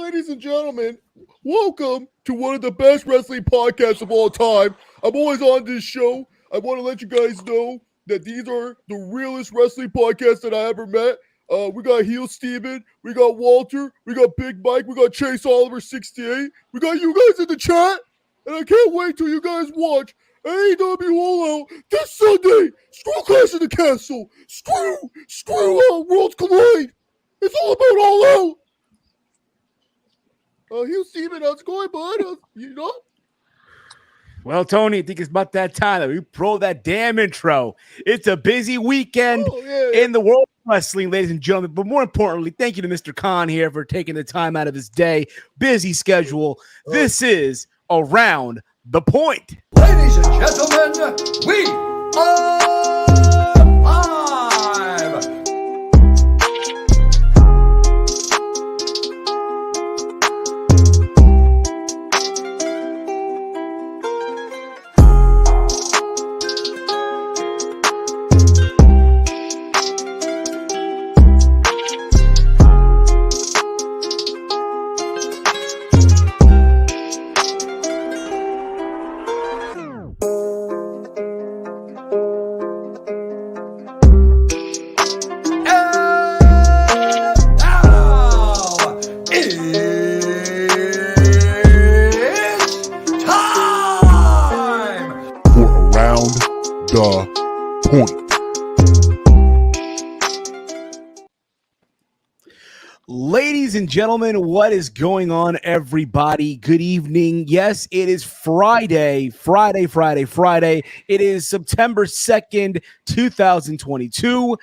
ladies and gentlemen, welcome to one of the best wrestling podcasts of all time. I'm always on this show. I want to let you guys know that these are the realest wrestling podcasts that I ever met. We got Heel Steven, we got Walter, we got Big Mike, we got Chase Oliver 68, we got you guys in the chat, and I can't wait till you guys watch AEW All Out this Sunday. Screw Clash of the Castle. Screw Worlds Collide. It's all about All Out. Heel Steven, how's it going, bud? Well, Tony, I think it's about that time that we pro that damn intro. It's a busy weekend in the world of wrestling, ladies and gentlemen. But more importantly, thank you to Mr. Khan here for taking the time out of his day. Busy schedule. This is Around the Point. Ladies and gentlemen, we are live. Ladies and gentlemen, what is going on, everybody? Good evening. Yes, it is Friday. It is September 2nd, 2022.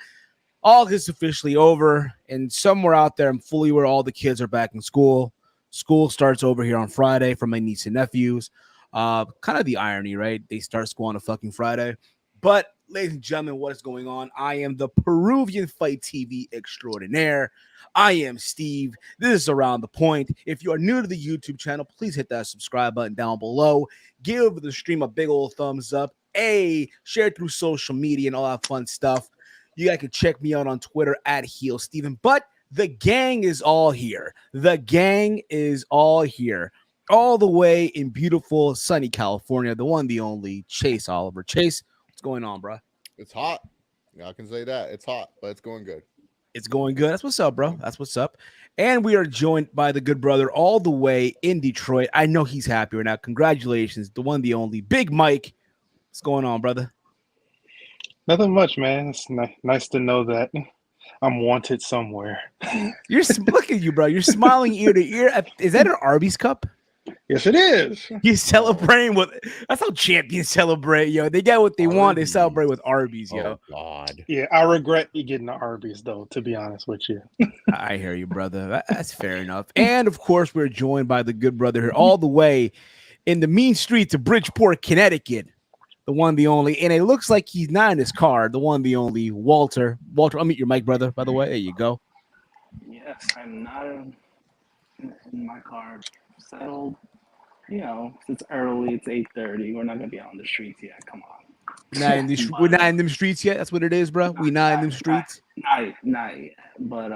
August officially over, and somewhere out there, I'm fully aware all the kids are back in school. School starts over here on Friday for my niece and nephews. Kind of the irony, right? They start school on a fucking Friday. But, ladies and gentlemen, what is going on? I am the Peruvian Fight TV extraordinaire. I am Steve. This is Around the Point. If you are new to the YouTube channel, please hit that subscribe button down below. Give the stream a big old thumbs up. Share it through social media and all that fun stuff. You guys can check me out on Twitter at Heel Steven. But the gang is all here. The gang is all here. All the way in beautiful, sunny California. The one, the only, Chase Oliver. Chase, what's going on, bro? It's hot. I can say that. It's hot, but it's going good. It's going good. That's what's up, bro. That's what's up. And we are joined by the good brother all the way in Detroit. I know he's happy right now. Congratulations. The one, the only, Big Mike. What's going on, brother? Nothing much, man. It's nice to know that I'm wanted somewhere. Look at you, bro. You're smiling ear to ear. Is that an Arby's cup? Yes, it is. You celebrating with that's how champions celebrate, yo. They get what they want, they celebrate with Arby's, yo. Oh God. Yeah, I regret you getting the Arby's though, to be honest with you. I hear you, brother. That's fair enough. And of course, we're joined by the good brother here, all the way in the mean streets of Bridgeport, Connecticut. The one, the only, and it looks like he's not in his car. The one, the only, Walter. Walter, I'll meet your mic, brother, by the way. There you go. Yes, I'm not in my car. Settled. You know, it's early. It's 8:30. We're not gonna be out on the streets yet. Come on. We're not in them streets yet. That's what it is, bro. We not in them streets. Not yet. But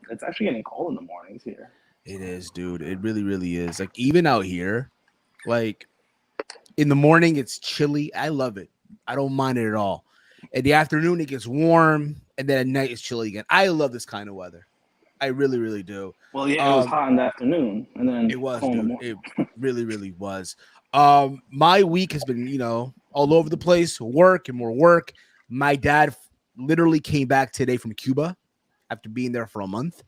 it's actually getting cold in the mornings here. It is, dude. It really, really is. Like even out here, like in the morning, it's chilly. I love it. I don't mind it at all. In the afternoon, it gets warm, and then at night, it's chilly again. I love this kind of weather. I really, really do. Well, yeah, it was hot in the afternoon, and then it was, dude. It really, really was. My week has been, all over the place. Work and more work. My dad literally came back today from Cuba after being there for a month,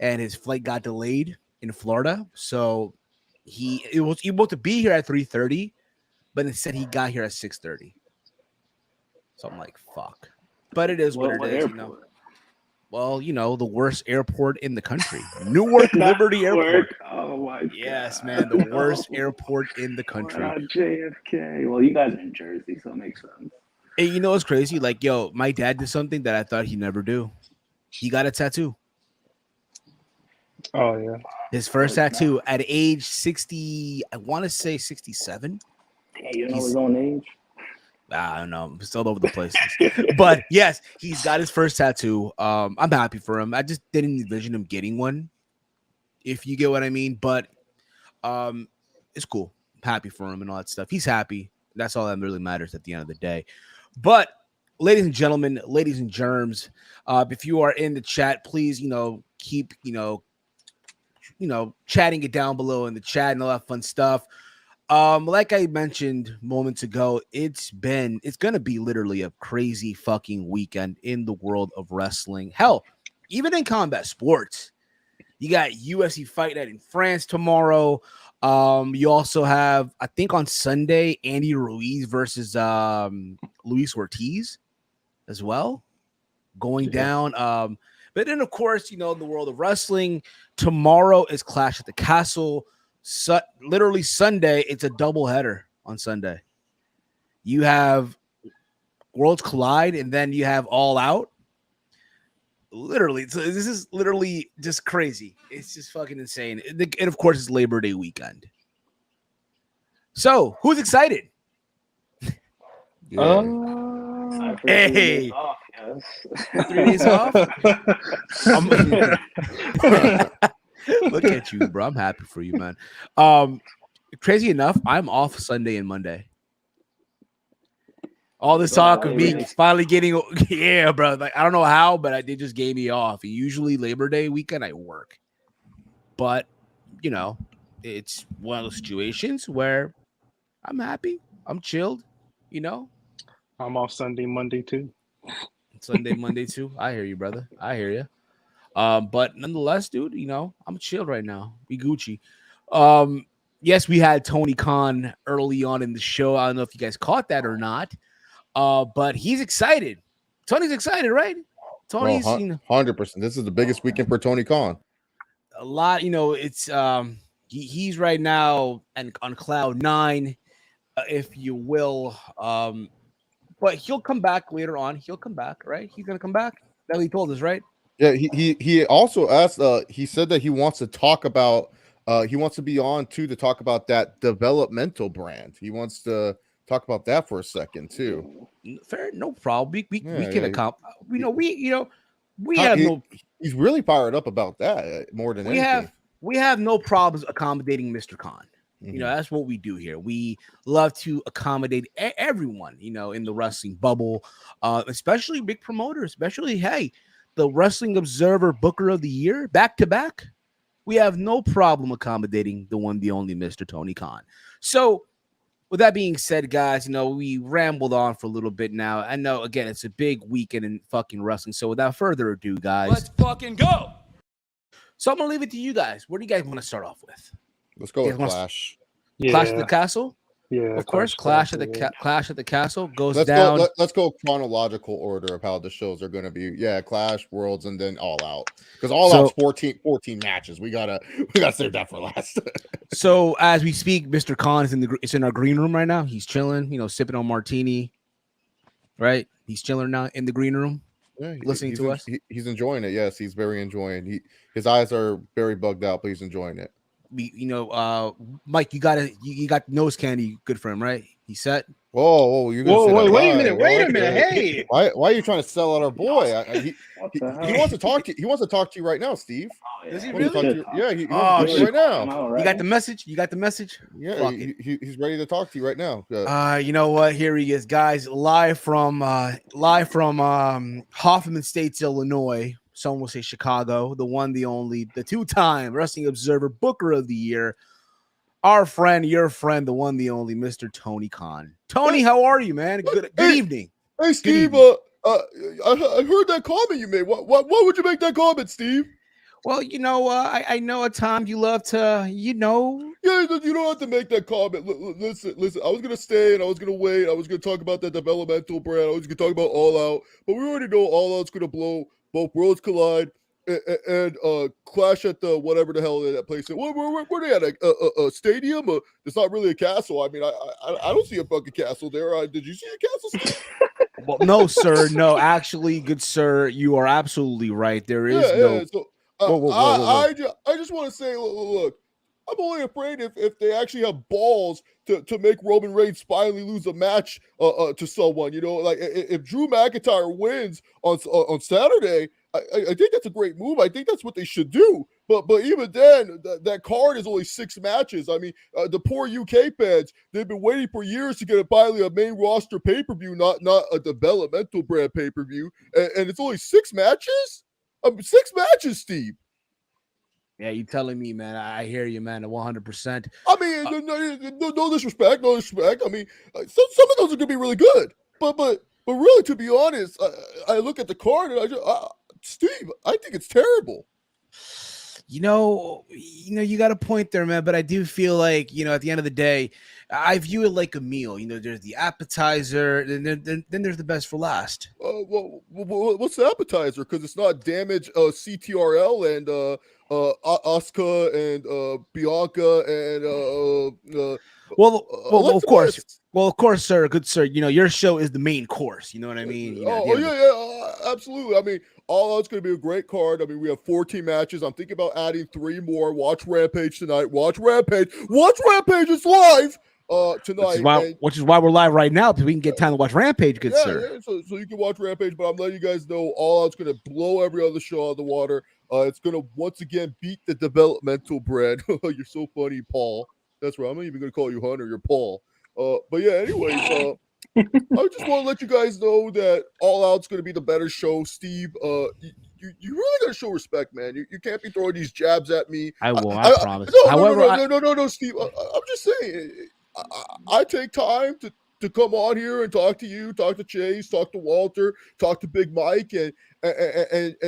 and his flight got delayed in Florida. So he was able to be here at 3:30, but instead he got here at 6:30. So I'm like, fuck. But it is what it is, airport? Well, the worst airport in the country. Newark Liberty Airport. Oh, my God. Yes, man. The worst airport in the country. JFK. Well, you guys are in Jersey, so it makes sense. And you know what's crazy? Like, my dad did something that I thought he'd never do. He got a tattoo. Oh, yeah. His first tattoo at age 60, I want to say 67. Yeah, you know his own age? I don't know. It's all over the place. But yes, he's got his first tattoo. I'm happy for him. I just didn't envision him getting one, if you get what I mean. But it's cool. I'm happy for him and all that stuff. He's happy. That's all that really matters at the end of the day. But ladies and gentlemen, ladies and germs, if you are in the chat, please, keep, chatting it down below in the chat and all that fun stuff. Like I mentioned moments ago, it's gonna be literally a crazy fucking weekend in the world of wrestling. Hell, even in combat sports, you got UFC Fight Night in France tomorrow. You also have, I think on Sunday, Andy Ruiz versus Luis Ortiz as well going down. But then of course, in the world of wrestling, tomorrow is Clash at the Castle. Literally Sunday, it's a double header on Sunday. You have Worlds Collide, and then you have All Out. Literally, so this is literally just crazy. It's just fucking insane. And of course, it's Labor Day weekend. So, who's excited? Hey, 3 days off, yes. 3 days off. Look at you, bro. I'm happy for you, man. Crazy enough, I'm off Sunday and Monday. All this talk of me finally getting, yeah, bro. Like, I don't know how, but they just gave me off. Usually Labor Day weekend, I work. But, it's one of those situations where I'm happy. I'm chilled, I'm off Sunday, Monday too. Sunday, Monday too. I hear you, brother. I hear you. But nonetheless, dude, I'm chilled right now. We Gucci. Yes, we had Tony Khan early on in the show. I don't know if you guys caught that or not. But he's excited. Tony's excited, right? Tony's 100%. This is the biggest weekend for Tony Khan. A lot, it's he's right now and on cloud 9, if you will. But he'll come back later on. He'll come back, right? He's gonna come back. That he told us, right? Yeah, he also asked. He said that he wants to talk about. He wants to be on too to talk about that developmental brand. He wants to talk about that for a second too. Fair, no problem. We can accomplish. We have no. He's really fired up about that more than anything. We have no problems accommodating Mr. Khan. That's what we do here. We love to accommodate everyone, in the wrestling bubble, especially big promoters, especially, hey, the Wrestling Observer Booker of the Year, back to back. We have no problem accommodating the one, the only Mr. Tony Khan. So with that being said, guys, we rambled on for a little bit now. I know, again, it's a big weekend in fucking wrestling. So without further ado, guys, Let's fucking go. So I'm going to leave it to you guys. Where do you guys want to start off with? Let's go with Clash. Clash at the Castle? Yeah, of course. Clash at the Castle goes let's down. Let's go chronological order of how the shows are going to be. Yeah, Clash, Worlds, and then All Out. Because All Out's 14 matches. We gotta save that for last. So as we speak, Mr. Khan is in our green room right now. He's chilling, sipping on martini. Right? He's chilling now in the green room. Yeah, listening to us. He's enjoying it. Yes, he's very enjoying. His eyes are very bugged out, but he's enjoying it. Mike, you got nose candy good for him, right? He set. Whoa, wait a minute. Hey, why are you trying to sell out our boy? He wants to talk to you. He wants to talk to you right now, Steve. Does he really? Yeah, he wants to right now. You got the message. You got the message. Yeah, he's ready to talk to you right now. You know what? Here he is, guys, live from Hoffman States, Illinois. Some will say Chicago. The one, the only, the 2-time Wrestling Observer Booker of the Year. Our friend, your friend, the one, the only, Mr. Tony Khan. Tony, how are you, man? Good evening. Hey, Steve. I heard that comment you made. Why would you make that comment, Steve? Well, I know at times you love to, Yeah, you don't have to make that comment. Listen. I was gonna stay and I was gonna wait. I was gonna talk about that developmental brand. I was gonna talk about All Out, but we already know All Out's gonna blow both Worlds Collide and Clash at the whatever the hell that place is. Where they at? A stadium? It's not really a castle. I mean, I don't see a fucking castle there. Did you see a castle, Steve? Well, no, sir. No, actually, good sir, you are absolutely right. There is no. So, whoa. I just want to say, look, I'm only afraid if they actually have balls to make Roman Reigns finally lose a match to someone. You know, like if Drew McIntyre wins on Saturday, I think that's a great move. I think that's what they should do. But even then, that card is only 6 matches. I mean, the poor UK fans, they've been waiting for years to get finally a main roster pay-per-view, not a developmental brand pay-per-view. And it's only 6 matches? 6 matches, Steve. Yeah, you telling me, man. I hear you, man, 100%. I mean, no disrespect, no disrespect. I mean, some of those are going to be really good. But really, to be honest, I look at the card and Steve, I think it's terrible. You know, you got a point there, man. But I do feel like, at the end of the day, I view it like a meal. You know, there's the appetizer, and then there's the best for last. Well, what's the appetizer? Because it's not Damage, CTRL, and Asuka, and Bianca, and well, of course. Well, of course, sir. Good sir. Your show is the main course. You know what I mean? Yeah, absolutely. I mean, all out's going to be a great card. I mean, we have 14 matches. I'm thinking about adding 3 more. Watch Rampage tonight. Watch Rampage. It's live tonight. Which is why we're live right now, because we can get time to watch Rampage, good sir. Yeah, so you can watch Rampage, but I'm letting you guys know all out's going to blow every other show out of the water. It's going to once again beat the developmental brand. You're so funny, Paul. That's right. I'm not even going to call you Hunter. You're Paul. But yeah, anyways, I just want to let you guys know that All Out's going to be the better show, Steve. You really got to show respect, man. You can't be throwing these jabs at me. I won't. I promise. No, Steve. I'm just saying. I take time to come on here and talk to you, talk to Chase, talk to Walter, talk to Big Mike, and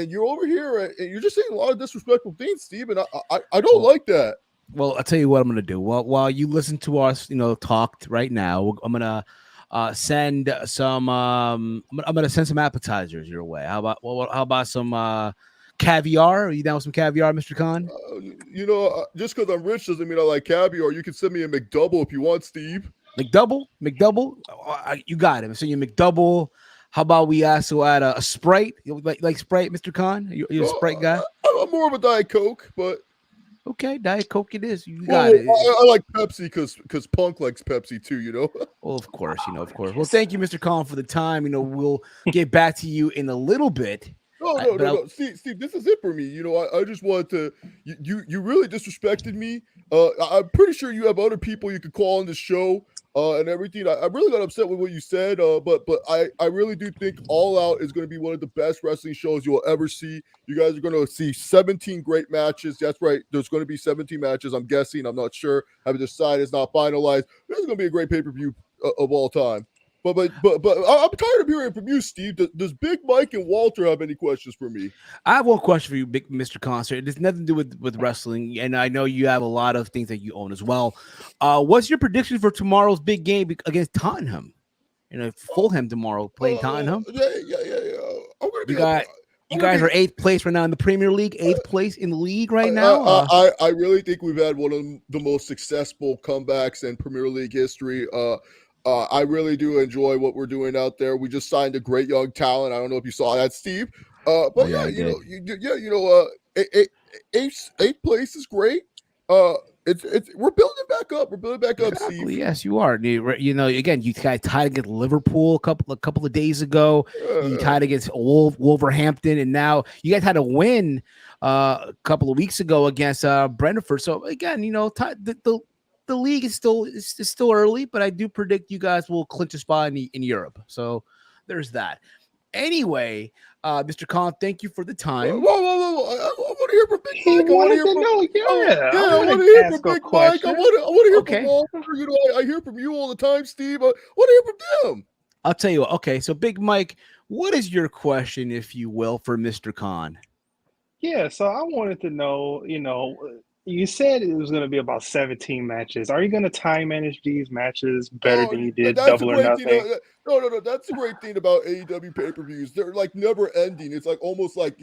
you're over here and you're just saying a lot of disrespectful things, Steve, and I don't like that. Well, I'll tell you what I'm going to do. Well, while you listen to us, talk right now, I'm going to send some. I'm going to send some appetizers your way. How about some caviar? Are you down with some caviar, Mr. Khan? Just because I'm rich doesn't mean I like caviar. You can send me a McDouble if you want, Steve. McDouble? You got it. I'm sending you McDouble. How about we also add a Sprite? You like Sprite, Mr. Khan? You're a Sprite guy? I'm more of a Diet Coke, but. Okay, Diet Coke it is. You got it. I like Pepsi because Punk likes Pepsi too, Well, of course, of course. Well, thank you, Mr. Khan, for the time. We'll get back to you in a little bit. No. Steve, this is it for me. I just wanted to. You really disrespected me. I'm pretty sure you have other people you could call on the show and everything. I really got upset with what you said. But I really do think All Out is going to be one of the best wrestling shows you'll ever see. You guys are going to see 17 great matches. That's right. There's going to be 17 matches. I'm guessing. I'm not sure. I haven't decided. It's not finalized. This is going to be a great pay-per-view of all time. But I'm tired of hearing from you, Steve. Does Big Mike and Walter have any questions for me? I have one question for you, Big Mr. Concert. It has nothing to do with wrestling, and I know you have a lot of things that you own as well. What's your prediction for tomorrow's big game against Tottenham? Fulham tomorrow playing Tottenham. Yeah. You guys are 8th place right now in the Premier League. 8th place in the league right now. I really think we've had one of the most successful comebacks in Premier League history. I really do enjoy what we're doing out there. We just signed a great young talent. I don't know if you saw that, Steve. But eighth place is great. We're building back up. Exactly. Steve. Yes, you are. Again, you guys tied against Liverpool a couple of days ago. You tied against Wolverhampton, and now you guys had a win a couple of weeks ago against Brentford. So again, the league is still early, but I do predict you guys will clinch a spot in Europe. So there's that. Anyway, Mr. Khan, thank you for the time. Whoa! I want to hear from Big Mike. I want to hear from Big Mike. I want to hear from Walter. I hear from you all the time, Steve. I want to hear from them. I'll tell you what. Okay, so Big Mike, what is your question, if you will, for Mr. Khan? Yeah, so I wanted to know, you said it was going to be about 17 matches. Are you going to time manage these matches better than you did Double or Nothing? No. That's the great thing about AEW pay-per-views. They're like never ending. It's like almost like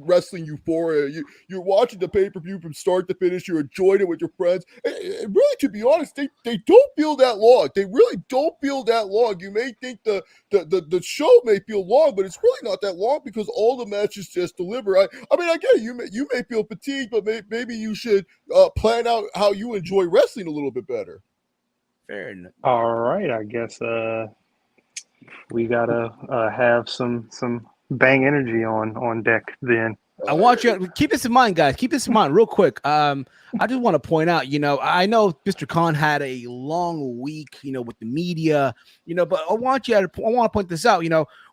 wrestling euphoria. You're watching the pay-per-view from start to finish. You're enjoying it with your friends. And really, to be honest, they don't feel that long. They really don't feel that long. You may think the show may feel long, but it's really not that long because all the matches just deliver. I mean, I get it. You may feel fatigued, but maybe you should plan out how you enjoy wrestling a little bit better. Fair enough. All right, I guess we gotta have some bang energy on deck then. I want you to keep this in mind, guys. Keep this in mind real quick. I just want to point out, I know Mr. Khan had a long week, with the media, but I want to point this out.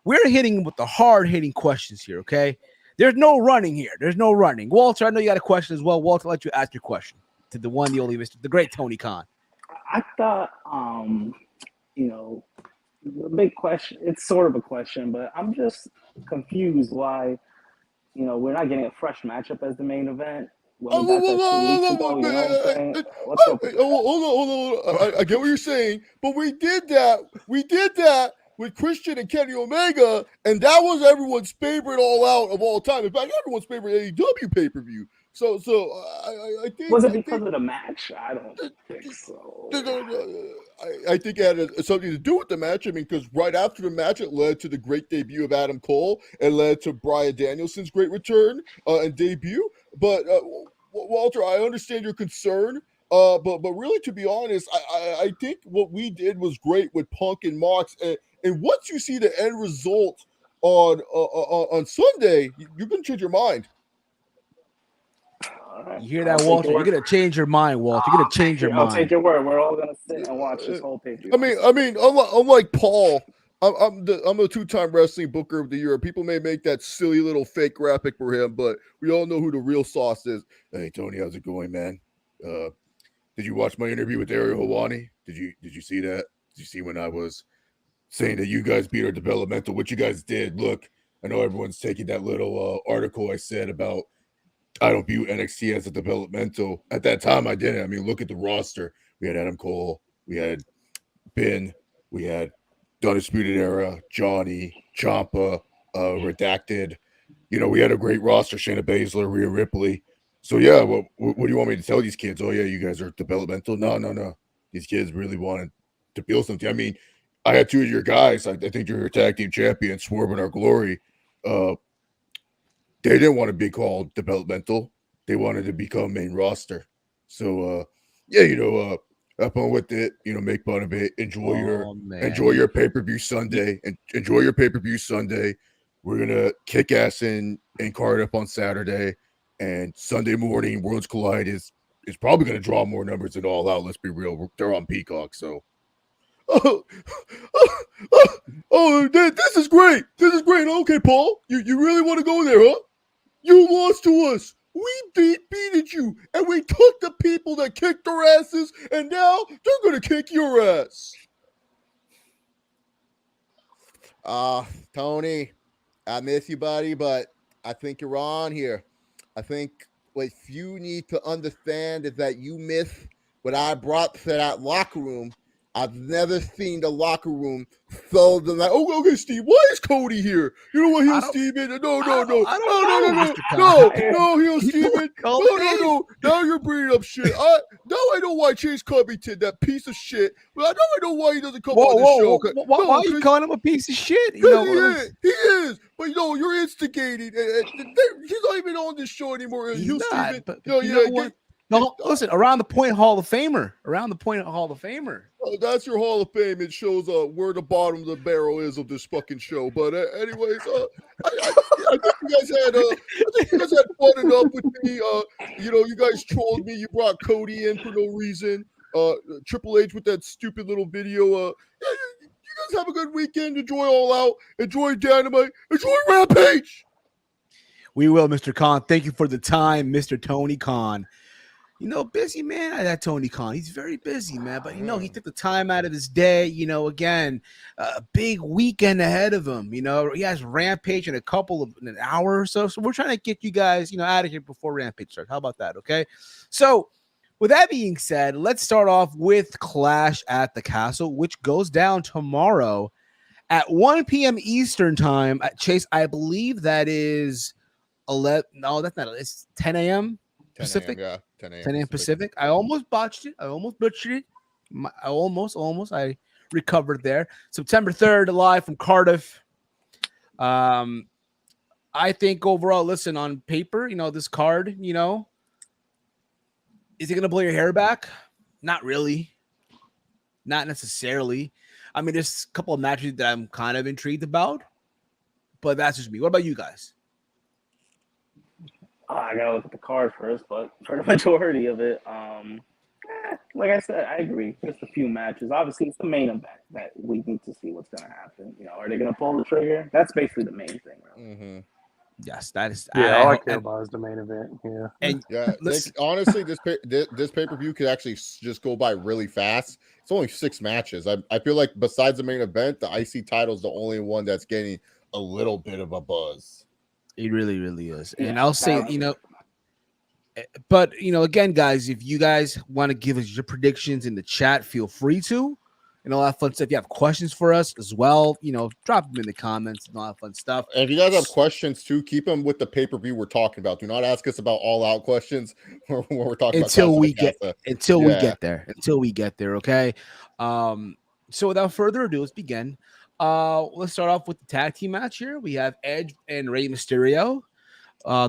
We're hitting with the hard hitting questions here. Okay. There's no running here. There's no running. Walter, I know you got a question as well. Walter, I'll let you ask your question to the one, the only Mr. the great Tony Khan. I thought, the big question, it's sort of a question, but I'm just confused why, we're not getting a fresh matchup as the main event. When we got that 2 weeks ago, you know what I'm saying? What's up with that? Hold on. I get what you're saying, but we did that with Christian and Kenny Omega, and that was everyone's favorite all out of all time. In fact, everyone's favorite AEW pay-per-view. So I think Was it because of the match? I don't think so. I think it had something to do with the match. I mean, because right after the match, it led to the great debut of Adam Cole. It led to Bryan Danielson's great return and debut. But Walter, I understand your concern. But really, to be honest, I think what we did was great with Punk and Mox. And once you see the end result on Sunday, you can change your mind. Right. You hear that, Walter? You're gonna change your mind, Walter. You're gonna change your mind. I'll take your word. We're all gonna sit and watch this whole pay-per-view. I mean, unlike Paul, I'm a 2-time wrestling booker of the year. People may make that silly little fake graphic for him, but we all know who the real sauce is. Hey Tony, how's it going, man? Did you watch my interview with Ariel Helwani? Did you see that? Did you see when I was saying that you guys beat our developmental? What you guys did? Look, I know everyone's taking that little article I said about I don't view NXT as a developmental. At that time, I didn't. I mean, look at the roster. We had Adam Cole. We had Ben. We had Undisputed Era, Johnny, Ciampa, Redacted. We had a great roster. Shayna Baszler, Rhea Ripley. So, yeah, what do you want me to tell these kids? Oh, yeah, you guys are developmental? No. These kids really wanted to build something. I mean, I had 2 of your guys. I think you're your tag team champions, Swerve and Our Glory. They didn't want to be called developmental. They wanted to become main roster. So, have fun with it. Make fun of it. Enjoy your pay-per-view Sunday. And enjoy your pay-per-view Sunday. We're gonna kick ass in Cardiff on Saturday, and Sunday morning Worlds Collide is probably gonna draw more numbers than All Out. Let's be real. They're on Peacock, so. This is great. Okay, Paul, you really want to go there, huh? You lost to us. We beated you, and we took the people that kicked their asses, and now they're going to kick your ass. Tony, I miss you, buddy, but I think you're on here. I think what you need to understand is that you miss what I brought to that locker room. I've never seen the locker room so like, okay, Steve, why is Cody here? You know what, he'll Steven? No, he'll Steven. No. Now you're bringing up shit. Now I know why Chase Covington, that piece of shit. But now I know why he doesn't come on the show. Why are you calling him a piece of shit? He is. But you're instigating. He's not even on this show anymore. He'll Steven. No, listen, around the point Hall of Famer. Oh, that's your Hall of Fame. It shows where the bottom of the barrel is of this fucking show. But anyways, I think you guys had fun enough with me. You guys trolled me. You brought Cody in for no reason. Triple H with that stupid little video. You guys have a good weekend. Enjoy All Out. Enjoy Dynamite. Enjoy Rampage. We will, Mr. Khan. Thank you for the time, Mr. Tony Khan. Busy man, that Tony Khan. He's very busy, man. But, he took the time out of his day. Again, a big weekend ahead of him. He has Rampage in an hour or so. So we're trying to get you guys, out of here before Rampage starts. How about that? Okay. So with that being said, let's start off with Clash at the Castle, which goes down tomorrow at 1 p.m. Eastern time. Chase, I believe that is 11. No, that's not. It's 10 a.m. 10 Pacific. a.m. Yeah, 10 a.m. 10 a.m. Pacific. I almost botched it. I almost butchered it. I almost. I recovered there. September 3rd, live from Cardiff. I think overall, listen, on paper, this card, is it going to blow your hair back? Not really. Not necessarily. I mean, there's a couple of matches that I'm kind of intrigued about, but that's just me. What about you guys? I gotta look at the card first, but for the majority of it, like I said, I agree. Just a few matches. Obviously, it's the main event that we need to see what's gonna happen. Are they gonna pull the trigger? That's basically the main thing, really. Mm-hmm. Yes, that is. Yeah, all I care about is the main event. Yeah, and Yeah, honestly, this pay-per-view could actually just go by really fast. It's only 6 matches. I feel like besides the main event, the IC title is the only one that's getting a little bit of a buzz. It really, really is. Yeah, and I'll say, but again, guys, if you guys want to give us your predictions in the chat, feel free to. And all that fun stuff. If you have questions for us as well, drop them in the comments and all that fun stuff. And if you guys have questions too, keep them with the pay-per-view we're talking about. Do not ask us about all-out questions when we're talking until about we get there. Okay. So without further ado, let's begin. Let's start off with the tag team match here. We have Edge and Rey Mysterio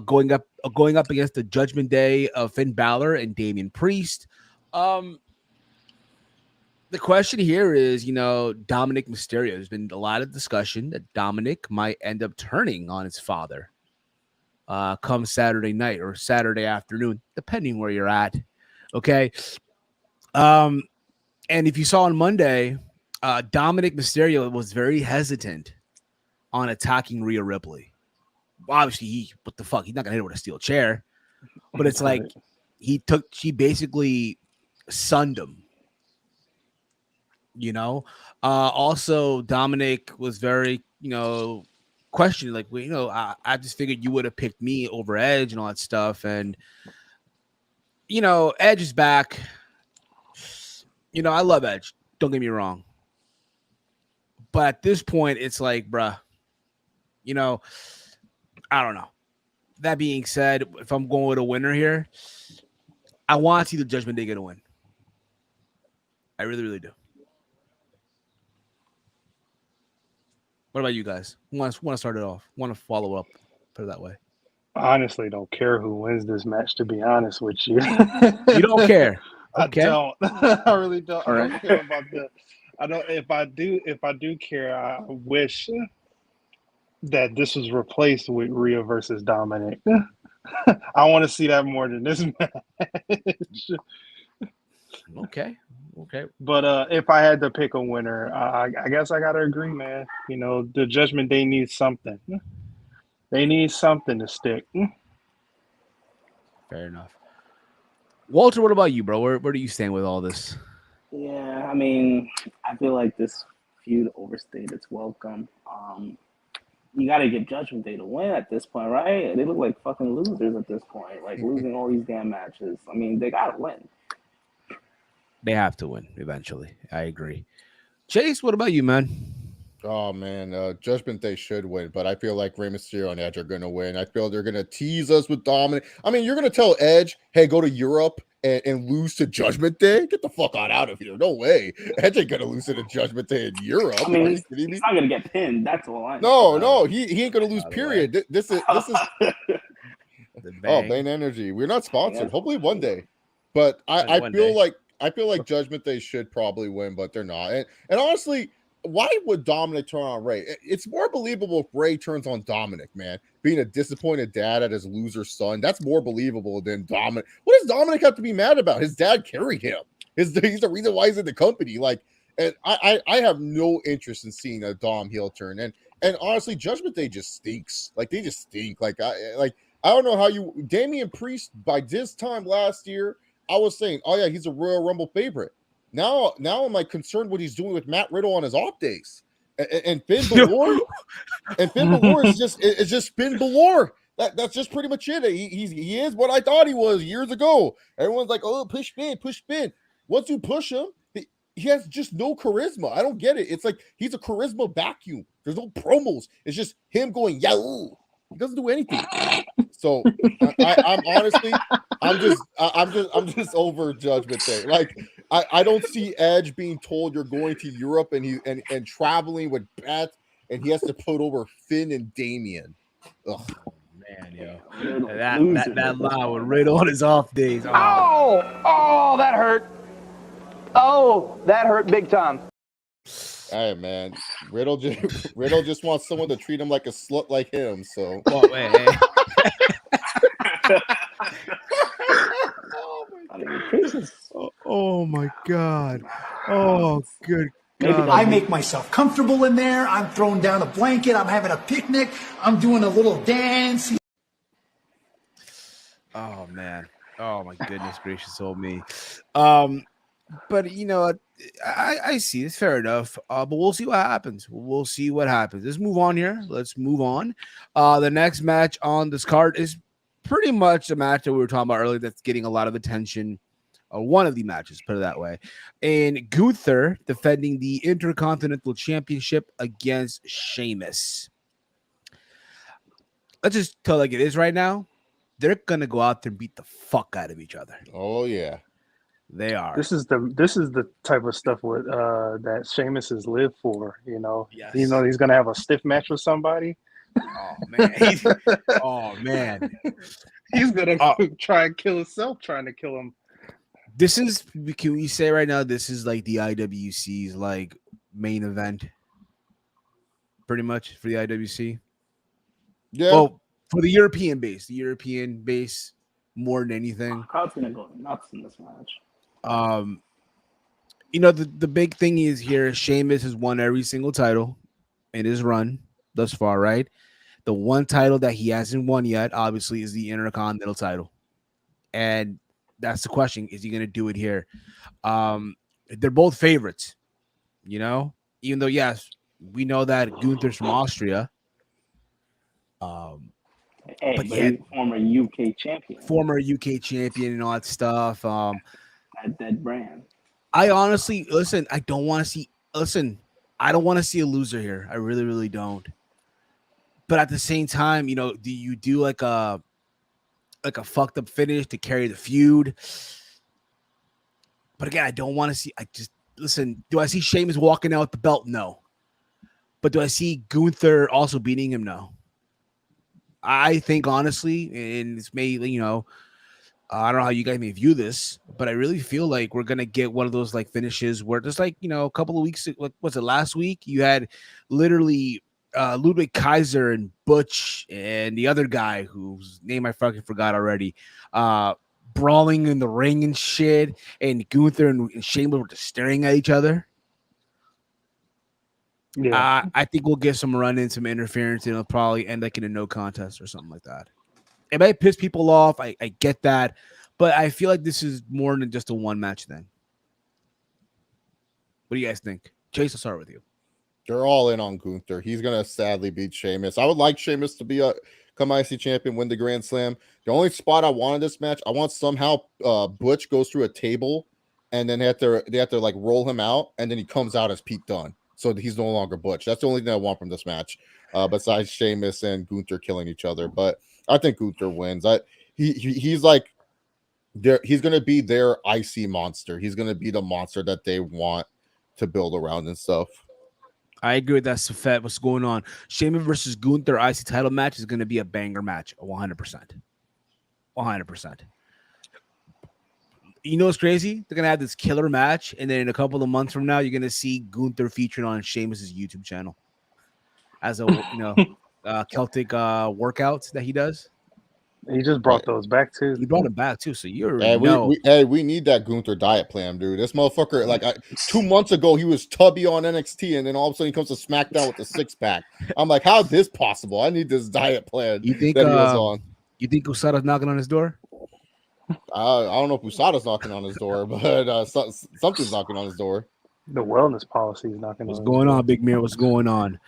going up against the Judgment Day of Finn Balor and Damian Priest. The question here is, Dominic Mysterio. There's been a lot of discussion that Dominic might end up turning on his father come Saturday night or Saturday afternoon, depending where you're at. Okay. And if you saw on Monday, Dominic Mysterio was very hesitant on attacking Rhea Ripley. Obviously, what the fuck? He's not going to hit her with a steel chair. But it's like she basically sunned him. Also Dominic was very, questioning, like, I just figured you would have picked me over Edge and all that stuff. And, Edge is back. I love Edge. Don't get me wrong. But at this point, it's like, bruh, I don't know. That being said, if I'm going with a winner here, I want to see the Judgment Day get a win. I really, really do. What about you guys? Want to start it off? Want to follow up? Put it that way. I honestly don't care who wins this match. To be honest with you, You don't care. Okay. I don't. I really don't. All I right. don't care about that. I don't. If I do care, I wish that this was replaced with Rhea versus Dominic. I want to see that more than this match. Okay. But if I had to pick a winner, I guess I gotta agree, man. The Judgment Day needs something. They need something to stick. Fair enough. Walter, what about you, bro? Where do you stand with all this? Yeah, I mean, I feel like this feud overstayed its welcome. You got to get Judgment Day to win at this point, right? They look like fucking losers at this point, like losing all these damn matches. I mean, they got to win. They have to win eventually. I agree. Chase, what about you, man? Oh man, Judgment Day should win, but I feel like Rey Mysterio and Edge are going to win. I feel they're going to tease us with Dominic. I mean, you're going to tell Edge, "Hey, go to Europe and lose to Judgment Day? Get the fuck out of here! No way, Edge ain't going to lose to the Judgment Day in Europe." I mean, he's not going to get pinned. That's all I know. No, he ain't going to lose. Period. This is oh, Bane Energy. We're not sponsored. Hopefully one day, but I feel like Judgment Day should probably win, but they're not. And honestly, why would Dominic turn on Rey? It's more believable if Rey turns on Dominic, man. Being a disappointed dad at his loser son, that's more believable than Dominic. What does Dominic have to be mad about? His dad carried him. He's the reason why he's in the company. Like, and I have no interest in seeing a Dom heel turn. And honestly, Judgment Day just stinks. Like, they just stink. I don't know how you Damian Priest by this time last year, I was saying, oh yeah, he's a Royal Rumble favorite. Now I'm like concerned what he's doing with Matt Riddle on his off days, and Finn Balor, is just Finn Balor. That's just pretty much it. He is what I thought he was years ago. Everyone's like, oh, push Finn. Once you push him, he has just no charisma. I don't get it. It's like he's a charisma vacuum. There's no promos. It's just him going yahoo. He doesn't do anything. So I'm honestly, I'm just over Judgment Day. Like I don't see Edge being told you're going to Europe and traveling with Beth, and he has to put over Finn and Damian. Ugh. Man, yo, that line with Riddle on his off days. Oh, that hurt. Oh, that hurt big time. Hey man, Riddle just wants someone to treat him like a slut like him. So. Hey. Oh my God! Oh, good God! I make myself comfortable in there. I'm throwing down a blanket. I'm having a picnic. I'm doing a little dance. Oh man! Oh my goodness gracious, oh me! But you know, I see it's fair enough. But we'll see what happens. We'll see what happens. Let's move on here. Let's move on. The next match on this card is pretty much the match that we were talking about earlier. That's getting a lot of attention. One of the matches, put it that way. And Gunther defending the Intercontinental Championship against Sheamus. Let's just tell like it is right now. They're gonna go out there and beat the fuck out of each other. Oh yeah. They are. This is the type of stuff with that Sheamus has lived for, you know. Yes. You know he's gonna have a stiff match with somebody. Oh man. He's gonna try and kill himself trying to kill him. This is, can we say right now, this is like the IWC's like main event, pretty much for the IWC. Yeah. Well, for the European base more than anything. Crowd's gonna go nuts in this match. You know, the big thing is here, Sheamus has won every single title in his run thus far, right? The one title that he hasn't won yet, obviously, is the Intercontinental title. And that's the question. Is he going to do it here? They're both favorites, you know, even though, yes, we know that Gunther's from Austria. But yeah, former UK champion And all that stuff. That brand. I honestly, I don't want to see a loser here. I really, really don't. But at the same time, you know, do you do like a fucked up finish to carry the feud? But again, I don't want to see. Do I see Sheamus walking out with the belt? No. But do I see Gunther also beating him? No. I think honestly, and it's maybe, you know, I don't know how you guys may view this, but I really feel like we're gonna get one of those like finishes where just like, you know, a couple of weeks, like was it last week? You had literally Ludwig Kaiser and Butch and the other guy whose name I fucking forgot already, brawling in the ring and shit, and Gunther and Sheamus were just staring at each other. Yeah, I think we'll get some run-in, some interference, and it'll probably end like in a no contest or something like that. It might piss people off. I get that, but I feel like this is more than just a one match thing. What do you guys think? Chase, I'll start with you. They're all in on Gunther. He's gonna sadly beat Sheamus. I would like Sheamus to be a come IC champion, win the Grand Slam. The only spot I wanted this match, I want somehow Butch goes through a table, and then they have to like roll him out, and then he comes out as Pete Dunne, so he's no longer Butch. That's the only thing I want from this match, besides Sheamus and Gunther killing each other. But I think Gunther wins. He's like he's gonna be their IC monster. He's gonna be the monster that they want to build around and stuff. I agree with that, Safet. What's going on? Sheamus versus Gunther IC title match is going to be a banger match, 100%. 100%. You know what's crazy? They're going to have this killer match, and then in a couple of months from now, you're going to see Gunther featured on Sheamus's YouTube channel as a Celtic workouts that he does. He just brought those back too. He brought them back too, so you already know. We need that Gunther diet plan, dude. This motherfucker, like 2 months ago, he was tubby on NXT, and then all of a sudden he comes to SmackDown with a six-pack. I'm like, how's this possible? I need this diet plan that he was on. You think Usada's knocking on his door? I don't know if Usada's knocking on his door, but something's knocking on his door. The wellness policy is knocking. What's going on, Big Mirror? What's going on?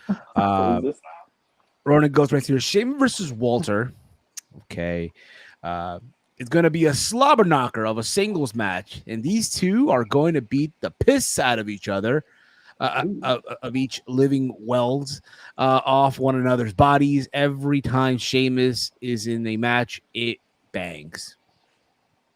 Ronan goes right here. Sheamus versus Walter. Okay. It's going to be a slobber knocker of a singles match, and these two are going to beat the piss out of each other, of each living wells off one another's bodies. Every time Sheamus is in a match, it bangs.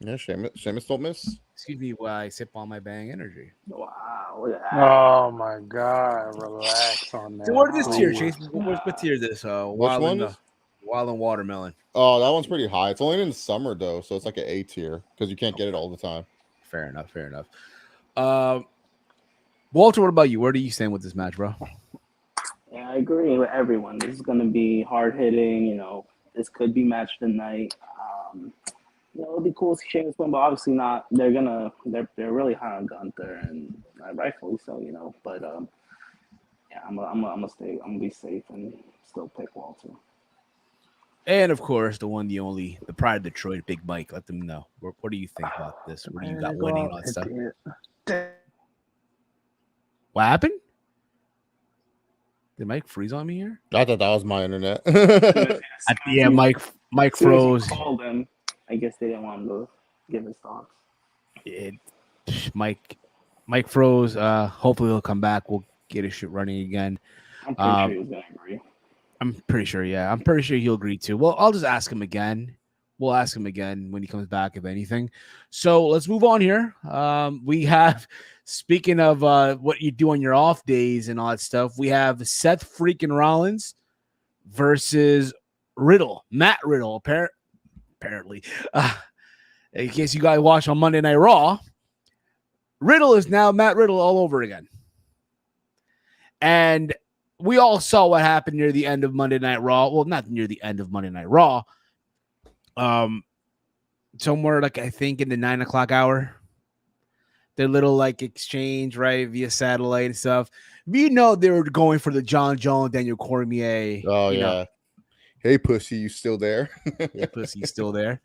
Yeah, Sheamus don't miss. Excuse me while I sip on my bang energy. Wow, look at that. Oh my God! Relax on that. So what is this tier, Ooh. Chase? What tier is this? Which one? Wild and watermelon. Oh, that one's pretty high. It's only in the summer though, so it's like an A tier because you can't get it all the time. Fair enough. Walter, what about you? Where do you stand with this match, bro? Yeah, I agree with everyone. This is going to be hard hitting. You know, this could be match of the night. You know, it'll be cool to see Sheamus win, but obviously not. They're really high on Gunther, and rightfully so. You know, but yeah, I'm gonna be safe and still pick Walter. And of course, the one, the only, the pride of Detroit, Big Mike. Let them know. What do you think about this? What do you got winning on stuff? What happened? Did Mike freeze on me here? I thought that was my internet. Yeah, Mike froze. Called him. I guess they didn't want him to give his thoughts. Mike froze. Hopefully he'll come back. We'll get his shit running again. I'm pretty sure he's gonna agree. I'm pretty sure, yeah. I'm pretty sure he'll agree too. Well, I'll just ask him again. We'll ask him again when he comes back, if anything. So let's move on here. We have, speaking of what you do on your off days and all that stuff, we have Seth freaking Rollins versus Riddle. Matt Riddle, apparently. In case you guys watch on Monday Night Raw, Riddle is now Matt Riddle all over again. And we all saw what happened near the end of Monday Night Raw. Well, not near the end of Monday Night Raw. Somewhere like I think in the 9 o'clock hour. Their little like exchange, right, via satellite and stuff. We know they were going for the John Jones, Daniel Cormier. Oh yeah. Know. Hey pussy, you still there? Hey pussy, you still there?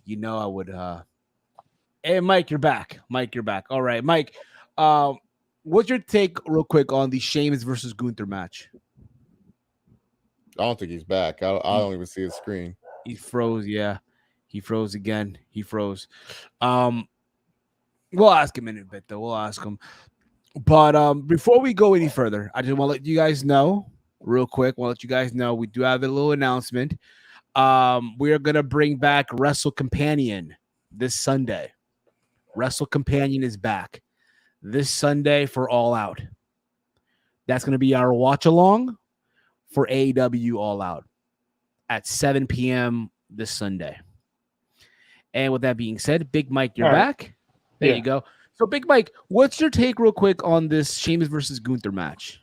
You know I would. Hey Mike, you're back. All right, Mike. What's your take, real quick, on the Sheamus versus Gunther match? I don't think he's back. I don't even see his screen. He froze. Yeah, he froze again. We'll ask him in a bit, though. We'll ask him. But before we go any further, I just want to let you guys know, real quick. We do have a little announcement. We are gonna bring back Wrestle Companion this Sunday. Wrestle Companion is back this Sunday for All Out. That's going to be our watch along for AEW All Out at 7 p.m. this Sunday. And with that being said, Big Mike, you're back. There you go. So, Big Mike, what's your take real quick on this Sheamus versus Gunther match?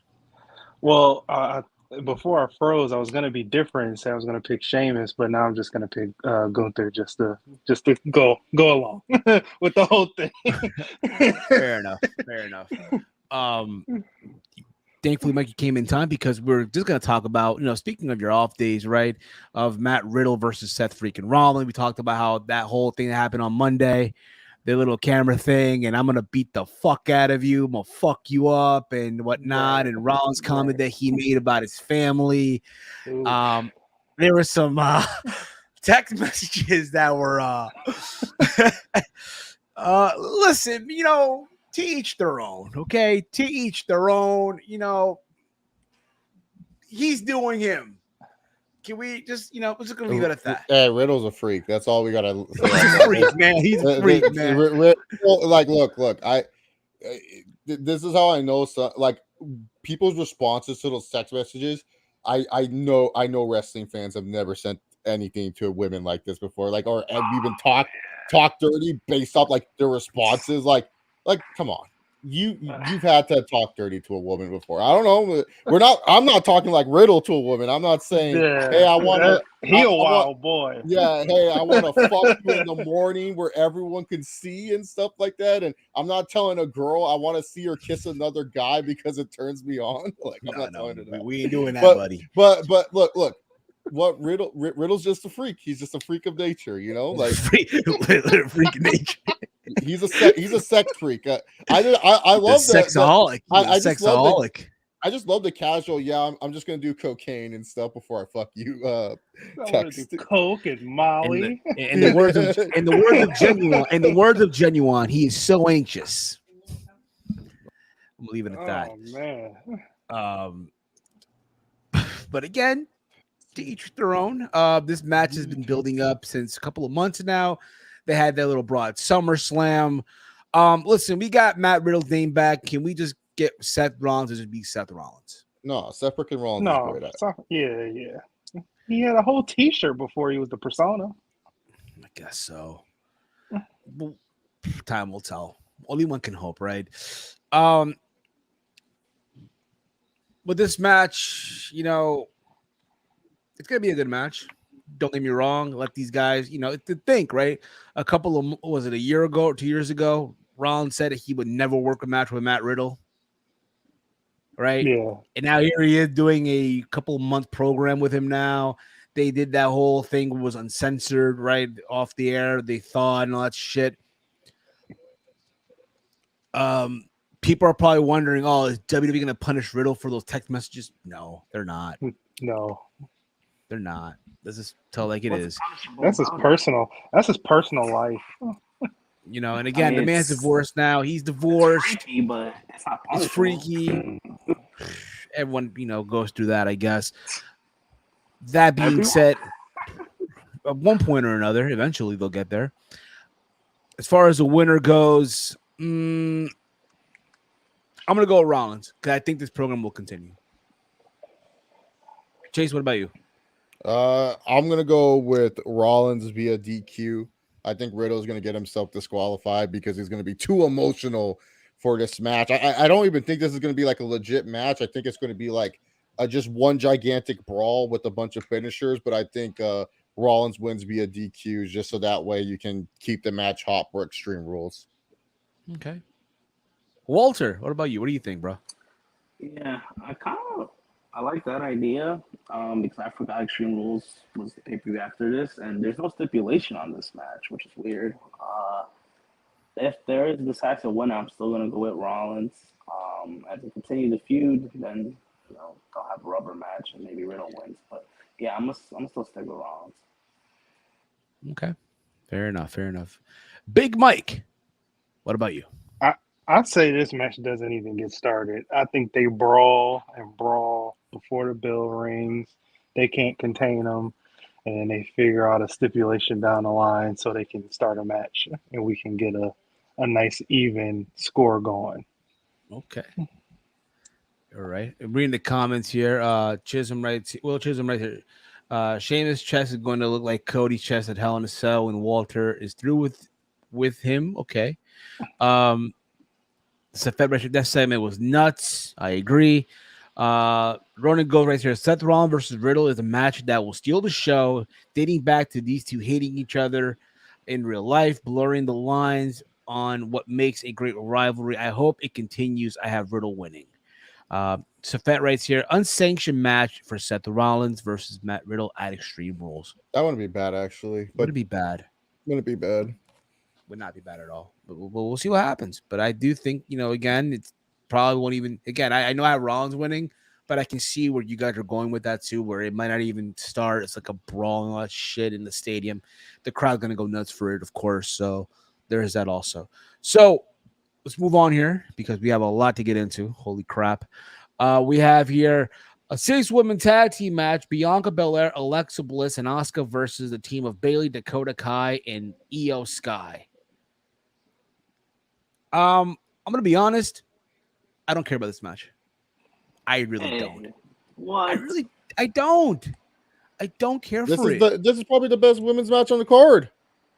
Well, before I froze, I was going to be different and say I was going to pick Sheamus, but now I'm just going to pick Gunther just to go along with the whole thing. Fair enough. Thankfully, Mike, you came in time because we're just going to talk about, speaking of your off days, right, of Matt Riddle versus Seth freaking Rollins. We talked about how that whole thing that happened on Monday, the little camera thing, and I'm going to beat the fuck out of you. I'm going to fuck you up and whatnot. And Rollins' comment that he made about his family. There were some text messages that were, listen, to each their own, okay? To each their own, he's doing him. Can we just, we're just going to leave it at that. Hey, Riddle's a freak. That's all we got to say. He's a freak, man. He's a freak, man. Like, look, this is how I know, like, people's responses to those text messages. I know wrestling fans have never sent anything to women like this before. Like, or have even talk dirty based off, like, their responses. Like, come on. You've had to talk dirty to a woman before. I don't know. I'm not talking like Riddle to a woman. I'm not saying, hey, I want to. He a wild boy. Yeah, hey, I want to fuck you in the morning where everyone can see and stuff like that. And I'm not telling a girl I want to see her kiss another guy because it turns me on. Like, I'm not telling her that. We ain't doing that, buddy. But look. What Riddle's just a freak. He's just a freak of nature, like freak of nature. He's a sex freak. I love that. Sexaholic. I I just love the casual. Yeah, I'm just gonna do cocaine and stuff before I fuck you. I want Text. to do coke and Molly. In the words of Genuine, he is so anxious. I'm leaving it at that. Oh man. But again, to each their own. This match has been building up since a couple of months now. They had their little broad SummerSlam. Listen, we got Matt Riddle's name back. Can we just get Seth Rollins to just be Seth Rollins? No, Seth freaking Rollins No, is great. yeah. He had a whole T-shirt before he was the persona. I guess so. Well, time will tell. Only one can hope, right? But this match, it's gonna be a good match. Don't get me wrong. Let these guys, to think, right? A couple of was it a year ago or 2 years ago? Rollins said that he would never work a match with Matt Riddle, right? Yeah. And now here he is doing a couple month program with him now. They did that whole thing was uncensored, right? Off the air. They thawed and all that shit. People are probably wondering, oh, is WWE going to punish Riddle for those text messages? No, they're not. No. They're not. This is tell like it is. That's his personal. That's his personal life. And again, the man's divorced now. He's divorced. It's freaky, but it's not It's punishable. freaky. Everyone, goes through that, I guess. That being said, at one point or another, eventually they'll get there. As far as the winner goes, I'm going to go with Rollins because I think this program will continue. Chase, what about you? I'm gonna go with Rollins via DQ. I think Riddle's gonna get himself disqualified because he's gonna be too emotional for this match. I don't even think this is gonna be like a legit match. I think it's gonna be like just one gigantic brawl with a bunch of finishers. But I think Rollins wins via DQ just so that way you can keep the match hot for Extreme Rules. Okay. Walter, what about you? What do you think, bro? Yeah, I like that idea because I forgot Extreme Rules was the pay-per-view after this, and there's no stipulation on this match, which is weird. If there is a decisive winner, I'm still going to go with Rollins. As we continue the feud, then they'll have a rubber match and maybe Riddle wins. But yeah, I'm still stick with Rollins. Okay. Fair enough. Big Mike, what about you? I'd say this match doesn't even get started. I think they brawl before the bell rings. They can't contain them, and then they figure out a stipulation down the line so they can start a match, and we can get a nice even score going. Okay. All right. I'm reading the comments here. Chisholm writes here. Sheamus' chest is going to look like Cody's chest at Hell in a Cell when Walter is through with him. Okay. That segment was nuts. I agree. Ronan goes right here. Seth Rollins versus Riddle is a match that will steal the show, dating back to these two hating each other in real life, blurring the lines on what makes a great rivalry. I hope it continues. I have Riddle winning. Safet writes here, unsanctioned match for Seth Rollins versus Matt Riddle at Extreme Rules. That wouldn't be bad, actually. Would it be bad? Wouldn't be bad. Would not be bad at all. But we'll see what happens. But I do think, again, it's probably won't even. Again, I know I have Rollins winning, but I can see where you guys are going with that too, where it might not even start. It's like a brawl and all that shit in the stadium. The crowd's going to go nuts for it, of course. So there is that also. So let's move on here because we have a lot to get into. Holy crap. We have here a 6-woman tag team match. Bianca Belair, Alexa Bliss, and Asuka versus the team of Bayley, Dakota Kai, and Io Sky. I'm going to be honest. I don't care about this match. I really don't. What? I don't. I don't care for it. This is probably the best women's match on the card.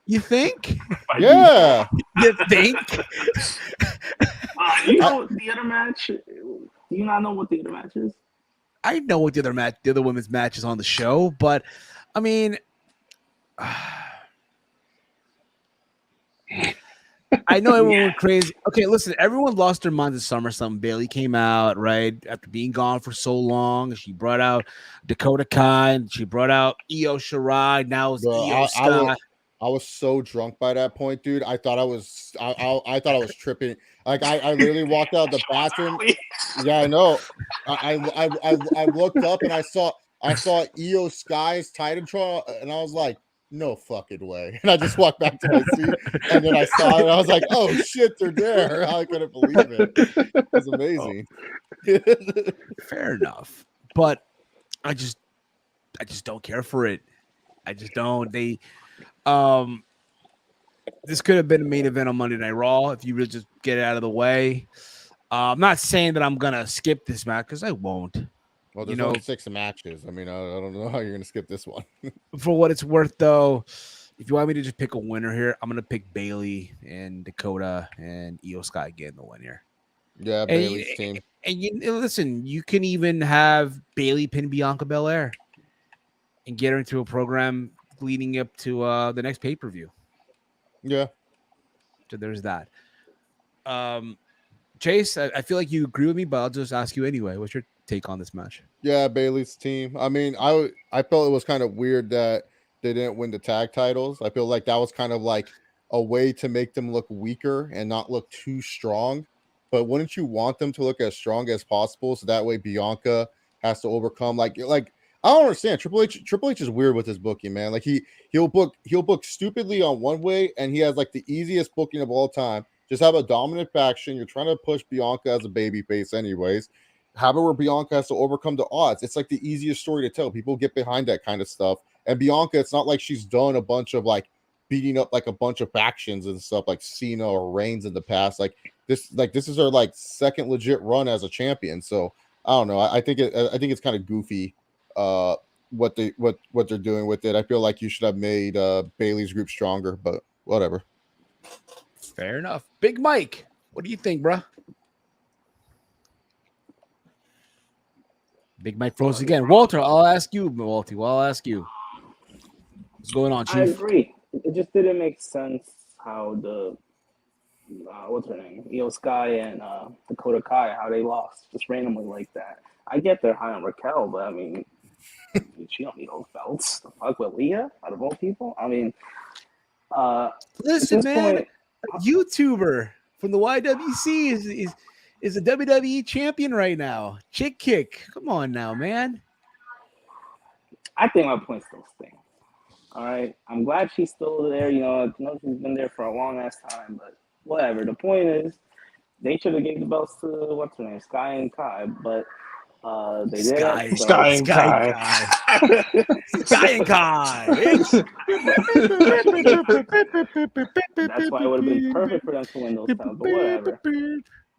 You think? Yeah. You think? You know the other match? Do you not know what the other match is? I know what the other women's match is on the show, but I mean, I know everyone went crazy. Okay, listen, everyone lost their minds at SummerSlam. Bayley came out, right, after being gone for so long. She brought out Dakota Kai, and she brought out Io Shirai. Now it's Io Sky. I was so drunk by that point, dude. I thought I was I thought I was tripping. Like I literally walked out of the bathroom. Yeah, I know. I looked up and I saw Io Sky's Titantron, and I was like, no fucking way. And I just walked back to my seat, and then I saw it, and I was like, oh shit, they're there. I couldn't believe it. It was amazing. Fair enough, but I just don't care for it. I just don't. This could have been a main event on Monday Night Raw if you really just get it out of the way. I'm not saying that I'm gonna skip this match because I won't. Well, there's only 6 matches. I mean, I don't know how you're gonna skip this one. For what it's worth, though, if you want me to just pick a winner here, I'm gonna pick Bailey and Dakota and Io Sky getting the win here. Yeah, Bailey's team. And listen, you can even have Bailey pin Bianca Belair and get her into a program leading up to the next pay-per-view. Yeah. So there's that. Chase, I feel like you agree with me, but I'll just ask you anyway. What's your take on this match? Yeah, Bailey's team. I mean, I felt it was kind of weird that they didn't win the tag titles. I feel like that was kind of like a way to make them look weaker and not look too strong. But wouldn't you want them to look as strong as possible so that way Bianca has to overcome like I don't understand. Triple H is weird with his booking, man. Like he'll book stupidly on one way, and he has like the easiest booking of all time. Just have a dominant faction. You're trying to push Bianca as a baby face anyways. Have it where Bianca has to overcome the odds. It's like the easiest story to tell. People get behind that kind of stuff. And Bianca, it's not like she's done a bunch of like beating up like a bunch of factions and stuff like Cena or Reigns in the past. Like this is her like second legit run as a champion. So I don't know. I think it's kind of goofy what they're doing with it. I feel like you should have made Bailey's group stronger, but whatever. Fair enough. Big Mike, what do you think, bro? Big Mike froze again. Walter, I'll ask you, Walter. Well, I'll ask you. What's going on, Chief? I agree. It just didn't make sense how the what's her name, Io Sky and Dakota Kai, how they lost just randomly like that. I get they're high on Raquel, but I mean, she don't need those belts. The fuck with Leah out of all people. I mean, listen, man, a YouTuber from the YWC is a WWE champion right now. Chick Kick, come on now, man. I think my point still stands. All right, I'm glad she's still there. You know, I know she's been there for a long ass time, but whatever. The point is, they should have gave the belts to what's her name, Sky and Kai, but they did. Sky and Kai. Sky and Kai. That's why it would have been perfect for them to win those titles, but whatever.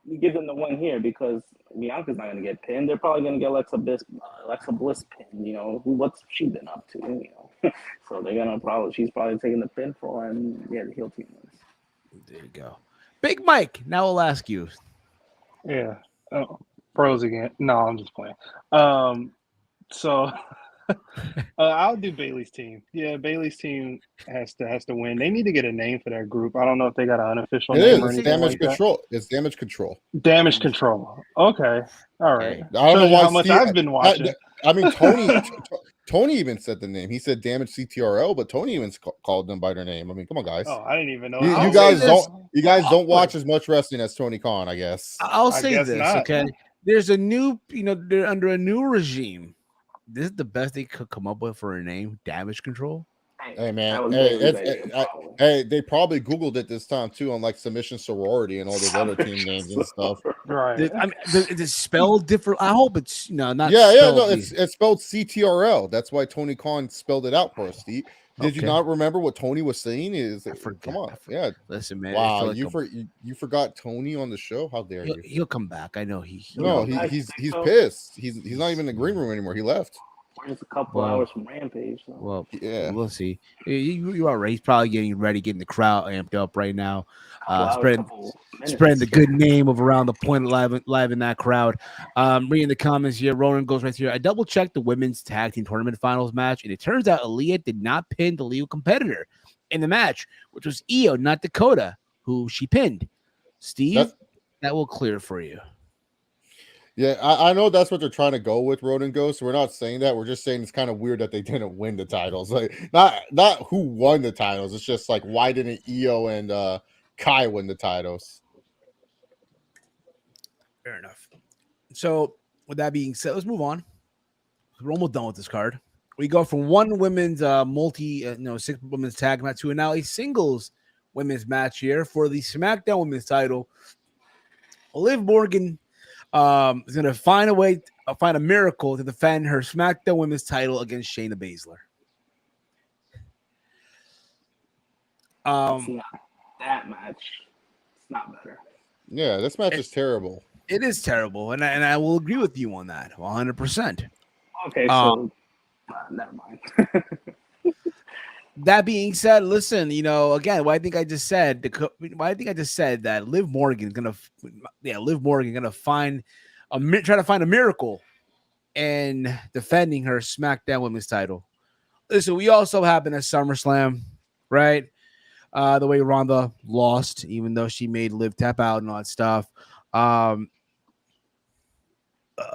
You give them the win here because Bianca's not going to get pinned. They're probably going to get Alexa Bliss pinned. You know, what's she been up to? You know, so they're going to she's probably taking the pinfall, and yeah, the heel team wins. There you go. Big Mike, now I'll ask you. Yeah. Oh, pros again. No, I'm just playing. So I'll do Bailey's team. Yeah, Bailey's team has to win. They need to get a name for that group. I don't know if they got an unofficial name or anything. Damage like Control. That. It's Damage Control. Damage Control. Okay. All right. I don't know why how much I've been watching. I mean, Tony even said the name. He said Damage CTRL, but Tony even called them by their name. I mean, come on, guys. Oh, I didn't even know. You guys don't watch as much wrestling as Tony Khan, I guess. I'll say this, not. okay? There's a new, they're under a new regime. This is the best they could come up with for a name, Damage Control. Hey man, hey, they probably Googled it this time too on like Submission Sorority and all those other team names and stuff. Right. I mean, it's spelled different. I hope it's not. Yeah, no, it's spelled CTRL. That's why Tony Khan spelled it out for us, Steve. Did you not remember what Tony was saying? Come on, yeah. Listen, man. Wow, like you forgot Tony on the show? How dare you? He'll come back. I know he's pissed. He's not even in the green room anymore. He left. Just a couple hours from Rampage. So. Well, yeah, we'll see. You are right. He's probably getting the crowd amped up right now. Spreading the good name of Around the Point live in that crowd. Reading the comments here, Ronan goes right here. I double checked the women's tag team tournament finals match, and it turns out Aaliyah did not pin the legal competitor in the match, which was Io, not Dakota, who she pinned. Steve, that will clear for you. Yeah, I know that's what they're trying to go with, Road and Ghost. We're not saying that. We're just saying it's kind of weird that they didn't win the titles. Like, not who won the titles. It's just like, why didn't Io and Kai win the titles? Fair enough. So, with that being said, let's move on. We're almost done with this card. We go from one women's six women's tag match to now a singles women's match here for the SmackDown Women's title. Liv Morgan is going to find a miracle to defend her SmackDown Women's title against Shayna Baszler. See, that match, it's not better. Yeah, this match is terrible. It is terrible, and I will agree with you on that 100%. Okay, so never mind. That being said, listen, again, what I think I just said that Liv Morgan gonna try to find a miracle in defending her SmackDown Women's title. Listen, we also happened at SummerSlam, right? The way Ronda lost, even though she made Liv tap out and all that stuff.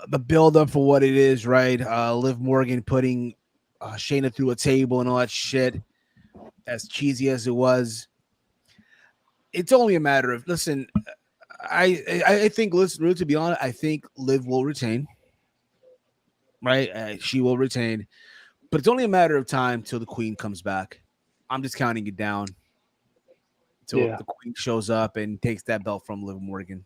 The build up for what it is, right? Liv Morgan putting Shayna through a table and all that shit. As cheesy as it was, it's only a matter of I think, listen, to be honest, I think Liv will retain. Right, she will retain, but it's only a matter of time till the Queen comes back. I'm just counting it down till the Queen shows up and takes that belt from Liv Morgan.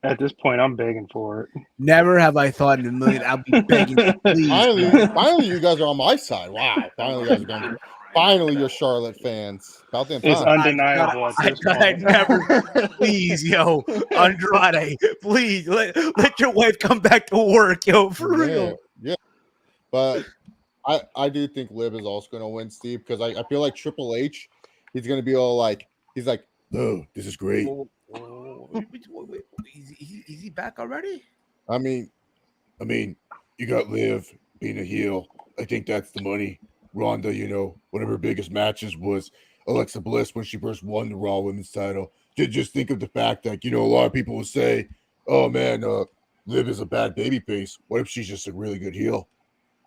At this point, I'm begging for it. Never have I thought in a million I'll be begging. Please. Finally, you guys are on my side. Wow. Finally, you're Charlotte fans. About them it's time. undeniable at this point. Please, yo, Andrade, please let your wife come back to work, yo, for real. Yeah. But I do think Liv is also going to win, Steve, because I feel like Triple H, he's going to be all like, oh, this is great. Is he back already? I mean, you got Liv being a heel. I think that's the money. Ronda, one of her biggest matches was Alexa Bliss when she first won the Raw Women's title. Just think of the fact that, a lot of people will say, oh, man, Liv is a bad babyface. What if she's just a really good heel?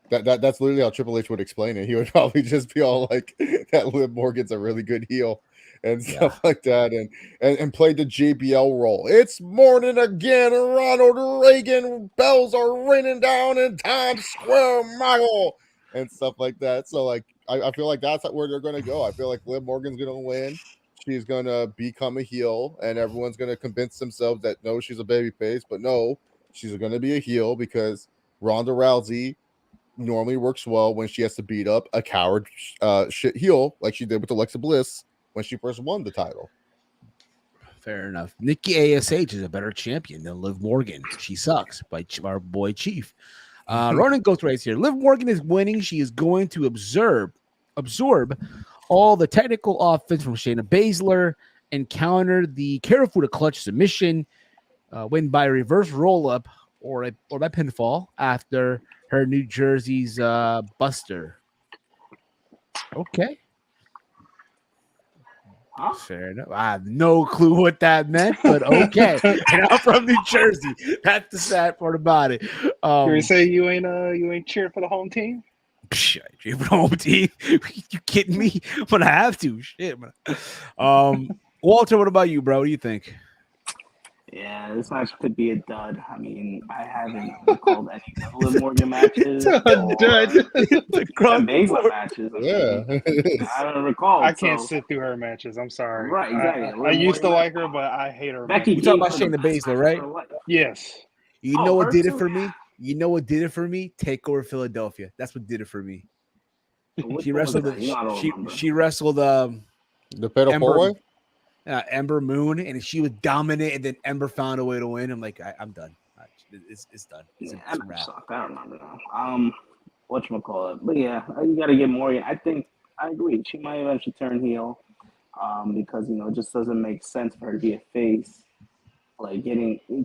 That's literally how Triple H would explain it. He would probably just be all like, that Liv Morgan's a really good heel and stuff like that, and played the JBL role. It's morning again, Ronald Reagan bells are ringing down in Times Square Mile and stuff like that. So I feel like that's where they're going to go. I feel like Liv Morgan's going to win. She's going to become a heel, and everyone's going to convince themselves that no, she's a babyface, but no, she's going to be a heel because Ronda Rousey normally works well when she has to beat up a coward shit heel like she did with Alexa Bliss when she first won the title. Fair enough. Nikki ASH is a better champion than Liv Morgan. She sucks by our boy Chief. Ronan goes right here. Liv Morgan is winning. She is going to absorb all the technical offense from Shayna Baszler and counter the Karafuda clutch submission, win by a reverse roll-up or by pinfall after her New Jersey's Buster. Okay. Huh? Fair enough. I have no clue what that meant, but okay. And I'm from New Jersey. That's the sad part about it. You say you ain't cheering for the home team? Psh, I cheer for the home team. You kidding me? I'm gonna have to. Shit, man. Walter, what about you, bro? What do you think? Yeah, this match could be a dud. I mean, I haven't recalled any Liv Morgan matches. Dud. The Baszler matches. I don't recall. I can't sit through her matches. I'm sorry. Right, exactly. I used to like her, but I hate her. Becky, you talking about Shayna Baszler, right? Yes. You know what did it for me? You know what did it for me? Takeover Philadelphia. That's what did it for me. She wrestled. She wrestled. The Fatal Four-Way. Ember Moon, and she was dominant, and then Ember found a way to win. I'm like, I'm done. It's done. It's a wrap. Sucked. I don't remember now. Whatchamacallit. But yeah, you got to get Morgan. I think I agree. She might eventually turn heel, because it just doesn't make sense for her to be a face. Like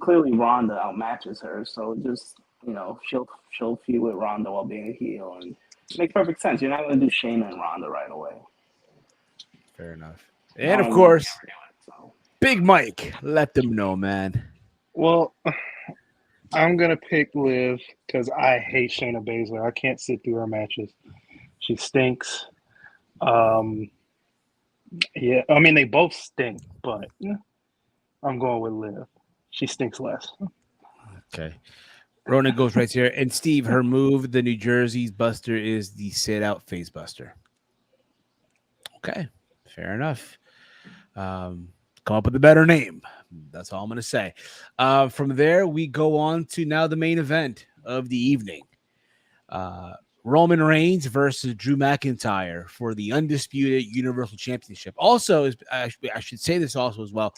clearly Ronda outmatches her, so just she'll feud with Ronda while being a heel, and it makes perfect sense. You're not going to do Shayna and Ronda right away. Fair enough. And of course, Big Mike, let them know, man. Well, I'm gonna pick Liv because I hate Shayna Baszler. I can't sit through her matches. She stinks. Yeah, I mean they both stink, but I'm going with Liv. She stinks less. Okay. Rona goes right here. And Steve, her move, the New Jersey's Buster, is the sit out face buster. Okay. Fair enough. Come up with a better name. That's all I'm going to say. From there, we go on to now the main event of the evening. Roman Reigns versus Drew McIntyre for the undisputed Universal Championship. Also, I should say this also as well.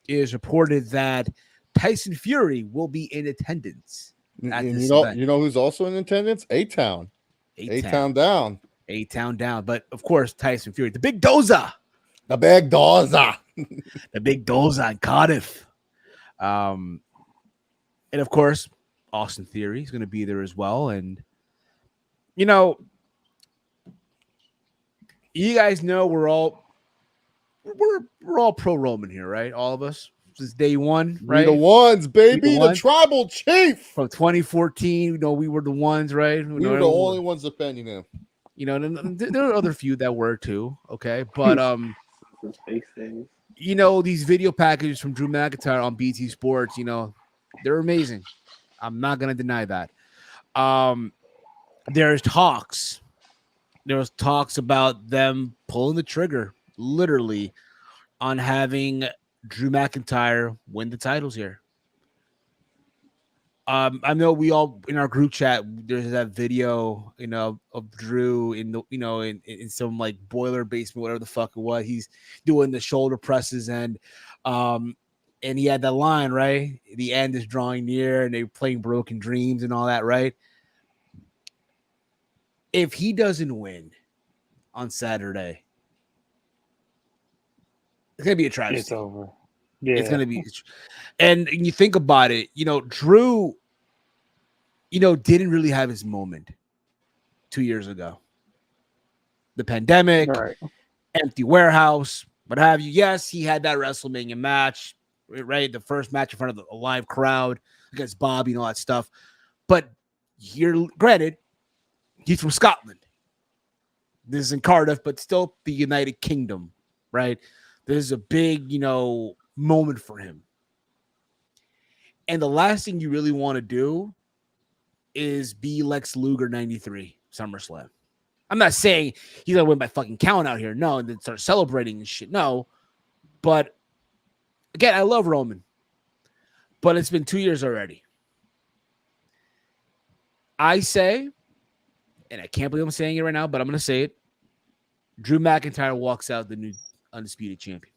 It is reported that Tyson Fury will be in attendance. And you know who's also in attendance? A-Town. A-Town down. A-Town down. But of course, Tyson Fury, the big Doza. The big Doza. The big Doza in Cardiff. And of course, Austin Theory is going to be there as well. And you know, you guys know we're all pro Roman here, right? All of us since day one, right? We're the ones, baby. The tribal chief from 2014. You know, we were the ones, right? We were the only ones defending him. You know, there are other few that were too. Okay, but you know, these video packages from Drew McIntyre on BT Sports, you know, they're amazing. I'm not gonna deny that. There's talks about them pulling the trigger, literally, on having Drew McIntyre win the titles here. I know we all in our group chat, there's that video, you know, of Drew in the, you know, in some like boiler basement, whatever the fuck it was. He's doing the shoulder presses and he had that line, right? The end is drawing near, and they're playing Broken Dreams and all that, right? If he doesn't win on Saturday, it's gonna be a travesty. It's over. Yeah. It's gonna be, and you think about it, you know, Drew, you know, didn't really have his moment 2 years ago. The pandemic, right. Empty warehouse, what have you. Yes, he had that WrestleMania match, right? The first match in front of a live crowd against Bobby and all that stuff. But here, granted, he's from Scotland. This is in Cardiff, but still the United Kingdom, right? This is a big, you know, moment for him. And the last thing you really want to do is be Lex Luger 93 SummerSlam. I'm not saying he's going to win by fucking count out here. No, and then start celebrating and shit. No. But again, I love Roman. But it's been 2 years already. I say, and I can't believe I'm saying it right now, but I'm going to say it. Drew McIntyre walks out the new undisputed champion.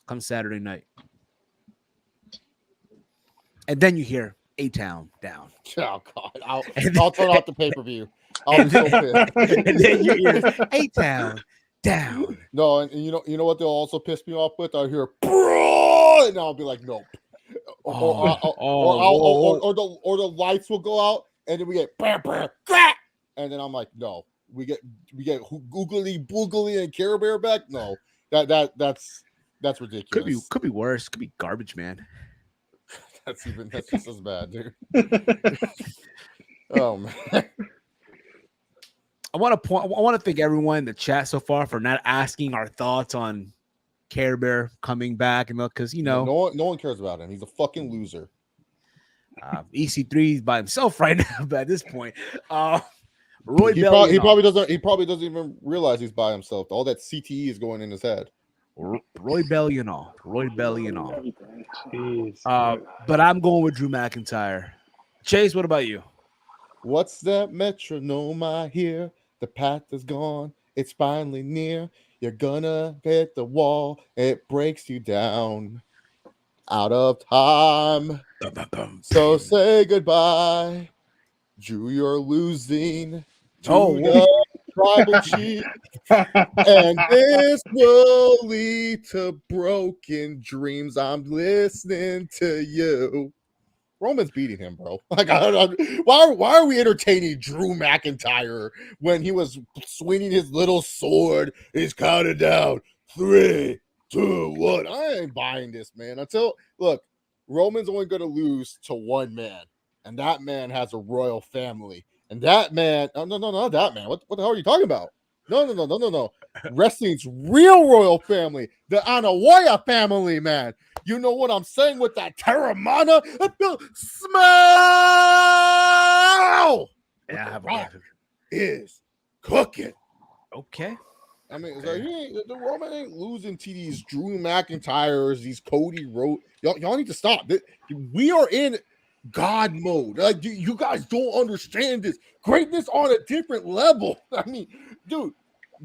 Come Saturday night. And then you hear A-Town down. Oh, God. I'll turn off the pay-per-view. I'll be so pissed. And then you hear A-Town down. No, and you know what they'll also piss me off with? I'll hear, bro, and I'll be like, nope. Or the lights will go out, and then we get, and then I'm like, no. We get googly boogly and Care Bear back. No, that's ridiculous. Could be worse. Could be garbage, man. That's just as bad, dude. Oh man. I want to thank everyone in the chat so far for not asking our thoughts on Care Bear coming back, and because you know no one cares about him. He's a fucking loser. EC3 is by himself right now, but at this point, he probably doesn't even realize he's by himself. All that CTE is going in his head. Roy Belly and all. But I'm going with Drew McIntyre. Chase, what about you? What's that metronome I hear? The path is gone. It's finally near. You're gonna hit the wall. It breaks you down. Out of time. So say goodbye. Drew, you're losing. The tribal chief, and this will lead to broken dreams. I'm listening to you. Roman's beating him, bro. Like, why are we entertaining Drew McIntyre when he was swinging his little sword? He's counted down 3, 2, 1. I ain't buying this, man. Look, Roman's only going to lose to one man, and that man has a royal family. And that man, no, not that man. What the hell are you talking about? No. Wrestling's real royal family, the Anawoya family, man. You know what I'm saying with that Terramana? Smell! Yeah, Is cooking. Okay. I mean, it's like, the Roman ain't losing to these Drew McIntyres, these Cody Rhodes. Y'all need to stop. We are in God mode. Like, you guys don't understand this. Greatness on a different level. I mean, dude,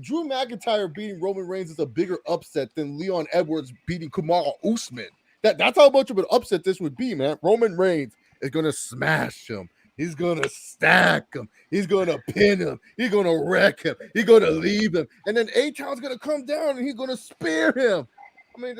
Drew McIntyre beating Roman Reigns is a bigger upset than Leon Edwards beating Kamaru Usman. That's how much of an upset this would be, man. Roman Reigns is going to smash him. He's going to stack him. He's going to pin him. He's going to wreck him. He's going to leave him. And then A-Town's going to come down and he's going to spear him. I mean,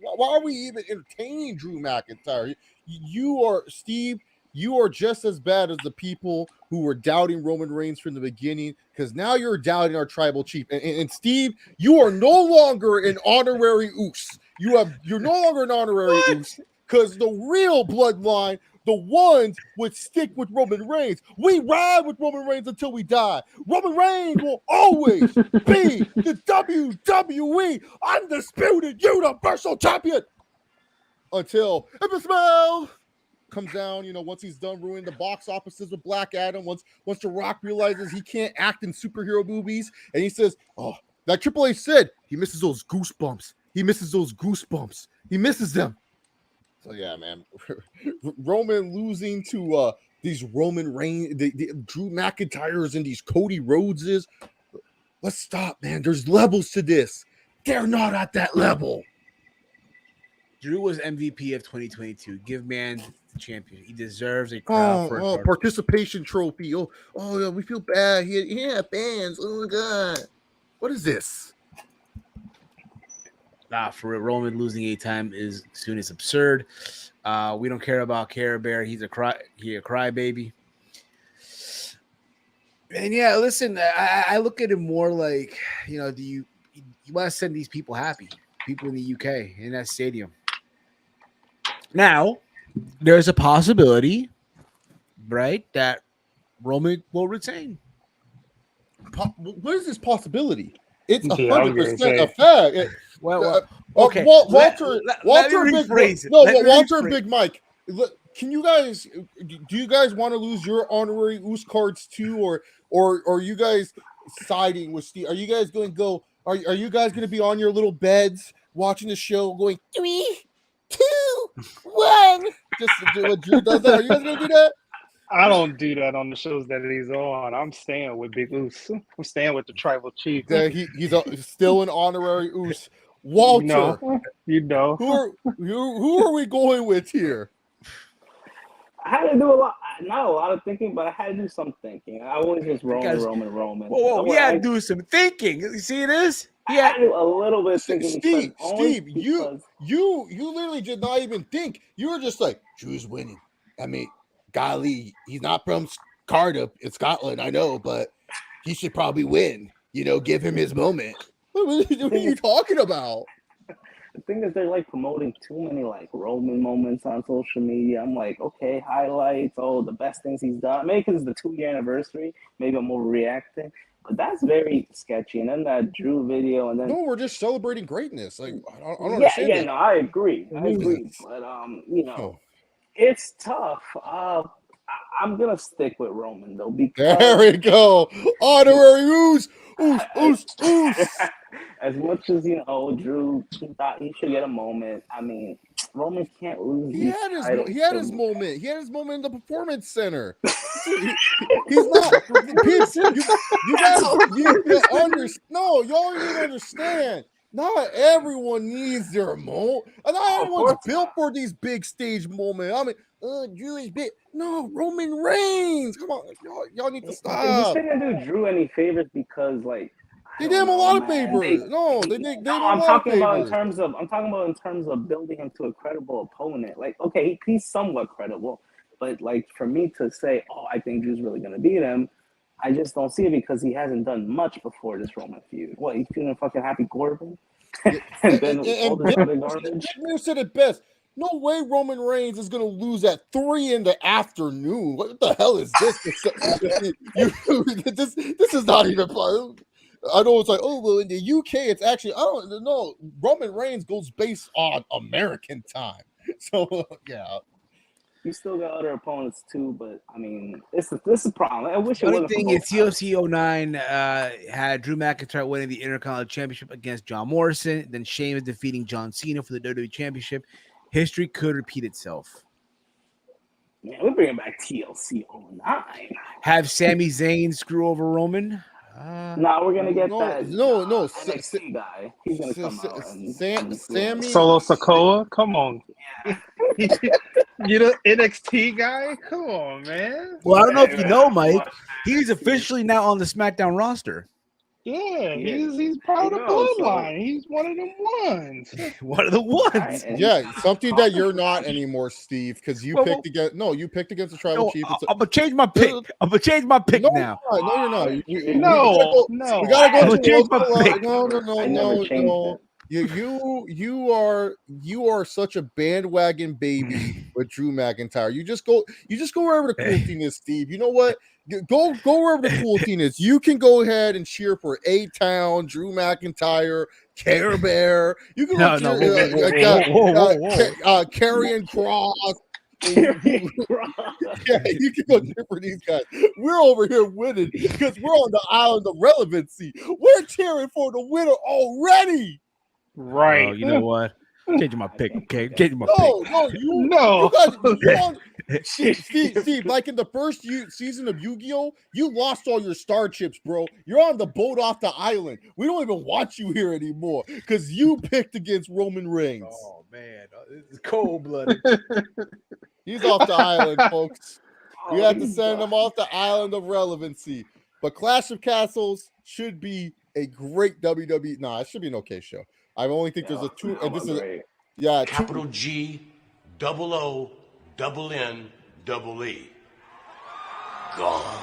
why are we even entertaining Drew McIntyre? You are, Steve, you are just as bad as the people who were doubting Roman Reigns from the beginning, because now you're doubting our tribal chief. And Steve, you are no longer an honorary Oos. You're no longer an honorary Oos, because the real bloodline, the ones would stick with Roman Reigns. We ride with Roman Reigns until we die. Roman Reigns will always be the WWE Undisputed Universal Champion until Smell comes down, once he's done ruining the box offices with Black Adam, once The Rock realizes he can't act in superhero movies, and he says, like Triple H said, he misses those goosebumps. He misses them. So yeah, man, Roman losing to these Roman Reigns, the Drew McIntyres and these Cody Rhodeses. Let's stop, man. There's levels to this. They're not at that level. Drew was MVP of 2022. Give man the champion. He deserves a crowd for a participation trophy. Oh, yeah, we feel bad. He had fans. Oh my god, what is this? Nah, for real, Roman losing 8 times is soon as absurd. We don't care about Care Bear. He a crybaby. And yeah, listen, I look at it more like, do you want to send these people happy? People in the UK in that stadium. Now, there's a possibility, right, that Roman will retain. What is this possibility? It's 100% a fact. Okay. Walter Big Big Mike. Can you guys? Do you guys want to lose your honorary Oos cards too, or are you guys siding with Steve? Are you guys going to go? Are you guys going to be on your little beds watching the show, going 3, 2, 1? Just to do what Drew does. That. Are you guys going to do that? I don't do that on the shows that he's on. I'm staying with Big Oos. I'm staying with the tribal chief. He's still an honorary Oos. Walter, you know. Who are we going with here? I had to do not a lot of thinking, but I had to do some thinking. I wasn't just Roman. Whoa, we had to do some thinking. You see this? I had to do a little bit of thinking. Steve, you literally did not even think. You were just like, Drew's winning. I mean, golly, he's not from Cardiff in Scotland, I know, but he should probably win. Give him his moment. What are you talking about? The thing is, they're like promoting too many like Roman moments on social media. I'm like, okay, highlights, the best things he's done. Maybe because it's the 2-year anniversary, maybe I'm overreacting. But that's very sketchy. And then that Drew video, and then no, we're just celebrating greatness. Like I don't understand. Yeah, no, I agree. But it's tough. I'm gonna stick with Roman though, because there we go. Honorary Oos. As much as Drew thought he should get a moment. I mean, Roman can't lose. He had his moment. He had his moment in the Performance Center. He's not. You guys need to understand. No, y'all need to understand. Not everyone needs their moment. Not everyone's built for these big stage moments. I mean, Drew is big. No, Roman Reigns. Come on, y'all need to stop. You shouldn't do Drew any favors because, like, they did him a lot of favors. I'm talking about in terms of building him to a credible opponent. Like, okay, he's somewhat credible, but like for me to say, I think Drew's really gonna beat him, I just don't see it because he hasn't done much before this Roman feud. What, he's feeling fucking Happy Corbin? and then all this other garbage. You said it best. no way Roman Reigns is going to lose at 3 in the afternoon. What the hell is this? This is not even fun. I know it's like, oh, well, in the UK, it's actually, I don't know. Roman Reigns goes based on American time. So, yeah. You still got other opponents too, but I mean, this is a problem. I wish it Funny wasn't. thing is, TLC 09 had Drew McIntyre winning the Intercontinental Championship against John Morrison, then Sheamus defeating John Cena for the WWE Championship. History could repeat itself. Man, we're bringing back TLC 09. Have Sami Zayn screw over Roman? No, we're gonna get that. No, NXT guy. He's gonna come out. Sami Solo Sikoa, come on. You the NXT guy? Come on, man. Well, I don't know if you know, Mike. He's officially now on the SmackDown roster. Yeah, he's part of the bloodline. He's one of them ones. One of the ones. Yeah, something that you're not anymore, Steve, because you picked against. No, you picked against the Tribal Chief. I'm gonna change my pick. I'm gonna change my pick now. No, you're not. No. We gotta go to change my pick. No. You are such a bandwagon baby with Drew McIntyre. You just go wherever the cool thing is, Steve. You know what? Go wherever the cool thing is. You can go ahead and cheer for A-Town, Drew McIntyre, Care Bear. You can Karrion Kross. Yeah, you can go cheer for these guys. We're over here winning because we're on the island of relevancy. We're cheering for the winner already. Right. Oh, you know what? Changing my pick. Okay, changing my pick. Steve, like in the first season of Yu-Gi-Oh, you lost all your star chips, bro. You're on the boat off the island. We don't even want you here anymore because you picked against Roman Reigns. Oh man, this is cold-blooded. He's off the island, folks. We have to send him off the island of relevancy. But Clash of Castles should be a great WWE. Nah, it should be an okay show. I only think there's a two, and this is capital G, double O, double N, double E. Gone.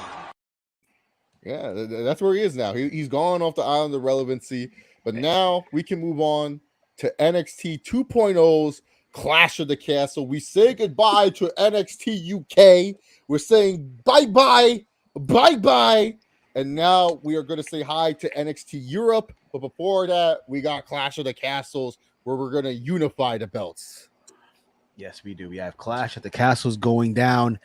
Yeah, that's where he is now. He's gone off the island of relevancy. But now we can move on to NXT 2.0's Clash of the Castle. We say goodbye to NXT UK. We're saying bye-bye. And now we are going to say hi to NXT Europe. But before that, we got Clash of the Castles where we're going to unify the belts. Yes, we do. We have Clash at the Castles going down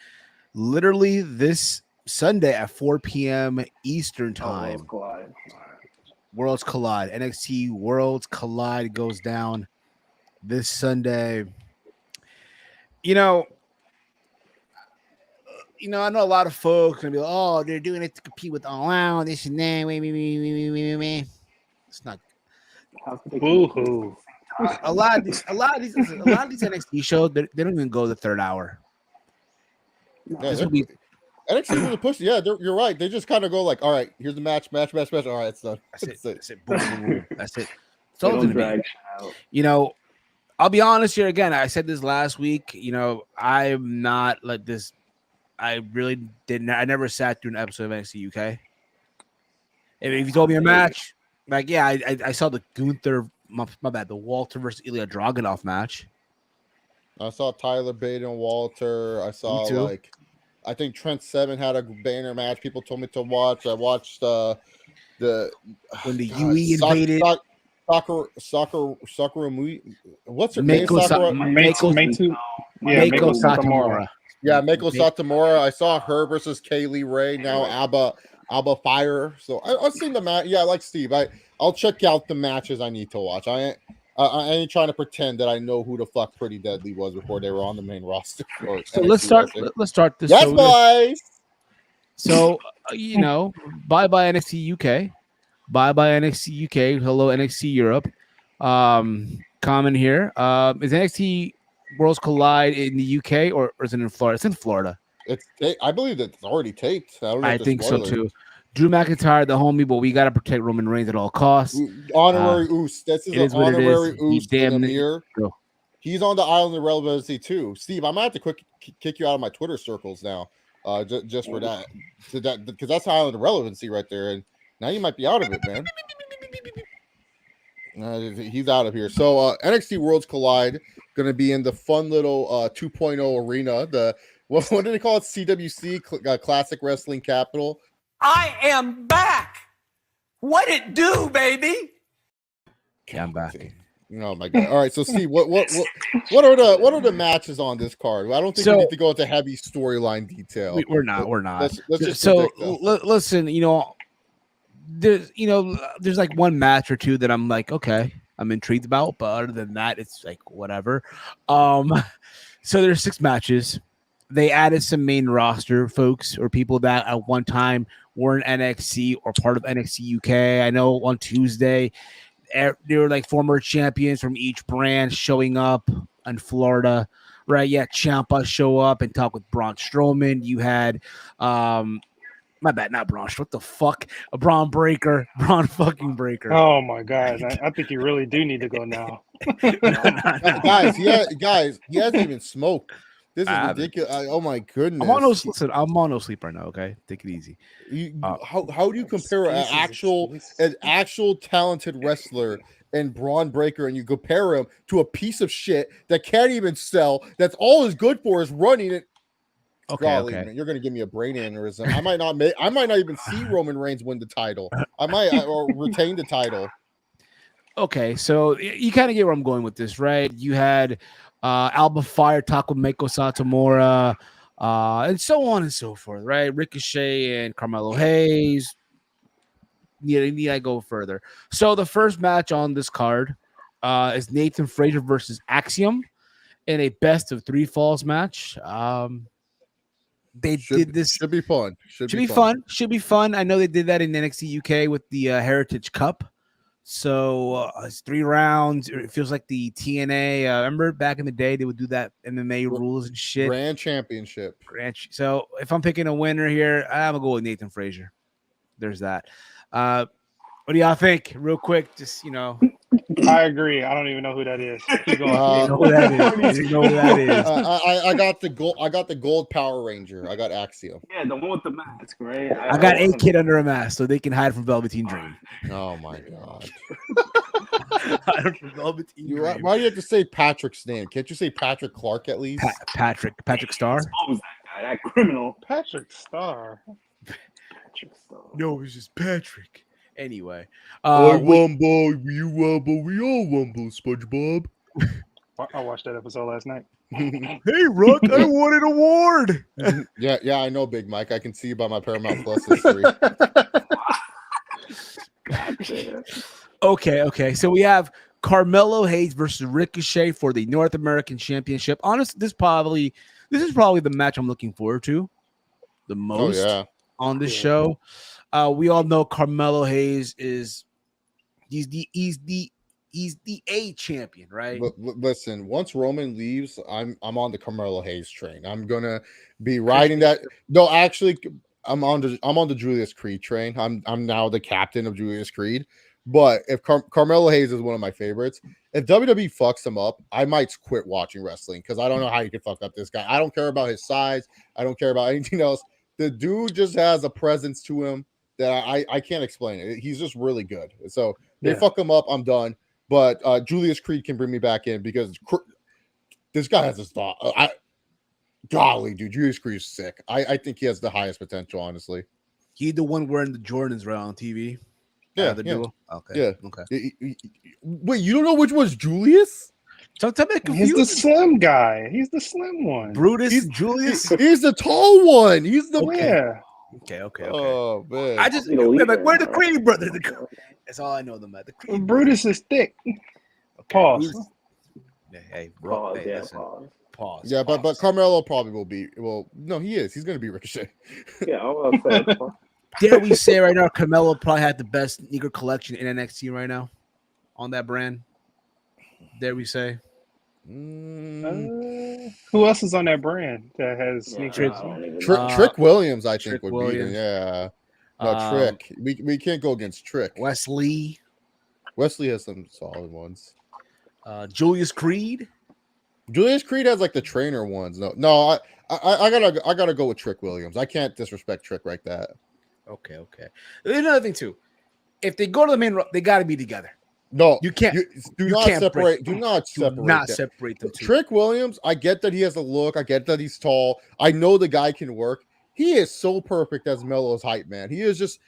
literally this Sunday at 4 p.m. Eastern time. Worlds Collide. NXT Worlds Collide goes down this Sunday. I know a lot of folks are gonna be like, oh, they're doing it to compete with All Out, this and that. It's not. Boo-hoo. A lot of these NXT shows, they don't even go the third hour. Yeah, NXT really push. Yeah, you're right. They just kind of go like, all right, here's the match. All right, it's done. That's it. Boom. That's it. It's all gonna be. I'll be honest here again. I said this last week. I'm not like this. I really didn't. I never sat through an episode of NXT UK. If you told me a match, like I saw the Gunther. My bad. The Walter versus Ilya Dragunov match. I saw Tyler Bate and Walter. I saw I think Trent Seven had a banner match. People told me to watch. I watched when the UE invaded. Sakura. What's her name? Mako Satomura. Yeah, Mako Satomura. I saw her versus Kaylee Ray. Now Abba Fire. So I've seen the match. Yeah, like Steve. I'll check out the matches I need to watch. I ain't trying to pretend that I know who the fuck Pretty Deadly was before they were on the main roster. So let's start this. Yes, boys. So bye NXT UK. Bye NXT UK. Hello NXT Europe. Comment here. Is NXT Worlds Collide in the UK or is it in Florida? It's in Florida. I believe that it's already taped. I think so too. Drew McIntyre, the homie, but we got to protect Roman Reigns at all costs. Honorary Oos. That's his honorary Oos. Go. He's on the island of relevancy too. Steve, I might have to kick you out of my Twitter circles now, just for that, because that's island of relevancy right there. And now you might be out of it, man. He's out of here. So NXT Worlds Collide going to be in the fun little 2.0 arena. The what do they call it? CWC Classic Wrestling Capital. I am back. What it do, baby? Yeah, I'm back. Oh my god! All right, so Steve, what are the matches on this card? I don't think we need to go into heavy storyline detail. We're not. Let's just so listen. There's like one match or two that I'm like, okay, I'm intrigued about, but other than that, it's like whatever. So there's 6 matches. They added some main roster folks or people that at one time were in NXT or part of NXT UK. I know on Tuesday there were like former champions from each brand showing up in Florida, right? Yeah, Ciampa show up and talk with Braun Strowman. You had my bad, not Braun. What the fuck? A Braun fucking Breaker. Oh my god! I think you really do need to go now. Guys, he hasn't even smoked. This is ridiculous. Oh my goodness! I'm on no sleep right now. Okay, take it easy. How do you compare an actual talented wrestler and Braun Breaker, and you compare him to a piece of shit that can't even sell? That's all is good for is running it. Okay. Man, you're gonna give me a brain aneurysm. I might not even see Roman Reigns win the title. I might or retain the title. Okay, so you kind of get where I'm going with this, right? You had Alba Fire talk with Meiko Satomura, and so on and so forth, right? Ricochet and Carmelo Hayes. Need I go further? So the first match on this card is Nathan Frazier versus Axiom in a best of 3 falls match. Should be fun. Should be fun. I know they did that in NXT UK with the Heritage Cup. So it's 3 rounds. It feels like the TNA. Remember back in the day they would do that MMA rules and shit. Grand Championship. So if I'm picking a winner here, I'm gonna go with Nathan Frazier. There's that. What do y'all think? Real quick, just I agree. I don't even know who that is. Keep going. You know who that is. I got the gold Power Ranger. I got Axiom. Yeah, the one with the mask, right? I got a kid under a mask so they can hide from Velveteen Dream. Oh my god. Hide from Velveteen Dream. Why do you have to say Patrick's name? Can't you say Patrick Clark at least? Patrick Starr. Expose that guy, that criminal. Patrick Starr. No, it's just Patrick. Anyway, I wumble, you wumble, we all wumble, SpongeBob. I watched that episode last night. Hey, Rock, I won an award. Yeah, I know, Big Mike. I can see you by my Paramount Plus history. Okay. So we have Carmelo Hayes versus Ricochet for the North American Championship. Honestly, this is probably the match I'm looking forward to the most on this show. We all know Carmelo Hayes he's the A champion, right? Listen, once Roman leaves, I'm on the Carmelo Hayes train. I'm gonna be riding that. No, actually, I'm on the Julius Creed train. I'm now the captain of Julius Creed. But if Carmelo Hayes is one of my favorites, if WWE fucks him up, I might quit watching wrestling because I don't know how you can fuck up this guy. I don't care about his size. I don't care about anything else. The dude just has a presence to him that I can't explain it. He's just really good. So they fuck him up, I'm done. But Julius Creed can bring me back in because this guy has his thought. Golly, dude, Julius Creed is sick. I think he has the highest potential, honestly. He the one wearing the Jordans right on TV. Yeah, the duo. Okay. Yeah. Okay. Wait, you don't know which one's Julius? He's the slim guy. He's the slim one. Brutus, Julius. He's the tall one. He's the Okay. Oh man. I just like where the Creed brothers. That's all I know them at. The Creed Brutus is thick. Okay. Pause. Hey, bro. Pause. Yeah, but Carmelo probably will be. Well, no, he is. He's going to be Ricochet. Yeah, I'll say. Dare we say right now, Carmelo probably had the best sneaker collection in NXT right now on that brand? Dare we say? Who else is on that brand that has sneakers? Trick Williams, I think, would Williams. be. Yeah. No, Trick. We can't go against Trick. Wesley has some solid ones. Julius Creed. Julius Creed has like the trainer ones. No, I gotta go with Trick Williams. I can't disrespect Trick like that. Okay. There's another thing too. If they go to the main, they got to be together. No, You can't. do you not can't separate. break- Do not Do separate. not them. separate them two. Trick Williams, I get that he has a look. I get that he's tall. I know the guy can work. He is so perfect as Melo's hype man. He is just,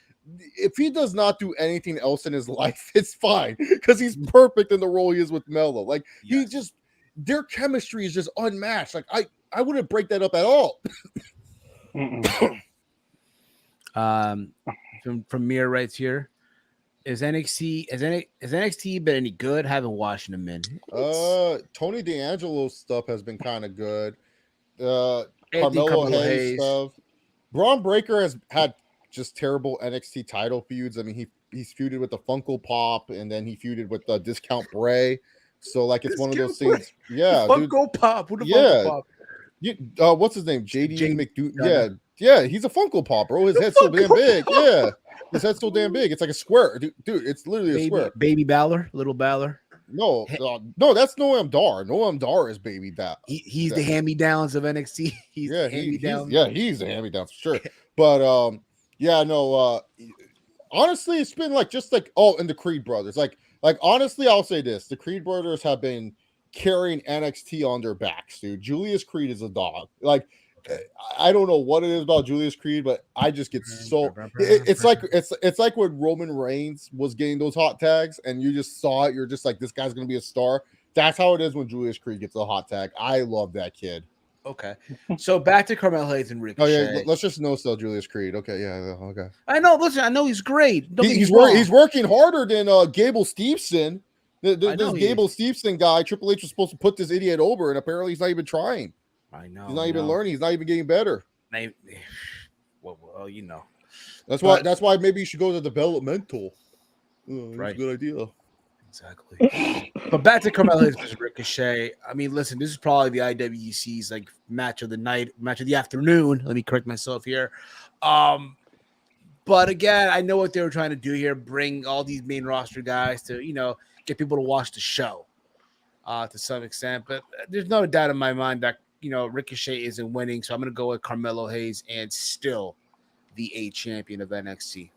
if he does not do anything else in his life, it's fine because he's perfect in the role he is with Melo. Like he just, their chemistry is just unmatched. Like I wouldn't break that up at all. From Mir right here. Is NXT has NXT been any good? Haven't watched them in. Tony D'Angelo's stuff has been kind of good. Anthony Carmelo Hayes stuff. Braun Breaker has had just terrible NXT title feuds. I mean, he's feuded with the Funko Pop, and then he feuded with the Discount Bray. So like it's one of those things. Yeah, Funko Pop. Who the yeah. Funko Pop? What's his name? JD McDougal. Yeah, he's a Funko Pop, bro. His head's so damn big. Yeah. His head's so damn big. It's like a square. Dude, it's literally a square. Baby Balor, little Balor. No, that's Noam Dar. Noam Dar is Baby Balor. He's the hand-me-downs of NXT. He's the hand-me-down. He's the hand-me-down for sure. But honestly, it's been like and the Creed brothers. Like honestly, I'll say this: the Creed brothers have been carrying NXT on their backs, dude. Julius Creed is a dog. Like, I don't know what it is about Julius Creed, but I just get so it's like when Roman Reigns was getting those hot tags and you just saw it, you're just like, this guy's gonna be a star. That's how it is when Julius Creed gets a hot tag. I love that kid. Okay, so back to Carmelo Hayes and Ricochet. Oh yeah, let's just no sell Julius Creed. Okay, yeah, okay. I know. Listen, I know he's great. He's working harder than Gable Steveson. This Gable Steveson guy, Triple H was supposed to put this idiot over, and apparently he's not even trying. I know. He's not even learning. He's not even getting better. Well, you know. That's why maybe you should go to developmental. Right. That's a good idea. Exactly. But back to Carmelo Hayes versus Ricochet. I mean, listen, this is probably the IWC's like match of the night, match of the afternoon. Let me correct myself here. But again, I know what they were trying to do here, bring all these main roster guys to, get people to watch the show to some extent. But there's no doubt in my mind that, Ricochet isn't winning. So I'm going to go with Carmelo Hayes and still the 8 champion of NXT.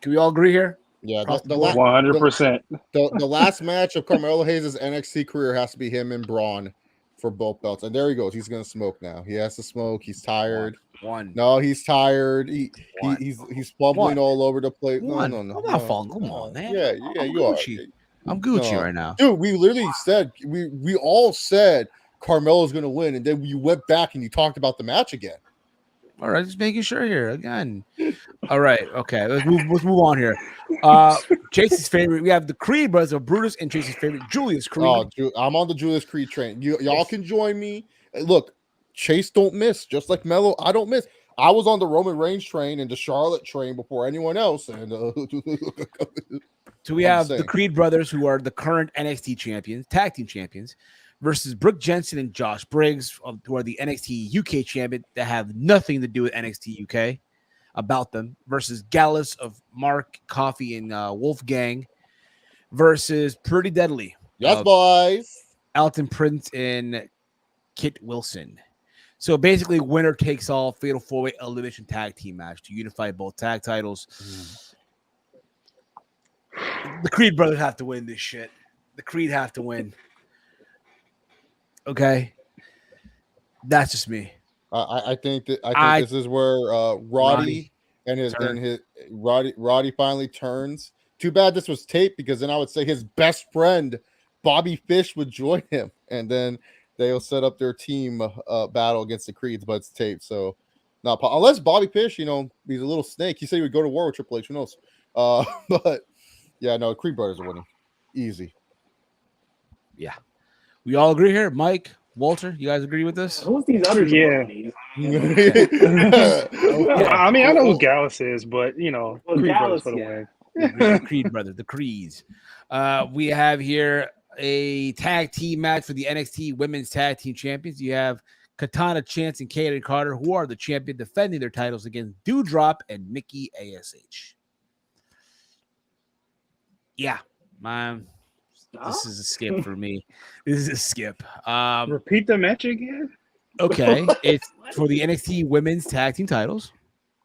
Can we all agree here? Yeah, 100%. The last match of Carmelo Hayes' NXT career has to be him and Braun for both belts. And there he goes. He's going to smoke now. He has to smoke. He's tired. No, he's tired. He's bubbling all over the place. No. I'm not falling. Come on, man. Yeah, I'm you Gucci. are. I'm Gucci right now. Dude, we literally said, we all said Carmelo's going to win. And then you went back and you talked about the match again. All right, just making sure here again. All right, okay, let's move on here. Chase's favorite, we have the Creed brothers of Brutus and Chase's favorite, Julius Creed. Oh, I'm on the Julius Creed train. Y'all can join me. Look, Chase don't miss, just like Melo. I don't miss. I was on the Roman Reigns train and the Charlotte train before anyone else. And so we have the Creed brothers, who are the current NXT champions, tag team champions, versus Brooke Jensen and Josh Briggs, who are the NXT UK champion that have nothing to do with NXT UK about them, versus Gallus of Mark Coffey and Wolfgang, versus Pretty Deadly. Yes, boys. Alton Prince and Kit Wilson. So basically, winner takes all fatal 4-way elimination tag team match to unify both tag titles. The Creed brothers have to win this shit. The Creed have to win. Okay, that's just me. I think this is where Roddy finally turns. Too bad this was taped, because then I would say his best friend Bobby Fish would join him, and then they'll set up their team battle against the Creeds. But it's taped, so not unless Bobby Fish, he's a little snake. He said he would go to war with Triple H. Who knows? But yeah, no, Creed brothers are winning, easy. Yeah. We all agree here. Mike, Walter, you guys agree with this? Who's these other jabronis? I mean, I know who Gallus is, but Creed brothers for the win. The Creed brothers, the Creeds. We have here a tag team match for the NXT Women's Tag Team Champions. You have Katana Chance and Kaden Carter, who are the champion, defending their titles against Doudrop and Nikki ASH. Yeah, man. This is a skip for me. This is a skip. Repeat the match again? Okay. It's for the NXT Women's Tag Team titles.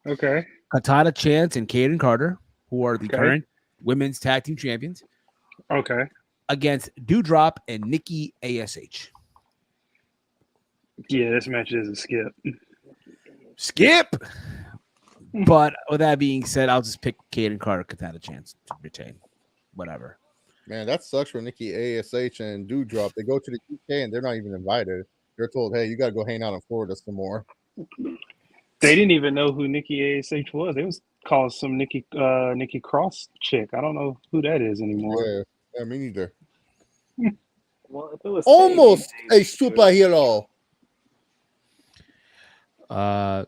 Okay. Katana Chance and Kaden Carter, who are the current Women's Tag Team Champions, Okay. against Dewdrop and Nikki ASH. Yeah, this match is a skip. Skip. But with that being said, I'll just pick Caden Carter because I had a chance to retain. Whatever. Man, that sucks for Nikki ASH and Dewdrop. They go to the UK and they're not even invited. They're told, hey, you got to go hang out in Florida some more. They didn't even know who Nikki ASH was. They was calling some Nikki Cross chick. I don't know who that is anymore. Yeah, me neither. Well, if it was Almost a Stacy, superhero.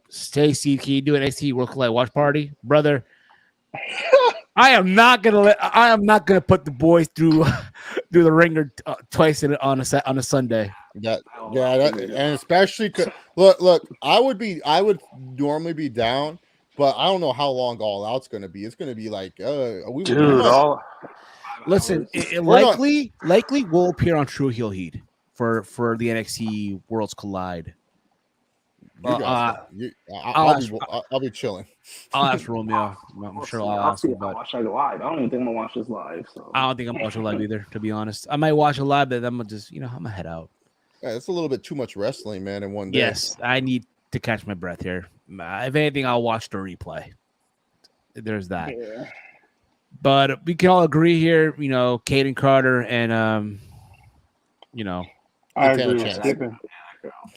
Stacy, can you do an NXT Worlds Collide watch party, brother? I am not gonna put the boys through the ringer twice on a Sunday. And especially look, I would normally be down, but I don't know how long All Out's gonna be. It's gonna be like Listen, it likely will appear on True Heel Heat for the NXT Worlds Collide. I'll be chilling. I'll ask Romeo. I'm sure I'll ask him. I'll watch it live. I don't even think I'm gonna watch this live. So I don't think I'm watching live either. To be honest, I might watch it live, but I'm gonna just I'm gonna head out. Yeah, it's a little bit too much wrestling, man, in one day. Yes, I need to catch my breath here. If anything, I'll watch the replay. There's that. yeah. But we can all agree here, Caden Carter and I agree with skipping.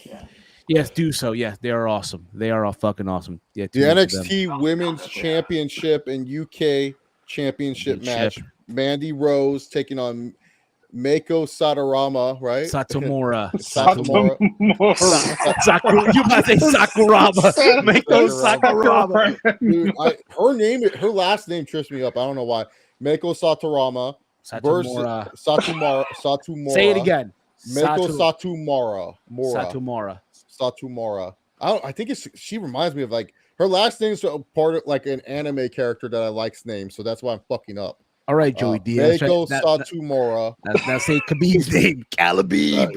Yeah. yes, do so. Yes, they are awesome. They are all fucking awesome. Yeah, The NXT Women's Championship and UK Championship match. Mandy Rose taking on Mako Satorama, right? Satomura. You might say Sakuraba. Mako Sakuraba. Dude, her last name trips me up. I don't know why. Mako Satorama versus Satumura. Say it again. Mako Satumura. Satumura. I think she reminds me of like her last name's a part of like an anime character that I like's name, so that's why I'm fucking up. All right, Joey Diaz. Mako Satomura. Now say Khabib's name. Calabib.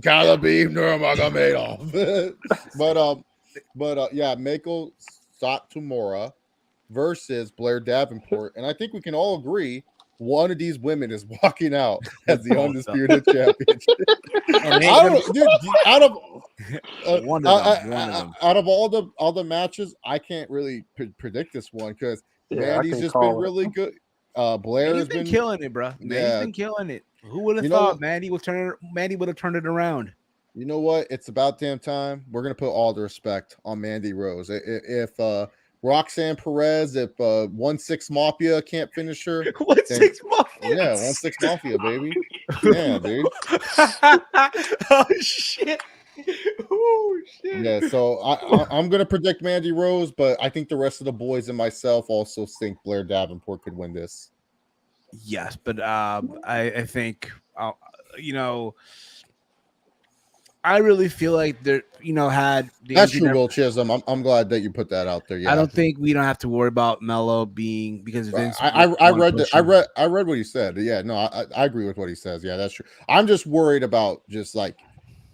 Calabib Nurmagomedov. but yeah, Mako Satomura versus Blair Davenport, and I think we can all agree one of these women is walking out as the undisputed championship. Out of all the matches, I can't really predict this one because Mandy's just been really good. Blair's been killing it, bro. Mandy's been killing it. Who would have thought Mandy would have turned it around? You know what? It's about damn time. We're gonna put all the respect on Mandy Rose. If Roxanne Perez, if 1-6 Mafia can't finish her, 1-6 Mafia, yeah, 1-6 Mafia, baby, yeah, dude. Oh shit. Oh shit. Yeah, so I'm gonna predict Mandy Rose, but I think the rest of the boys and myself also think Blair Davenport could win this. Yes, but I think I really feel like there, had the that's true, Will Chisholm. I'm glad that you put that out there. Yeah, I don't think we don't have to worry about Mello being because Vince. I read what he said. Yeah, no, I agree with what he says. Yeah, that's true. I'm just worried about just like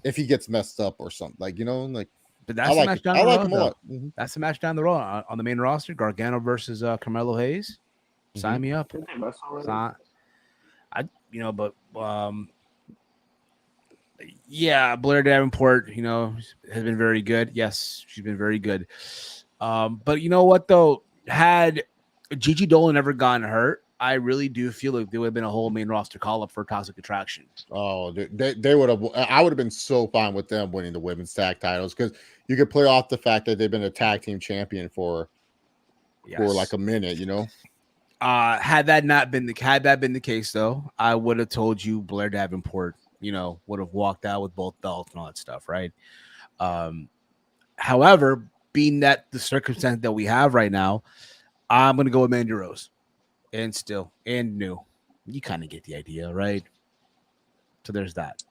if he gets messed up or something, like like. But that's the match down the road. Him a lot. Mm-hmm. That's the match down the road on the main roster. Gargano versus Carmelo Hayes. Sign me up. Yeah, Blair Davenport, has been very good. Yes, she's been very good. But you know what though? Had Gigi Dolan never gotten hurt, I really do feel like there would have been a whole main roster call up for Toxic Attraction. Oh, they would have. I would have been so fine with them winning the women's tag titles because you could play off the fact that they've been a tag team champion for like a minute. Had that been the case though, I would have told you Blair Davenport, would have walked out with both belts and all that stuff, right? However, being that the circumstance that we have right now, I'm gonna go with Mandy Rose. And new. You kind of get the idea, right? So there's that.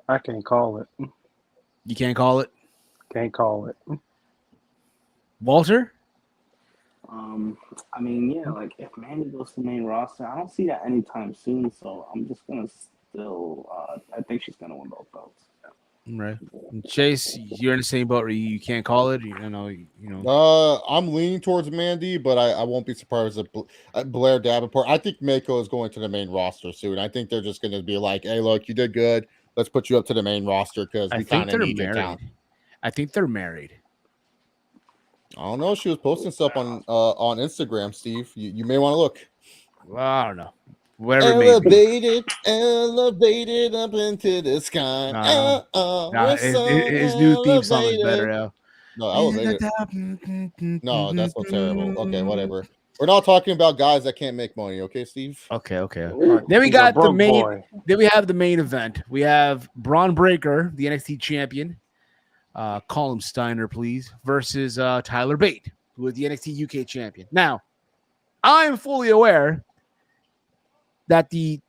I can't call it. You can't call it? Can't call it. Walter? I mean, yeah, like if Mandy goes to the main roster, I don't see that anytime soon. So I'm just gonna still. I think she's gonna win both belts. Right. And Chase, you're in the same boat where you can't call it. You know. I'm leaning towards Mandy, but I won't be surprised if Blair Davenport. I think Mako is going to the main roster soon. I think they're just going to be like, "Hey, look, you did good. Let's put you up to the main roster because I we think kind of they're need your talent." married. I think they're married. I don't know. She was posting stuff on Instagram. Steve, you may want to look. Well, I don't know. Whatever it may be. Elevated up into the sky. Nah, his new theme song is better, yo. No, elevated. No, that's so terrible. Okay, whatever. We're not talking about guys that can't make money, okay, Steve? Okay. Then we He's got a broke the main. boy. Then we have the main event. We have Braun Breaker, the NXT champion. Call him Steiner, please, versus Tyler Bate, who is the NXT UK champion. Now, I am fully aware that the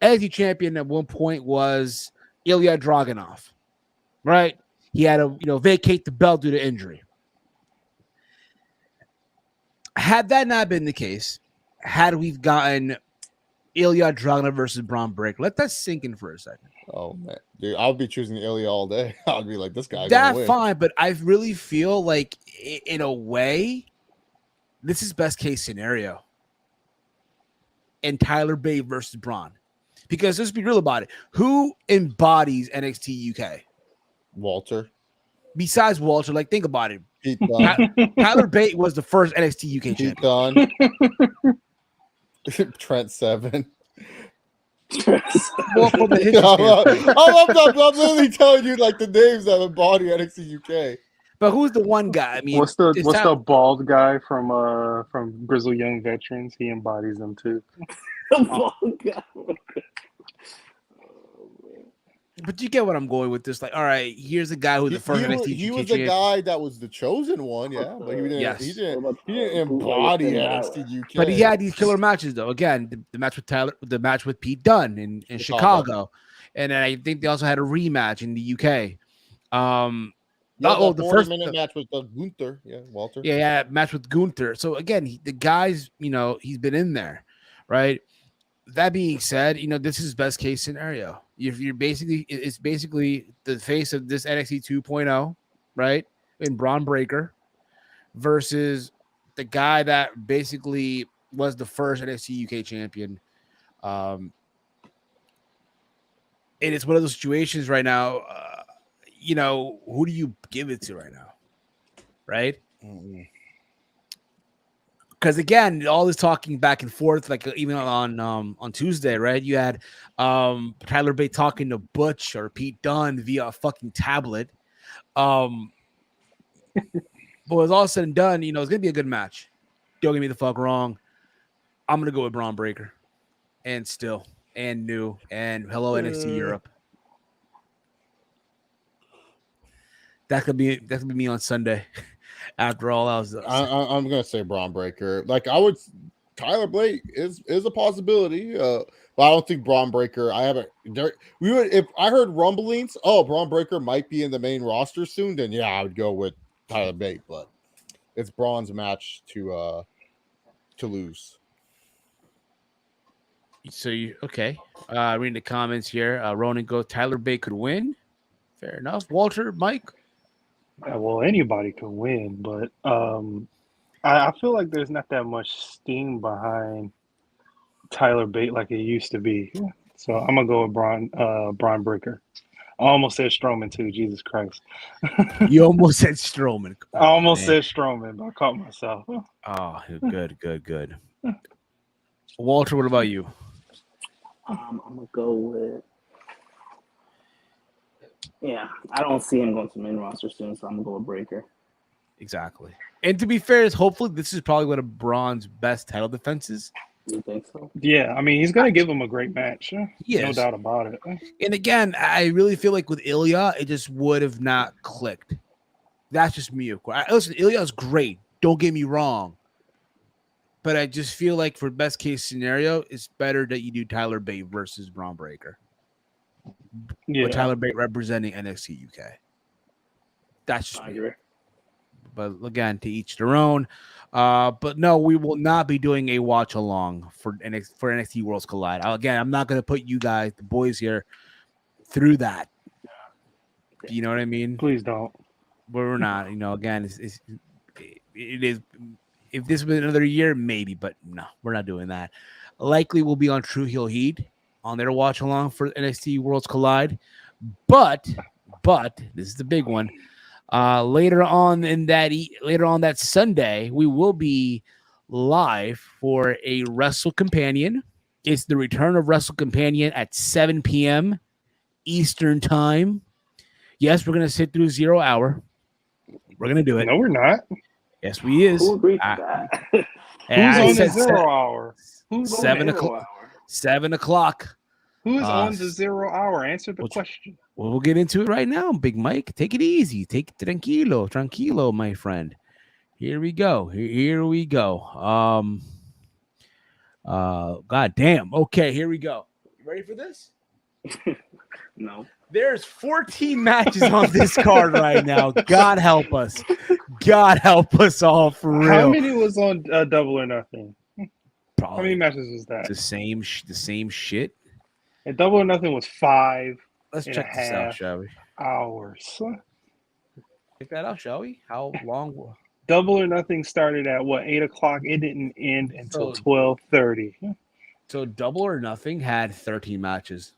NXT champion at one point was Ilya Dragunov, right? He had to, vacate the belt due to injury. Had that not been the case, had we gotten Ilya Dragunov versus Braun Breaker, let that sink in for a second. Oh man, dude, I'll be choosing Ilya all day. I'll be like, this guy. That's fine, but I really feel like, in a way, this is best case scenario. And Tyler Bate versus Braun, because let's be real about it. Who embodies NXT UK? Walter. Besides Walter, like think about it. Pete Dunne. Tyler Bate was the first NXT UK Pete champion. Dunne. Trent Seven. Well, from the history I'm literally telling you like the names that embody NXT UK. But who's the one guy? I mean, What's the bald guy from Grizzled Young Veterans? He embodies them too. But you get what I'm going with this. Like, all right, here's a guy who's the first NXT UK He was champion. the guy that was the chosen one, yeah. But he didn't embody NXT UK. But he had these killer matches though. Again, the match with Tyler, the match with Pete Dunne in Chicago. And then I think they also had a rematch in the UK. The first minute match with Gunther, Walter. Yeah, match with Gunther. So again, the guy's, he's been in there, right? That being said, this is best case scenario. It's basically the face of this NXT 2.0, right? In Braun Breaker versus the guy that basically was the first NXT UK champion. And it's one of those situations right now. Who do you give it to right now? Right? Because again, all this talking back and forth, like even on Tuesday, right? You had Tyler Bate talking to Butch or Pete Dunne via a fucking tablet. But when it's all said and done, it's gonna be a good match. Don't get me the fuck wrong. I'm gonna go with Braun Breaker, and still, and new, and hello NXT Europe. That could be me on Sunday. After all else, I'm gonna say Braun Breaker. Like Tyler Bate is a possibility. But I don't think Braun Breaker. If I heard rumblings, Braun Breaker might be in the main roster soon. Then I would go with Tyler Bate. But it's Braun's match to lose. So reading the comments here. Ronan goes, Tyler Bate could win. Fair enough. Walter, Mike. Well, anybody can win, but I feel like there's not that much steam behind Tyler Bate like it used to be. So I'm gonna go with Braun Breaker. I almost said Strowman too. Jesus Christ! You almost said Strowman. I almost said Strowman, but I caught myself. Oh, good. Walter, what about you? I'm gonna go with. Yeah, I don't see him going to the main roster soon, so I'm gonna go with Breaker. Exactly. And to be fair, hopefully this is probably one of Braun's best title defenses. You think so? Yeah, I mean he's gonna give him a great match. Yes. No doubt about it. And again, I really feel like with Ilya, it just would have not clicked. That's just me, of course. Listen, Ilya's great. Don't get me wrong. But I just feel like for best case scenario, it's better that you do Tyler Bate versus Braun Breaker. Yeah. With Tyler Bate representing NXT UK. That's just me. But again, to each their own. But no, we will not be doing a watch along for NXT Worlds Collide. Again, I'm not going to put you guys, the boys here, through that. You know what I mean? Please don't. But we're not. You know, again, it is. If this was another year, maybe, but no, we're not doing that. Likely we'll be on True Heel Heat on their watch along for NXT Worlds Collide. But this is the big one. Later on that Sunday, we will be live for a Wrestle Companion. It's the return of Wrestle Companion at 7 p.m. Eastern Time. Yes, we're gonna sit through 0 hour. We're gonna do it. No, we're not. Yes, we is. Who agreed to that? Who's on the 0 hour? Who's 7 0 o'clock. hour? 7 o'clock. Who's on the 0 hour? Answer the question. Well, we'll get into it right now, Big Mike. Take it easy. Take it tranquilo, my friend. Here we go. Here we go. God damn. Okay, here we go. You ready for this? No. There's 14 matches on this card right now. God help us. God help us all for real. How many was on Double or Nothing? Probably How many matches was that? the same shit. And Double or Nothing was 5. Let's and check a this out, half shall we? hours. Check that out, shall we? How long? Double or Nothing started at 8 o'clock. It didn't end until 12:30. So Double or Nothing had 13 matches.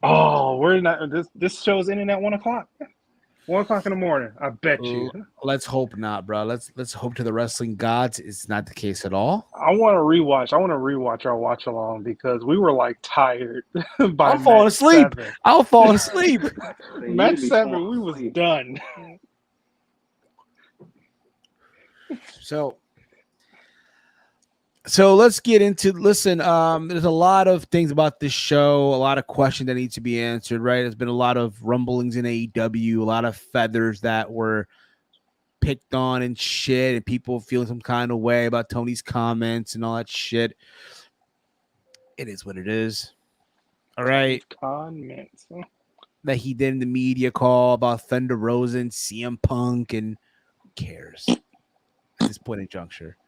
Oh, we're not. This show's ending at 1 o'clock. 1 o'clock in the morning. I bet you. Let's hope not, bro. Let's hope to the wrestling gods it's not the case at all. I want to rewatch. Our watch along because we were like tired by I'll fall asleep. 7. I'll fall asleep. Match 7, we was done. So let's get into listen. There's a lot of things about this show, a lot of questions that need to be answered, right? There's been a lot of rumblings in AEW, a lot of feathers that were picked on and shit, and people feeling some kind of way about Tony's comments and all that shit. It is what it is. All right. Comments. That he did in the media call about Thunder Rosa and CM Punk, and who cares at this point in juncture?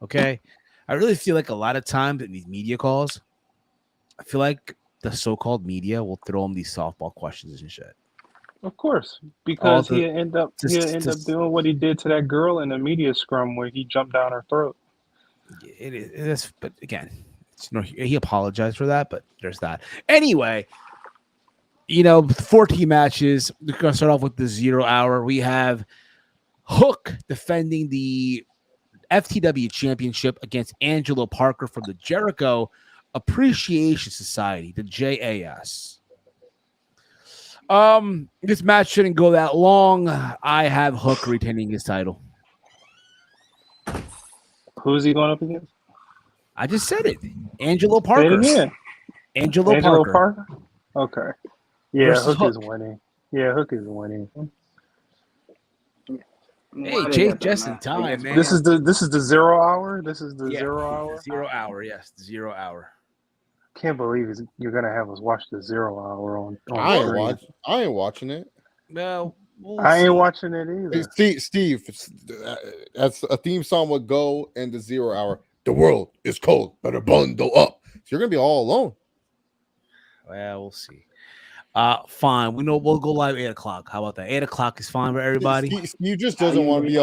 Okay. I really feel like a lot of times in these media calls, I feel like the so-called media will throw him these softball questions and shit. Of course, because he'll end up doing what he did to that girl in the media scrum where he jumped down her throat. It is, but again, he apologized for that, but there's that. Anyway, 14 matches. We're going to start off with the 0 hour. We have Hook defending the FTW Championship against Angelo Parker from the Jericho Appreciation Society, the JAS. This match shouldn't go that long. I have Hook retaining his title. Who's he going up against? I just said it. Angelo Parker. Say it again. Angelo Parker. Okay. Yeah, Versus Hook is winning. Yeah, Hook is winning. Hey, just in time, man. This is the 0 hour. This is the 0 hour. 0 hour, yes, the 0 hour. Can't believe you're gonna have us watch the 0 hour on I ain't watching it. Well, I ain't watching it either. Steve, that's a theme song would go in the 0 hour. The world is cold. Better bundle up. So you're gonna be all alone. Well, we'll see. Fine. We'll go live 8 o'clock. How about that? 8 o'clock is fine for everybody. Steve just doesn't want to be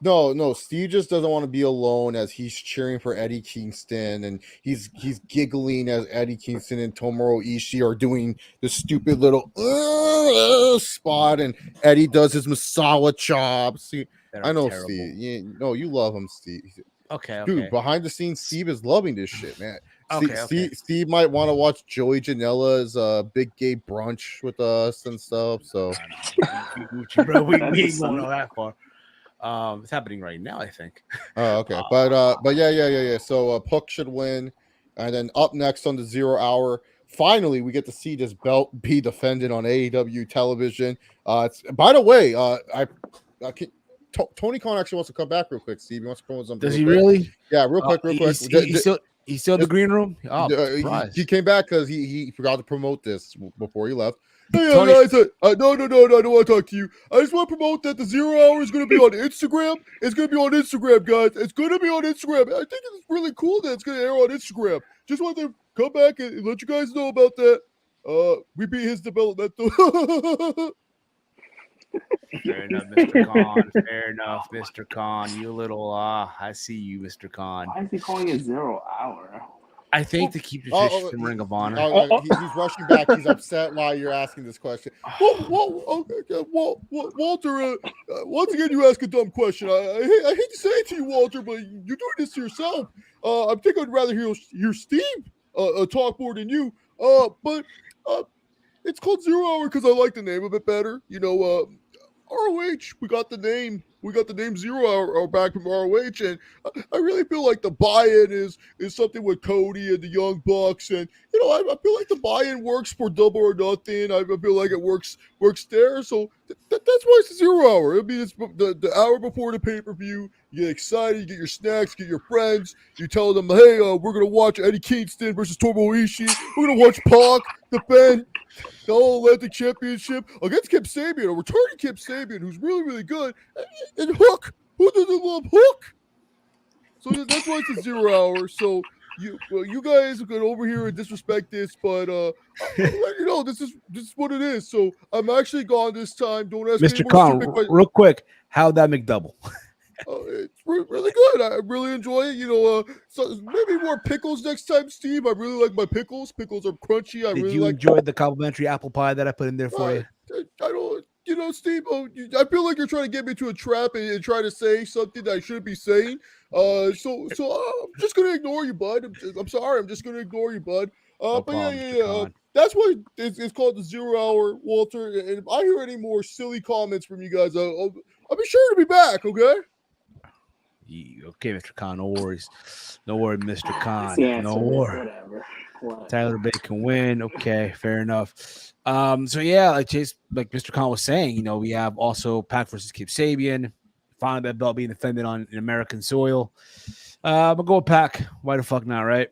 no. Steve just doesn't want to be alone as he's cheering for Eddie Kingston and he's giggling as Eddie Kingston and Tomohiro Ishii are doing the stupid little spot and Eddie does his masala chops. I know terrible. Steve. You love him, Steve. Okay. Dude, behind the scenes, Steve is loving this shit, man. Okay. Steve might want to watch Joey Janela's big gay brunch with us and stuff. So, bro, we ain't going all that far. It's happening right now, I think. Oh, okay. But yeah. So Puck should win, and then up next on the 0 hour, finally we get to see this belt be defended on AEW television. By the way, Tony Khan actually wants to come back real quick. Steve, he wants to promote something. Does he really? Yeah, real quick. He's still in the green room? He came back because he forgot to promote this before he left. Hey, Tony, guys, no, I don't want to talk to you. I just want to promote that the 0 hour is going to be on Instagram. It's going to be on Instagram, guys. It's going to be on Instagram. I think it's really cool that it's going to air on Instagram. Just want to come back and let you guys know about that. We beat his developmental. Fair enough, Mr. Khan. Fair enough, Mr. Khan. You little I see you, Mr. Khan. Why is he calling it 0 hour? I think to keep the tradition from Ring of Honor. He's rushing back. He's upset while you're asking this question. Walter, once again, you ask a dumb question. I hate to say it to you, Walter, but you're doing this to yourself. I think I'd rather hear Steve talk more than you. But it's called 0 Hour because I like the name of it better. You know, ROH, we got the name. We got the name 0 Hour back from ROH, and I really feel like the buy-in is something with Cody and the Young Bucks, and you know I feel like the buy-in works for Double or Nothing. I feel like it works there, so that's why it's 0 Hour. I mean, it's the hour before the pay-per-view. You get excited, you get your snacks, get your friends. You tell them, hey, we're gonna watch Eddie Kingston versus Tomohiro Ishii. We're gonna watch Pac defend the All Atlantic Championship against Kip Sabian, a returning Kip Sabian who's really, really good. And Hook, who doesn't love Hook? So that's why it's a 0 Hour. So you guys can over here and disrespect this, but I'll let you know this is what it is. So I'm actually gone this time. Don't ask me Mr. any more Khan, stupid questions. real quick, how'd that McDouble? It's really good. I really enjoy it. You know, so maybe more pickles next time, Steve. I really like my pickles. Pickles are crunchy. Did you enjoy the complimentary apple pie that I put in there for you? I don't, you know, Steve. I feel like you're trying to get me to a trap and try to say something that I shouldn't be saying. So I'm just gonna ignore you, bud. I'm sorry. I'm just gonna ignure you, bud. No But problem, Mr. Khan. that's why it's called the 0 Hour, Walter. And if I hear any more silly comments from you guys, I'll be sure to be back. Okay. Okay, Mr. Khan, no worries. No worries, Mr. Khan. No worries. Whatever. Tyler Bate can win. Okay, fair enough. So yeah, like Mr. Khan was saying, you know, we have also Pac versus Kip Sabian. Finally, that belt being defended on American soil. I'm gonna go with Pac. Why the fuck not, right?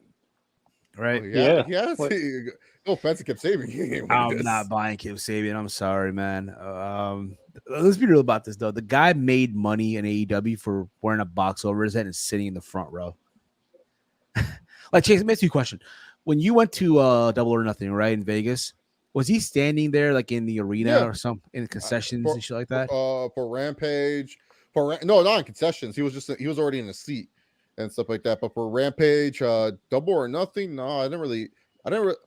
Right? Yeah. No offense to Kip Sabian. I'm not buying Kip Sabian. I'm sorry, man. Let's be real about this, though. The guy made money in AEW for wearing a box over his head and sitting in the front row. Like, Chase, let me ask you a question. When you went to Double or Nothing, right, in Vegas, was he standing there, like, in the arena or something, in the concessions and shit like that? For Rampage. No, not in concessions. He was already in a seat and stuff like that. But for Rampage, Double or Nothing, no, I didn't really.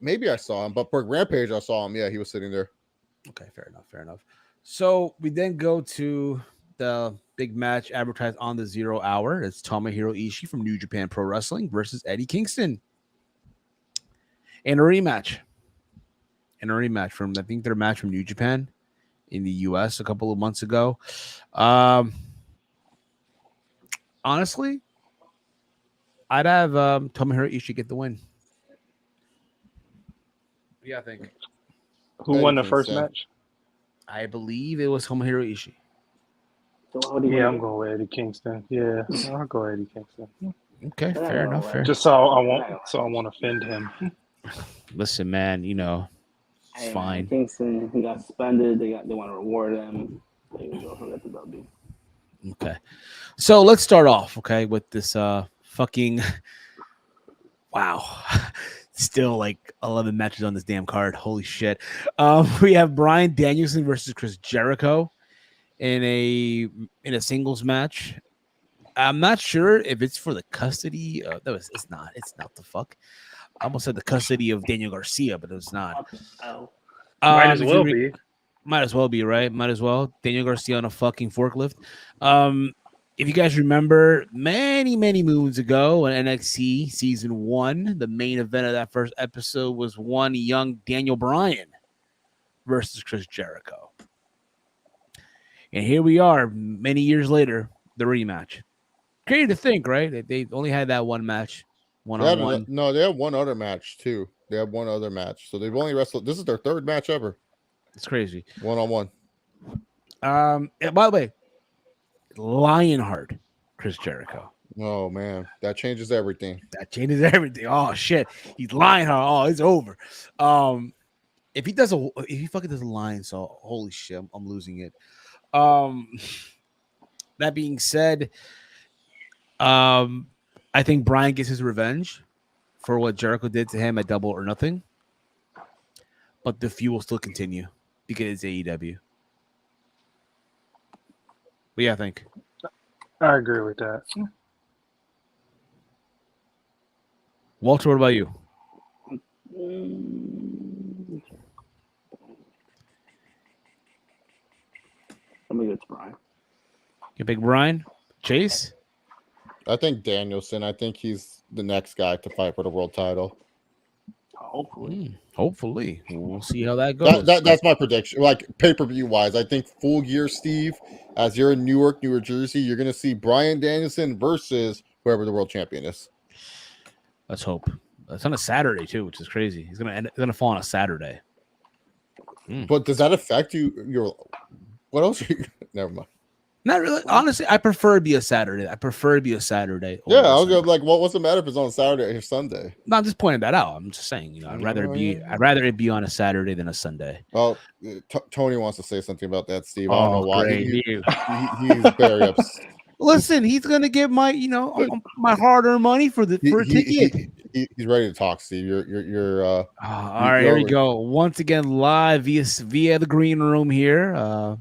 Maybe I saw him, but for Rampage, I saw him. Yeah, he was sitting there. Okay, fair enough. So we then go to the big match advertised on the 0 Hour. It's Tomohiro Ishii from New Japan Pro Wrestling versus Eddie Kingston. And a rematch from, I think, their match from New Japan in the US a couple of months ago. Honestly, I'd have Tomohiro Ishii get the win. Yeah, I think. Who won the first match? I believe it was Tomohiro Ishii. Yeah, I'm going with Eddie Kingston. Yeah, I'll go Eddie Kingston. Okay, fair enough. Just so I won't offend him. Listen, man, you know, it's fine. Kingston, he got suspended. They want to reward him. There you go. Forget the W. Okay, so let's start off. Okay, with this fucking wow. Still like 11 matches on this damn card. Holy shit. We have Bryan Danielson versus Chris Jericho in a singles match. I'm not sure if it's for the custody. It's not the fuck. I almost said the custody of Daniel Garcia, but it's not. Might as well be. Might as well be, right? Might as well. Daniel Garcia on a fucking forklift. If you guys remember, many moons ago on NXT Season 1, the main event of that first episode was one young Daniel Bryan versus Chris Jericho. And here we are, many years later, the rematch. Crazy to think, right? They only had that one match, one-on-one. No, they have one other match, too. They have one other match. So they've only wrestled. This is their third match ever. It's crazy. One-on-one. By the way, Lionheart, Chris Jericho. Oh man, that changes everything. Oh shit, he's Lionheart. Oh, it's over. If he fucking does a lion, so holy shit, I'm losing it. That being said, I think Bryan gets his revenge for what Jericho did to him at Double or Nothing, but the feud will still continue because it's AEW. do you think? I agree with that. Walter, what about you? Let me go to Brian. You pick Brian? Chase? I think Danielson. I think he's the next guy to fight for the world title. Hopefully. We'll see how that goes. That's my prediction. Like pay-per-view wise, I think full year, Steve, as you're in Newark, New Jersey, you're going to see Bryan Danielson versus whoever the world champion is. Let's hope. It's on a Saturday too, which is crazy. He's gonna fall on a Saturday. But does that affect you? What else? Never mind. Not really. Honestly, I prefer it be a Saturday. Yeah, I'll go. Like, what's the matter if it's on Saturday or Sunday? No, I'm just pointing that out. I'm just saying, I'd rather it be on a Saturday than a Sunday. Oh, Tony wants to say something about that, Steve. I don't know why. Great. He's very upset. Listen, he's gonna give my my hard-earned money for a ticket. He's ready to talk, Steve. You're all right, here we go. Once again, live via the green room here.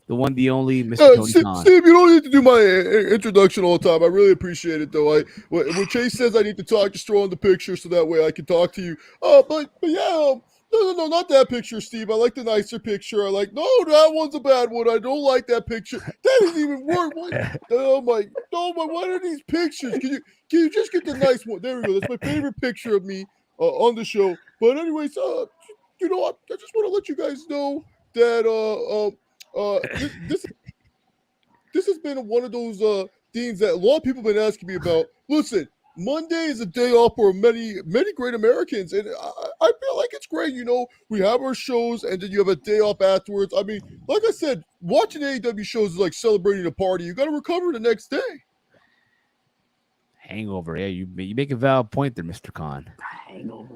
The one, the only, Mr. Tony Khan. Steve, you don't need to do my introduction all the time. I really appreciate it, though. When Chase says I need to talk, just throw in the picture so that way I can talk to you. But yeah, no, not that picture, Steve. I like the nicer picture. That one's a bad one. I don't like that picture. That isn't even worse. Oh my, what are these pictures? Can you just get the nice one? There we go. That's my favorite picture of me on the show. But anyways, I just want to let you guys know that this has been one of those things that a lot of people have been asking me about. Listen, Monday is a day off for many great Americans, and I feel like it's great. We have our shows, and then you have a day off afterwards. I mean, like I said, watching AEW shows is like celebrating a party. You got to recover the next day. Hangover, yeah, you make a valid point there, Mr. Khan. Hangover.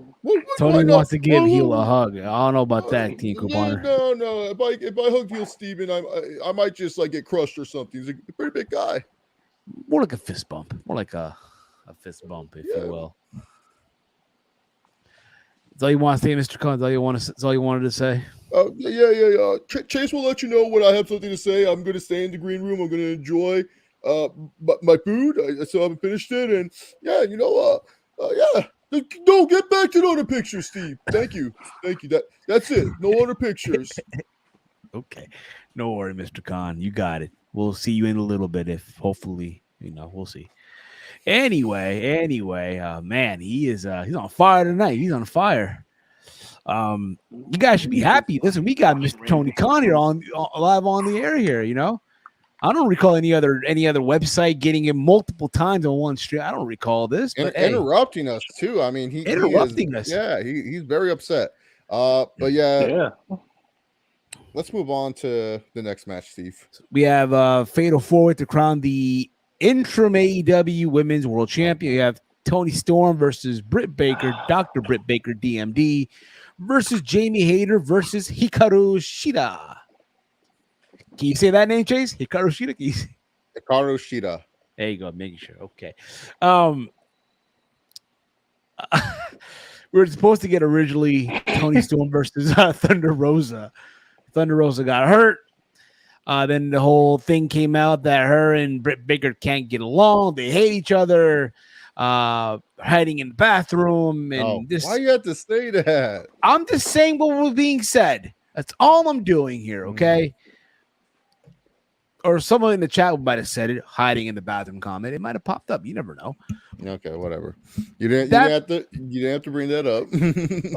Tony wants to give Heel a hug. I don't know about that, Team Couponer. No. If I hug Heel Steven, I might just get crushed or something. He's a pretty big guy. More like a fist bump. More like a fist bump, if you will. That's all you want to say, Mr. Khan. That's all you wanted to say. Yeah. Chase will let you know when I have something to say. I'm going to stay in the green room. I'm going to enjoy my food. I still haven't finished it, and yeah, No, get back to the other pictures, Steve. Thank you. That's it. No other pictures. Okay, no worry, Mr. Khan. You got it. We'll see you in a little bit. If hopefully, we'll see. Anyway, man, he's on fire tonight. He's on fire. You guys should be happy. Listen, we got Mr. Tony Khan here on live on the air here. I don't recall any other website getting him multiple times on one stream. I don't recall this, but interrupting us too. I mean, interrupting us. Yeah, he's very upset. But yeah. Let's move on to the next match, Steve. We have Fatal 4-Way to crown the interim AEW Women's World Champion. You have Toni Storm versus Britt Baker, Dr. Britt Baker, DMD, versus Jamie Hayter versus Hikaru Shida. Can you say that name, Chase? Hikaru Shida? Hikaru Shida. There you go. Making sure. Okay. We were supposed to get originally Toni Storm versus Thunder Rosa. Thunder Rosa got hurt. Then the whole thing came out that her and Britt Baker can't get along. They hate each other. Hiding in the bathroom. And why you have to say that? I'm just saying what was being said. That's all I'm doing here, okay? Or someone in the chat might have said it, hiding in the bathroom comment. It might have popped up. You never know. Okay, whatever. You didn't have to bring that up.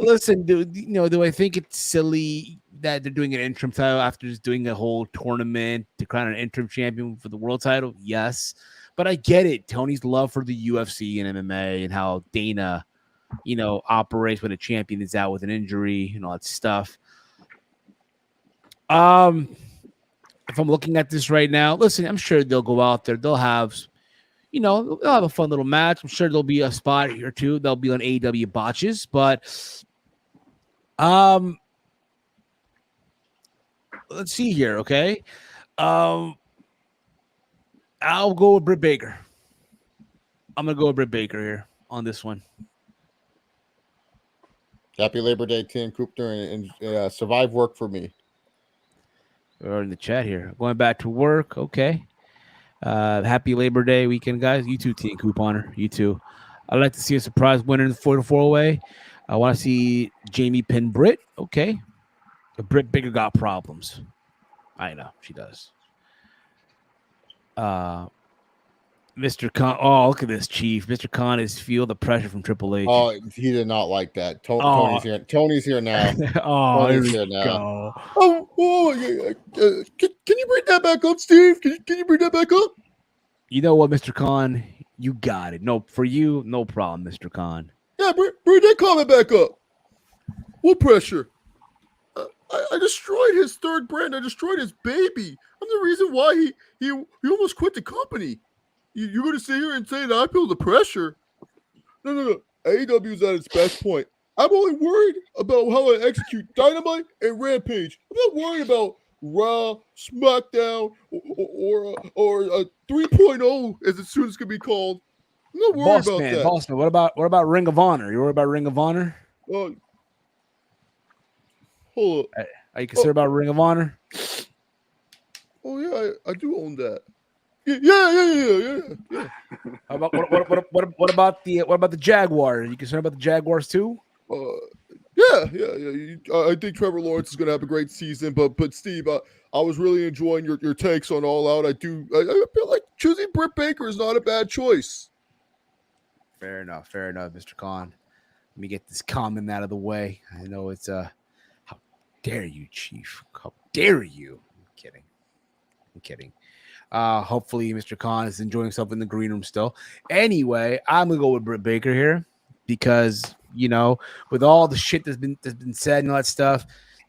Listen, do I think it's silly that they're doing an interim title after just doing a whole tournament to crown an interim champion for the world title? Yes. But I get it. Tony's love for the UFC and MMA and how Dana, operates when a champion is out with an injury and all that stuff. If I'm looking at this right now, listen, I'm sure they'll go out there. They'll have, they'll have a fun little match. I'm sure there'll be a spot here too. They'll be on AEW botches, but let's see here. Okay. I'll go with Britt Baker. I'm going to go with Britt Baker here on this one. Happy Labor Day, Tim Cooper, and survive work for me. Or in the chat here. Going back to work. Okay. Happy Labor Day weekend, guys. You too, Team Couponer. You too. I'd like to see a surprise winner in the 4-4 way. I want to see Jamie pin Britt. Okay. But Britt Baker got problems. I know. She does. Mr. Khan. Oh, look at this, Chief. Mr. Khan is feel the pressure from Triple H. Oh, he did not like that. Tony's here. Tony's here now. Oh, Tony's here here we now. go. Can you bring that back up, Steve? Can you bring that back up? You know what, Mr. Khan? You got it. No, for you, no problem, Mr. Khan. Yeah, bring that comment back up. What pressure? I destroyed his third brand. I destroyed his baby. I'm the reason why he almost quit the company. You're going to sit here and say that I feel the pressure? No. AEW is at its best point. I'm only worried about how I execute Dynamite and Rampage. I'm not worried about Raw, SmackDown, or 3.0 as soon as it can be called. I'm not worried about that. Bossman, what about Ring of Honor? You worried about Ring of Honor? Hold up. Are you concerned about Ring of Honor? Oh yeah, I do own that. Yeah. What about the Jaguars? Are you concerned about the Jaguars too? Yeah. I think Trevor Lawrence is going to have a great season, but Steve, I was really enjoying your takes on All Out. I feel like choosing Britt Baker is not a bad choice. Fair enough, Mr. Khan. Let me get this comment out of the way. I know it's how dare you, Chief? How dare you? I'm kidding. Hopefully Mr. Khan is enjoying himself in the green room still. Anyway, I'm gonna go with Britt Baker here because with all the shit that's been said and all that stuff,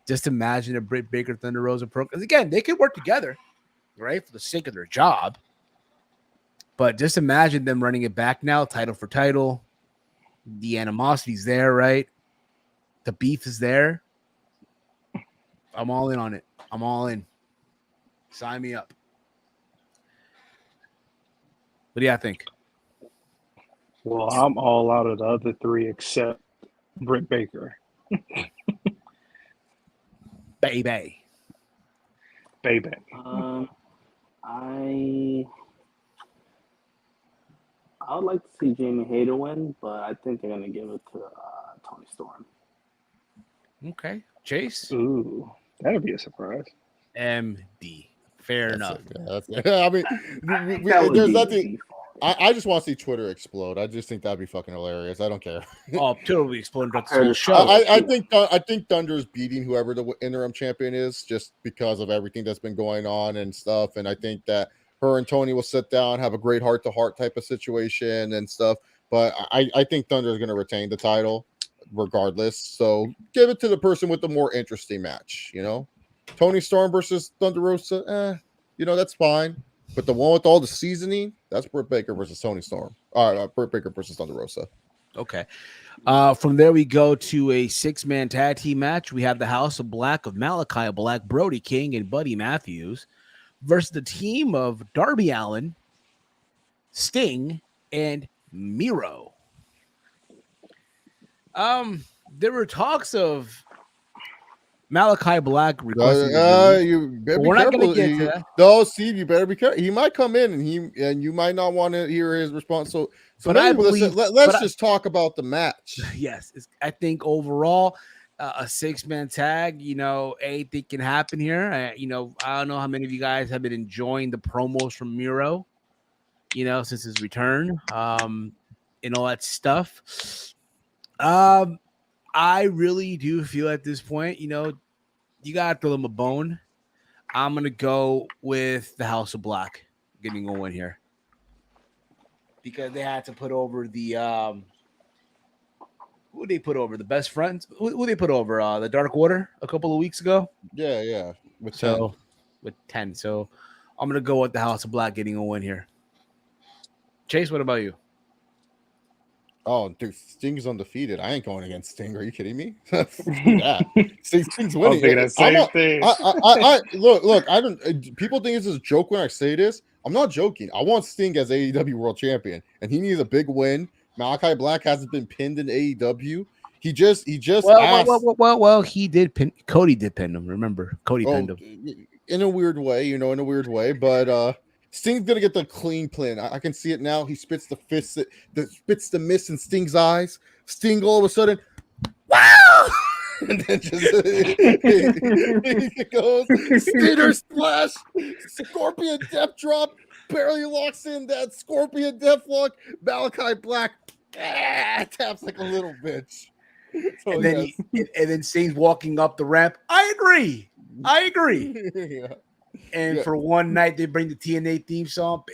just imagine a Britt Baker Thunder Rosa pro. Because again, they could work together, right, for the sake of their job. But just imagine them running it back now, title for title. The animosity's there, right? The beef is there. I'm all in on it. I'm all in. Sign me up. What do you think? Well, I'm all out of the other three except Britt Baker. Baby. I would like to see Jamie Hayter win, but I think they're gonna give it to Tony Storm. Okay, Chase. Ooh, that'd be a surprise. MD. Fair enough. I mean, there's nothing. I just want to see Twitter explode. I just think that'd be fucking hilarious. I don't care. Oh, totally exploding throughout the whole show. I think Thunder's beating whoever the interim champion is just because of everything that's been going on and stuff. And I think that her and Tony will sit down, have a great heart-to-heart type of situation and stuff. But I think Thunder is going to retain the title regardless. So give it to the person with the more interesting match, Tony Storm versus Thunder Rosa, that's fine. But the one with all the seasoning, that's Britt Baker versus Tony Storm. Britt Baker versus Thunder Rosa. Okay. From there, we go to a 6-man tag team match. We have the House of Black of Malachi Black, Brody King, and Buddy Matthews versus the team of Darby Allin, Sting, and Miro. There were talks of Malachi Black requesting. We're not going to get to that. No, Steve, you better be careful. He might come in and you might not want to hear his response. So but I believe, let's just talk about the match. Yes, I think overall, a 6-man tag, anything can happen here. I don't know how many of you guys have been enjoying the promos from Miro, since his return, and all that stuff. I really do feel at this point, you got to throw them a bone. I'm going to go with the House of Black getting a win here. Because they had to put over the who they put over? The Best Friends? Who they put over? The Dark Order a couple of weeks ago? Yeah. With 10. So I'm going to go with the House of Black getting a win here. Chase, what about you? Oh, dude, Sting's undefeated. I ain't going against Sting. Are you kidding me? Sting's winning. Look. I don't. People think it's a joke when I say this. I'm not joking. I want Sting as AEW World Champion, and he needs a big win. Malachi Black hasn't been pinned in AEW. He just asked. Well, he did pin. Cody did pin him. Remember, Cody pinned him. in a weird way, but Sting's gonna get the clean plan. I can see it now. He spits the fist, spits the mist in Sting's eyes. Sting all of a sudden, wow, and then just he goes Steiner splash, Scorpion Death Drop, barely locks in that Scorpion Death Lock. Malachi Black taps like a little bitch. So, and then and then Sting's walking up the ramp. I agree. yeah. And for one night, they bring the TNA theme song.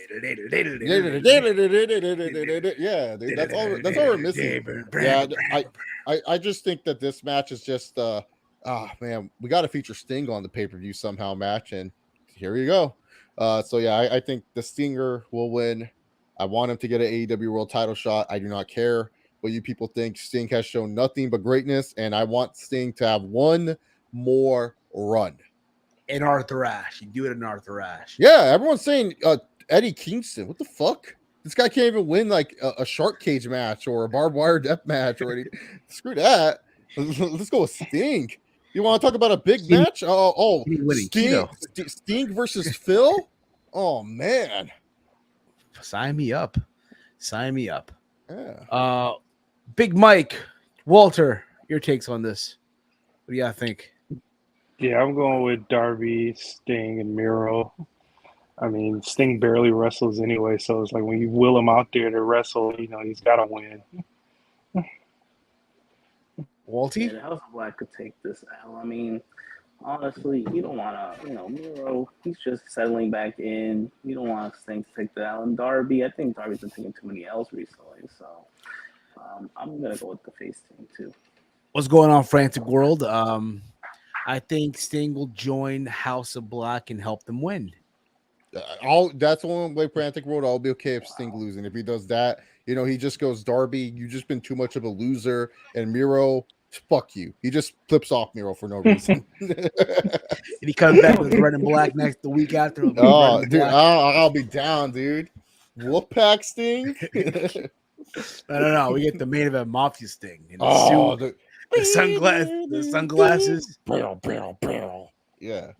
Yeah, dude, that's all we're missing. Yeah, I just think that this match is just man, we got to feature Sting on the pay-per-view somehow match, and here we go. So yeah, I think the Stinger will win. I want him to get an AEW World Title shot. I do not care what you people think. Sting has shown nothing but greatness, and I want Sting to have one more run. In Arthur Ashe. You do it in Arthur Ashe. Yeah, everyone's saying Eddie Kingston. What the fuck? This guy can't even win like a shark cage match or a barbed wire death match or anything. Screw that. Let's go with Sting. You want to talk about a big match? Sting versus Phil? Oh, man. Sign me up. Yeah. Big Mike, Walter, your takes on this. What do y'all think? Yeah, I'm going with Darby, Sting, and Miro. I mean, Sting barely wrestles anyway, so it's like when you will him out there to wrestle, he's got to win. Walty? Yeah, the House of Black could take this L. I mean, honestly, you don't want to, Miro, he's just settling back in. You don't want Sting to take the L. And Darby, I think Darby's been taking too many L's recently, so I'm going to go with the face team, too. What's going on, Frantic World? I think Sting will join House of Black and help them win. That's one way, Frantic World. I'll be okay if Sting losing. If he does that, he just goes, Darby, you've just been too much of a loser. And Miro, fuck you. He just flips off Miro for no reason. And he comes back with red and black the week after. Oh, dude, I'll be down, dude. Wolfpack Sting. No. We get the main event Mafia Sting. In the suit. The sunglasses. Yeah.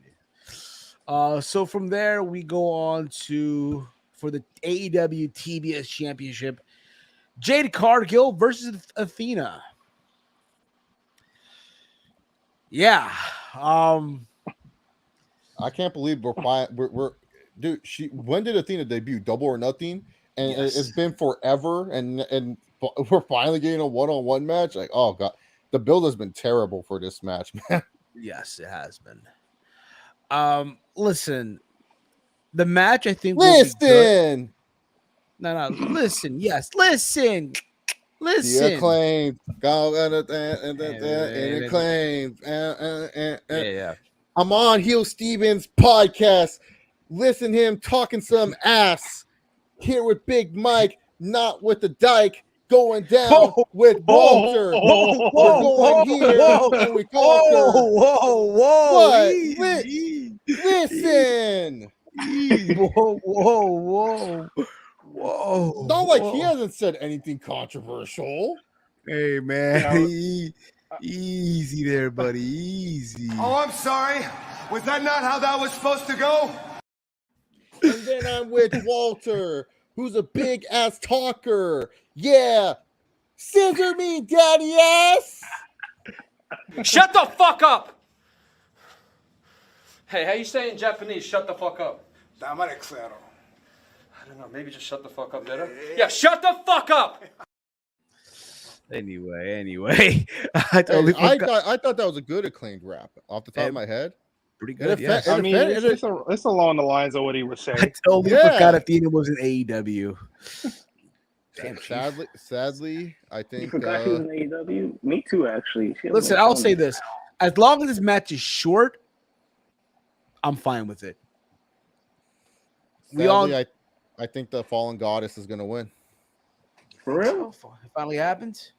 So from there, we go on for the AEW TBS Championship, Jade Cargill versus Athena. Yeah. I can't believe we're dude. When did Athena debut? Double or Nothing, and it's been forever, and we're finally getting a one-on-one match. Like, oh god. The build has been terrible for this match, man. Yes, it has been. Listen, the match I think listen. No, listen. Yes, listen. The Acclaimed. Yeah. I'm on Heel Stevens podcast. Listen to him talking some ass. Here with Big Mike, not with the Dyke. Going down with Walter. We're going here and we conquer. What? Listen. Whoa. Not like he hasn't said anything controversial. Hey, man. Easy there, buddy. Easy. Oh, I'm sorry. Was that not how that was supposed to go? And then I'm with Walter, who's a big ass talker. Yeah. Scissor me, daddy ass. Shut the fuck up. Hey, how you say in Japanese? Shut the fuck up. Damare claro. I don't know. Maybe just shut the fuck up better. Yeah, shut the fuck up. Anyway. I thought that was a good Acclaimed rap off the top of my head. Pretty good. It's along the lines of what he was saying. I totally forgot Athena was in AEW. Damn, sadly, I think. You forgot she was in AEW? Me too, actually. Listen, I'll say this. As long as this match is short, I'm fine with it. Sadly, I think the Fallen Goddess is going to win. For real? It finally happens.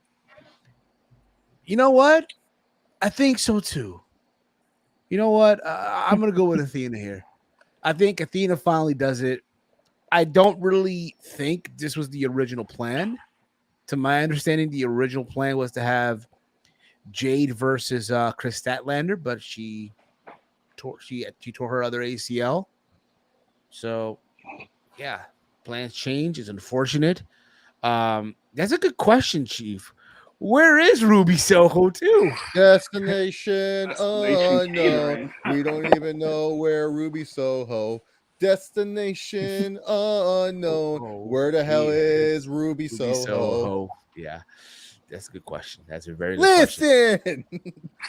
You know what? I think so too. You know what? I'm going to go with Athena here. I think Athena finally does it. I don't really think this was the original plan. To my understanding, the original plan was to have Jade versus Chris Statlander, but she tore her other ACL. So, yeah, plans change. It's unfortunate. That's a good question, Chief. Where is Ruby Soho too? Destination unknown. catering. We don't even know where Ruby Soho. Destination unknown. Where the hell is Ruby Soho? Yeah, that's a good question. That's a very good Listen,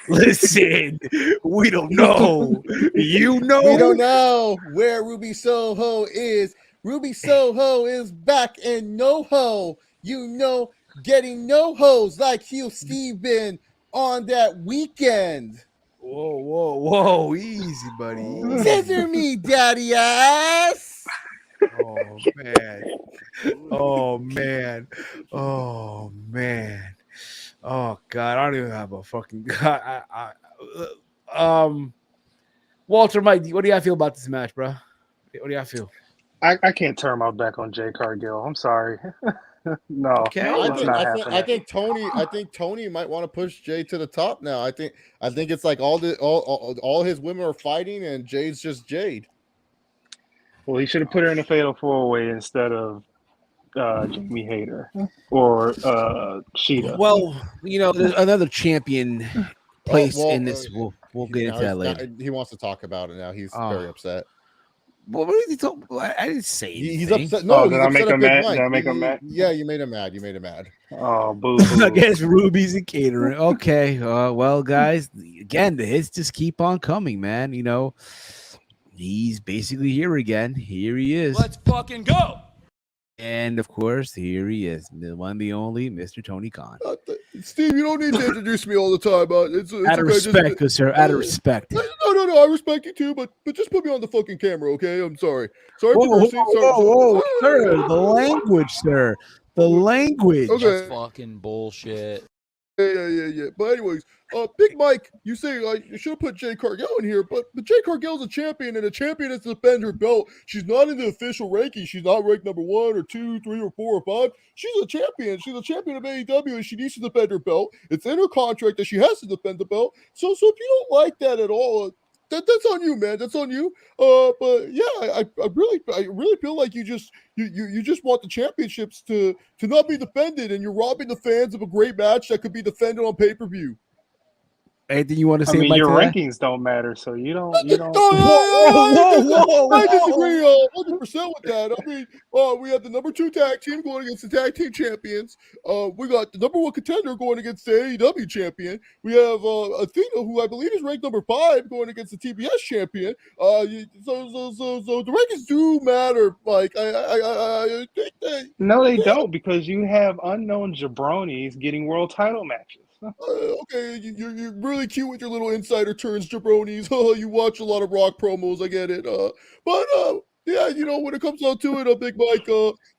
Listen, we don't know. You know, we don't know where Ruby Soho is. Ruby Soho is back in NoHo. You know, getting no hoes like Hugh Steven on that weekend. Whoa, easy, buddy. Scissor me, daddy ass. Oh man. Oh God, I don't even have a fucking. Walter, Mike, what do y'all feel about this match, bro? What do y'all feel? I can't turn my back on Jay Cargill. I'm sorry. No, Okay. it's not happening. I think Tony might want to push Jay to the top now. I think it's like all his women are fighting and Jade's just Jade. Well, he should have put her in a fatal 4-way instead of Jamie Hayter or Sheeta. Well, there's another champion place in this. We'll get into that later. He wants to talk about it now. He's very upset. Well, what did he talk? I didn't say anything. He's upset. No, did I make him mad? Did I make him mad? Yeah, you made him mad. Oh, boo! I guess Ruby's and catering. Okay, well, guys, again, the hits just keep on coming, man. He's basically here again. Here he is. Let's fucking go. And of course, here he is, the one, the only, Mr. Tony Khan. Steve, you don't need to introduce me all the time. It's out of respect, good sir. Out of respect. No. I respect you too, but just put me on the fucking camera, okay? I'm sorry. Sorry for mercy. Whoa, sir. The language, sir. The language. Okay. That's fucking bullshit. Yeah. But anyways, Big Mike, you say you should have put Jay Cargill in here, but Jay Cargill's a champion, and a champion has to defend her belt. She's not in the official ranking. She's not ranked number 1 or 2, 3, or 4 or 5. She's a champion. She's a champion of AEW, and she needs to defend her belt. It's in her contract that she has to defend the belt. So if you don't like that at all, that's on you, man. That's on you. But yeah, I really feel like you just want the championships to not be defended, and you're robbing the fans of a great match that could be defended on pay-per-view. Anything you want to say? I mean, Mike, your to that? rankings don't matter, so you don't. Whoa. I disagree 100% with that. I mean, we have the number 2 tag team going against the tag team champions. We got the number 1 contender going against the AEW champion. We have Athena, who I believe is ranked number 5, going against the TBS champion. So the rankings do matter, Mike. I think that. No, they don't, because you have unknown jabronis getting world title matches. Okay, you're really cute with your little insider turns, jabronis. You watch a lot of Rock promos, I get it. But yeah, when it comes down to it, Big Mike,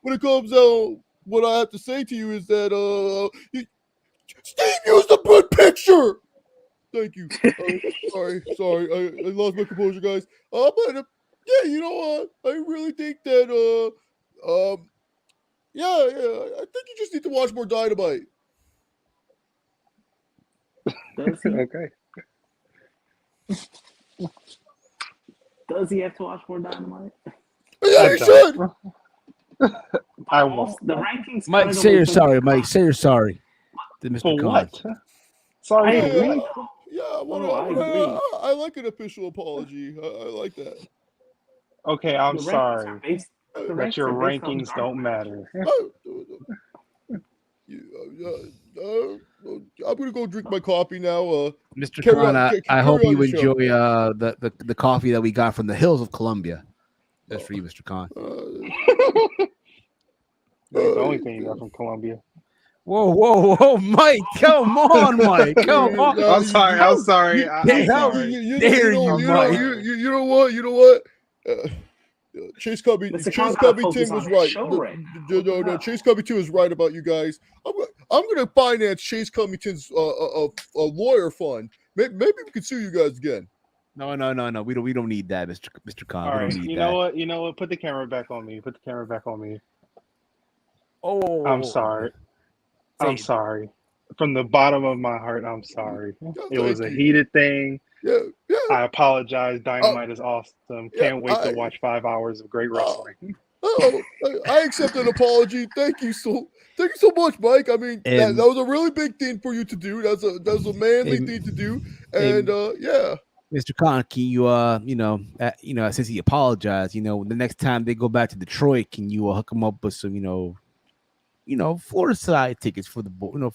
when it comes out, what I have to say to you is that Steve used a good picture. Thank you. Sorry, I lost my composure, guys. But yeah, I really think that yeah, I think you just need to watch more Dynamite. Okay. Does he have to watch more Dynamite? Yeah, he should. I won't. The rankings. Mike, say you're sorry. Mike, say you're sorry to Mr. For Khan. what? Sorry. I agree. Yeah, I I like an official apology. I like that. Okay, I'm sorry The that your rankings are rankings based don't matter. I'm gonna go drink my coffee now. Mr. Khan, I hope you enjoy the coffee that we got from the hills of Colombia. That's for you, Mr. Khan. That's the only thing you got from Colombia. Whoa, Mike! Come on, Mike! Come on! I'm sorry. How dare you, Mike? You know what? Chase Covington was right. No, Chase Covington was right about you guys. I'm gonna finance Chase Covington's a lawyer fund. Maybe we could sue you guys again. No. We don't need that, Mr. Khan. All we right. don't need You that. know what? Put the camera back on me. Oh, I'm sorry. I'm sorry. From the bottom of my heart, I'm sorry. It was a heated thing. Yeah. I apologize. Dynamite is awesome. Can't wait to watch 5 hours of great wrestling. I accept an apology. Thank you so much, Mike. I mean, that was a really big thing for you to do. That's a manly thing to do. And yeah. Mr. Khan, can you, since he apologized, the next time they go back to Detroit, can you hook him up with some, Florida side tickets for the man?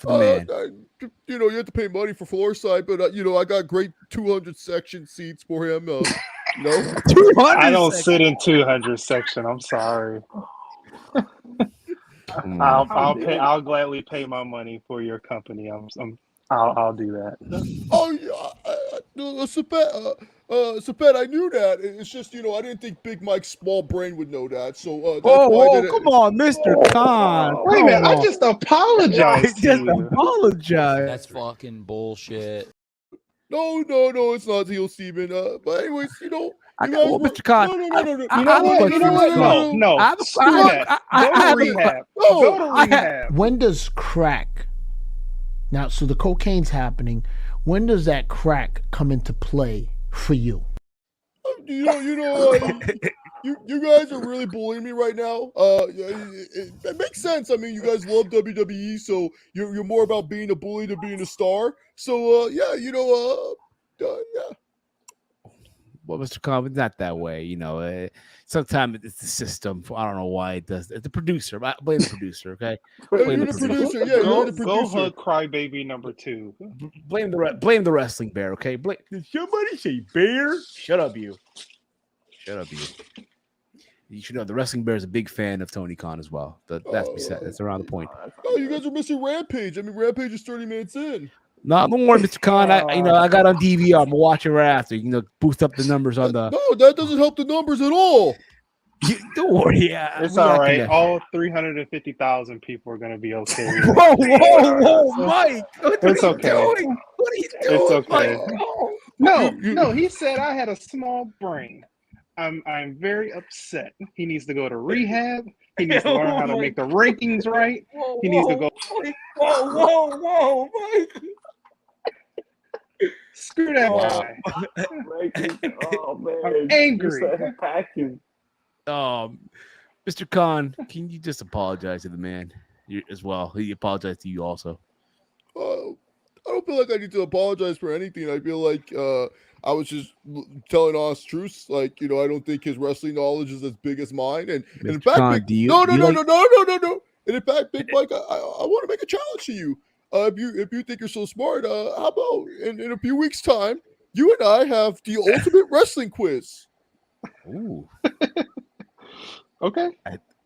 You have to pay money for floor side, but I got great 200 section seats for him. 200. I don't sit in 200 section. I'm sorry. I'll gladly pay my money for your company. I'll do that. Oh yeah, Sapet, I knew that. It's just I didn't think Big Mike's small brain would know that. So that's why I did it. Come on, Mr. Khan. Wait a minute, I just apologized. Apologize. That's fucking bullshit. No, it's not heel Steven. But anyways, Mr. Khan. No. Screw that. Go to rehab. Go to rehab. When does crack? Now, so the cocaine's happening. When does that crack come into play for you? You guys are really bullying me right now. It makes sense. I mean, you guys love WWE, so you're more about being a bully than being a star. So yeah. Well, Mr. Khan, it's not that way. Sometimes it's the system. I don't know why it does. It's the producer. Blame the producer, okay? Blame the producer. Yeah, you're the producer. Go hug crybaby number 2. Blame the wrestling bear, okay? Did somebody say bear? Shut up, you. You should know the wrestling bear is a big fan of Tony Khan as well. That's around the point. Oh, you guys are missing Rampage. I mean, Rampage is 30 minutes in. No, don't worry, Mr. Khan. I got on DVR. I'm gonna watch it right after. Boost up the numbers on the. No, that doesn't help the numbers at all. Don't worry. Yeah, it's all right. All 350,000 people are gonna be okay. Whoa, Mike! It's okay. What are you doing? It's okay. Mike? No. He said I had a small brain. I'm very upset. He needs to go to rehab. He needs to learn how to make the rankings right. He needs to go. Whoa, Mike! Screw that guy. Oh man, I'm angry. Mr. Khan, can you just apologize to the man as well? He apologized to you also. I don't feel like I need to apologize for anything. I feel like I was just telling honest truths. Like, I don't think his wrestling knowledge is as big as mine. And in fact, no. And in fact, Big Mike, I want to make a challenge to you. If you think you're so smart, how about in a few weeks' time, you and I have the ultimate wrestling quiz. Ooh. Okay.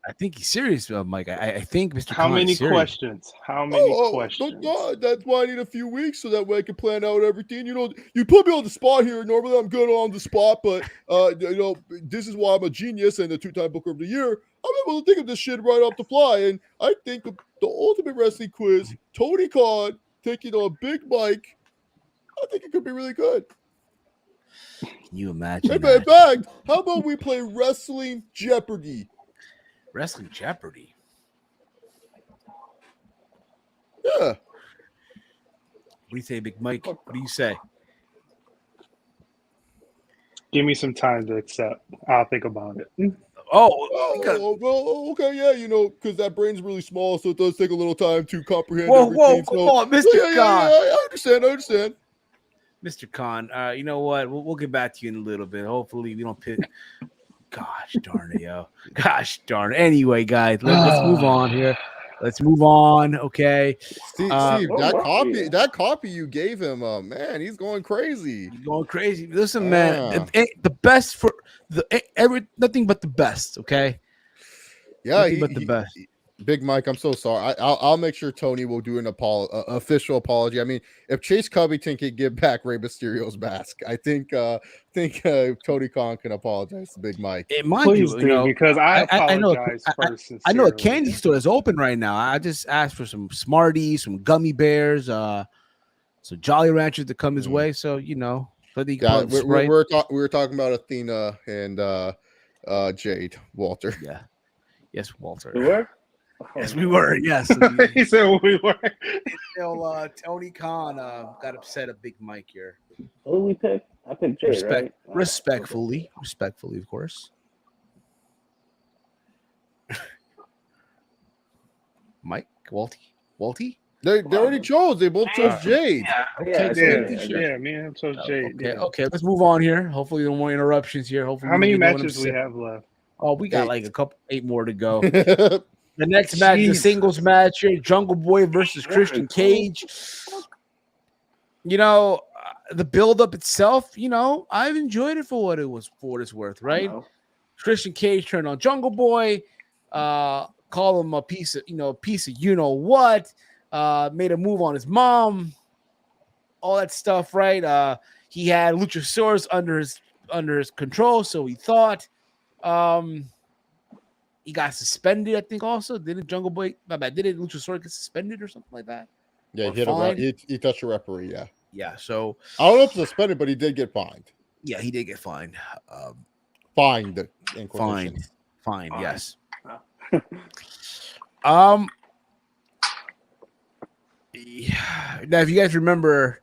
I think he's serious, Mike. I think Mr. How Khan many is serious. questions? How many questions? No, that's why I need a few weeks so that way I can plan out everything. You put me on the spot here. Normally I'm good on the spot, but this is why I'm a genius and a 2-time Booker of the Year. I'm able to think of this shit right off the fly, and I think the ultimate wrestling quiz, Tony Khan taking on Big Mike, I think it could be really good. Can you imagine? In fact, how about we play Wrestling Jeopardy? Wrestling Jeopardy. Yeah. What do you say, Big Mike? What do you say? Give me some time to accept. I'll think about it. Well, okay, yeah, because that brain's really small, so it does take a little time to comprehend everything. Whoa, come on, Mr. Khan. Yeah, I understand. Mr. Khan, you know what? We'll get back to you in a little bit. Hopefully, we don't pit. Gosh darn it, yo. Gosh darn it. Anyway, guys, let's move on here. Let's move on, okay? Steve, that copy you gave him, man, he's going crazy. Listen, man, the best for nothing but the best, okay? Yeah, nothing but the best. Big Mike, I'm so sorry. I'll make sure Tony will do an official apology. I mean, if Chase Covington can give back Rey Mysterio's mask, I think Tony Khan can apologize to Big Mike. Please do, because I apologize first. I know a candy store is open right now. I just asked for some Smarties, some gummy bears, some Jolly Ranchers to come his way. So we were talking about Athena and Jade Walter. Yeah, yes, Walter. You were? Yes, we were. Yes. He said we were. Until Tony Khan got upset at Big Mike here. Who did we pick? I picked Jay, right? Respectfully, of course. Mike, Walty. They already chose. They both chose Jade. Yeah, man. So Jade. Okay. Let's move on here. Hopefully, no more interruptions here. Hopefully, how many matches we have left? Oh, we got like 8 more to go. The next match is a singles match here: Jungle Boy versus Christian Cage. You know, the build-up itself. You know, I've enjoyed it for what it's worth. Right? Christian Cage turned on Jungle Boy. Call him a piece of you know what. Made a move on his mom, all that stuff, right? He had Luchasaurus under his control, so he thought. He got suspended, I think. Also, didn't Jungle Boy? Didn't Luchasaurus get suspended or something like that? Yeah, he touched a referee. Yeah, yeah. So I don't know if suspended, but he did get fined. Yeah, he did get fined. Fined. Yes. Yeah. Now, if you guys remember,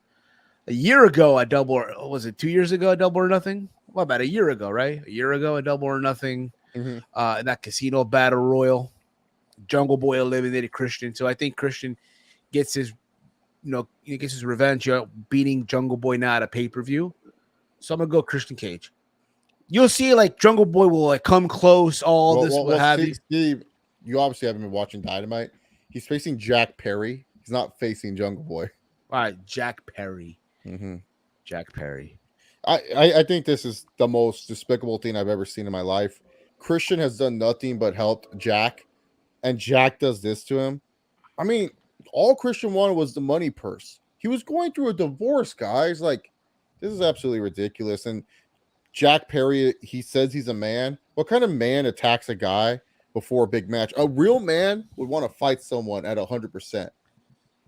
a year ago at was it 2 years ago at Double or Nothing? Well, about a year ago, right? A year ago at Double or Nothing, in that casino battle royal, Jungle Boy eliminated Christian. So I think Christian gets his, revenge, beating Jungle Boy now at a pay-per-view. So I'm gonna go Christian Cage. You'll see, like Jungle Boy will like come close. Steve, you obviously haven't been watching Dynamite. He's facing Jack Perry. He's not facing Jungle Boy. All right, Jack Perry. Jack Perry. I think this is the most despicable thing I've ever seen in my life. Christian has done nothing but helped Jack, and Jack does this to him. I mean, all Christian wanted was the money purse. He was going through a divorce, guys. Like, this is absolutely ridiculous. And Jack Perry, he says he's a man. What kind of man attacks a guy before a big match? A real man would want to fight someone at 100%.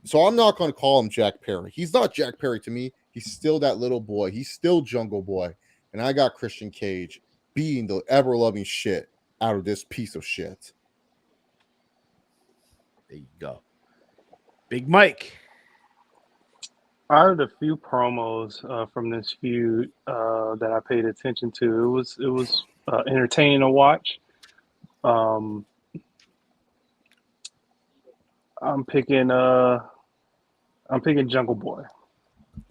So I'm not going to call him Jack Perry. He's not Jack Perry to me. He's still that little boy. He's still Jungle Boy. And I got Christian Cage beating the ever-loving shit out of this piece of shit. There you go. Big Mike. I heard a few promos from this feud that I paid attention to. It was entertaining to watch. I'm picking Jungle Boy.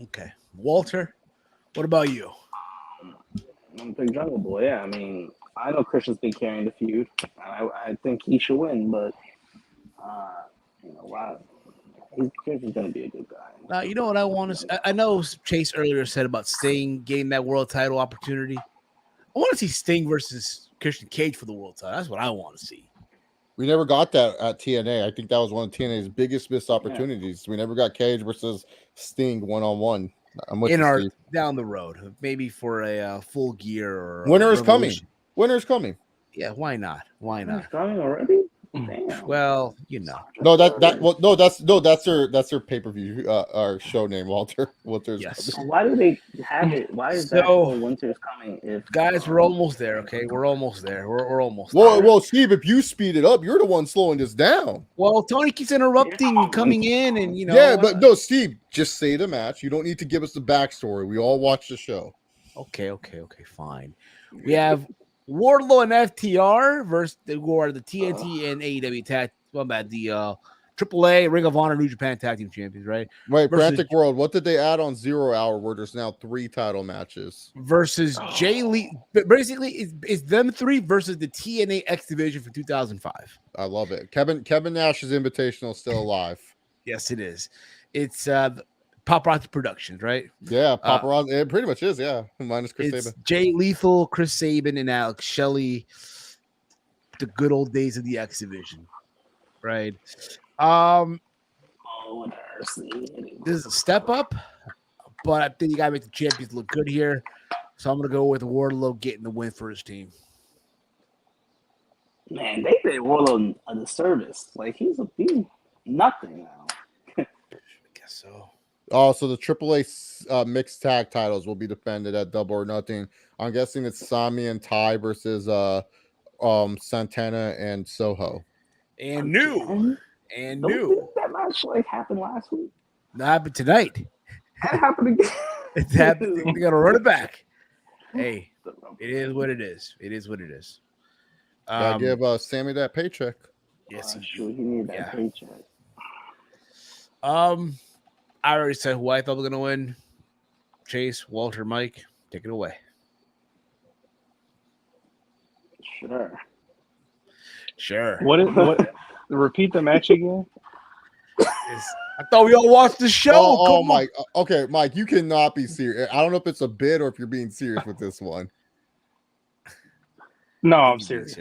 Okay, Walter. What about you? I'm picking Jungle Boy. Yeah, I mean, I know Christian's been carrying the feud. I think he should win, but why? Christian's gonna be a good guy. Now, you know what I want to. I know Chase earlier said about Sting getting that world title opportunity. I want to see Sting versus Christian Cage for the world title. That's what I want to see. We never got that at TNA. I think that was one of TNA's biggest missed opportunities. We never got Cage versus Sting one-on-one. Down the road, maybe for a Full Gear or Winter is coming. Winter is coming. Yeah, why not? Why not? It's coming already. Damn. Well, that's their pay-per-view our show name, Walter. Yes. Why do they have it? Why is that Winter's coming? Guys, we're almost there. Okay, we're almost there. We're almost. Well, Steve, if you speed it up, you're the one slowing this down. Well, Tony keeps interrupting, coming in, and Yeah, but no, Steve, just say the match. You don't need to give us the backstory. We all watch the show. Okay, fine. We have Wardlow and FTR versus who are the TNT and AEW the AAA Ring of Honor New Japan Tag Team Champions, right? Wait, Frantic World, what did they add on 0 Hour where there's now 3 title matches? Versus Jay Lee. Basically, it's them 3 versus the TNA X Division from 2005. I love it. Kevin Nash's Invitational is still alive. Yes, it is. It's Paparazzi Productions, right? Yeah, Paparazzi. It pretty much is, yeah. Minus Chris Sabin. Jay Lethal, Chris Sabin, and Alex Shelley. The good old days of the X Division, right? This is a step up, but I think you gotta make the champions look good here. So I'm gonna go with Wardlow getting the win for his team. Man, they did Wardlow a disservice. Like he's nothing now. I guess so. Oh, so the AAA mixed tag titles will be defended at Double or Nothing. I'm guessing it's Sami and Ty versus Santana and Soho. And new. And new. That match like happened last week. That happened tonight. That happened again. It happened. They gotta run it back. Hey, it is what it is. It is what it is. Gotta give Sami that paycheck. Yes, he needed that paycheck. I already said who I thought was gonna win. Chase, Walter, Mike, take it away. Sure. What? Repeat the match again. I thought we all watched the show. Oh, Mike. Okay, Mike, you cannot be serious. I don't know if it's a bit or if you're being serious with this one. No, I'm serious.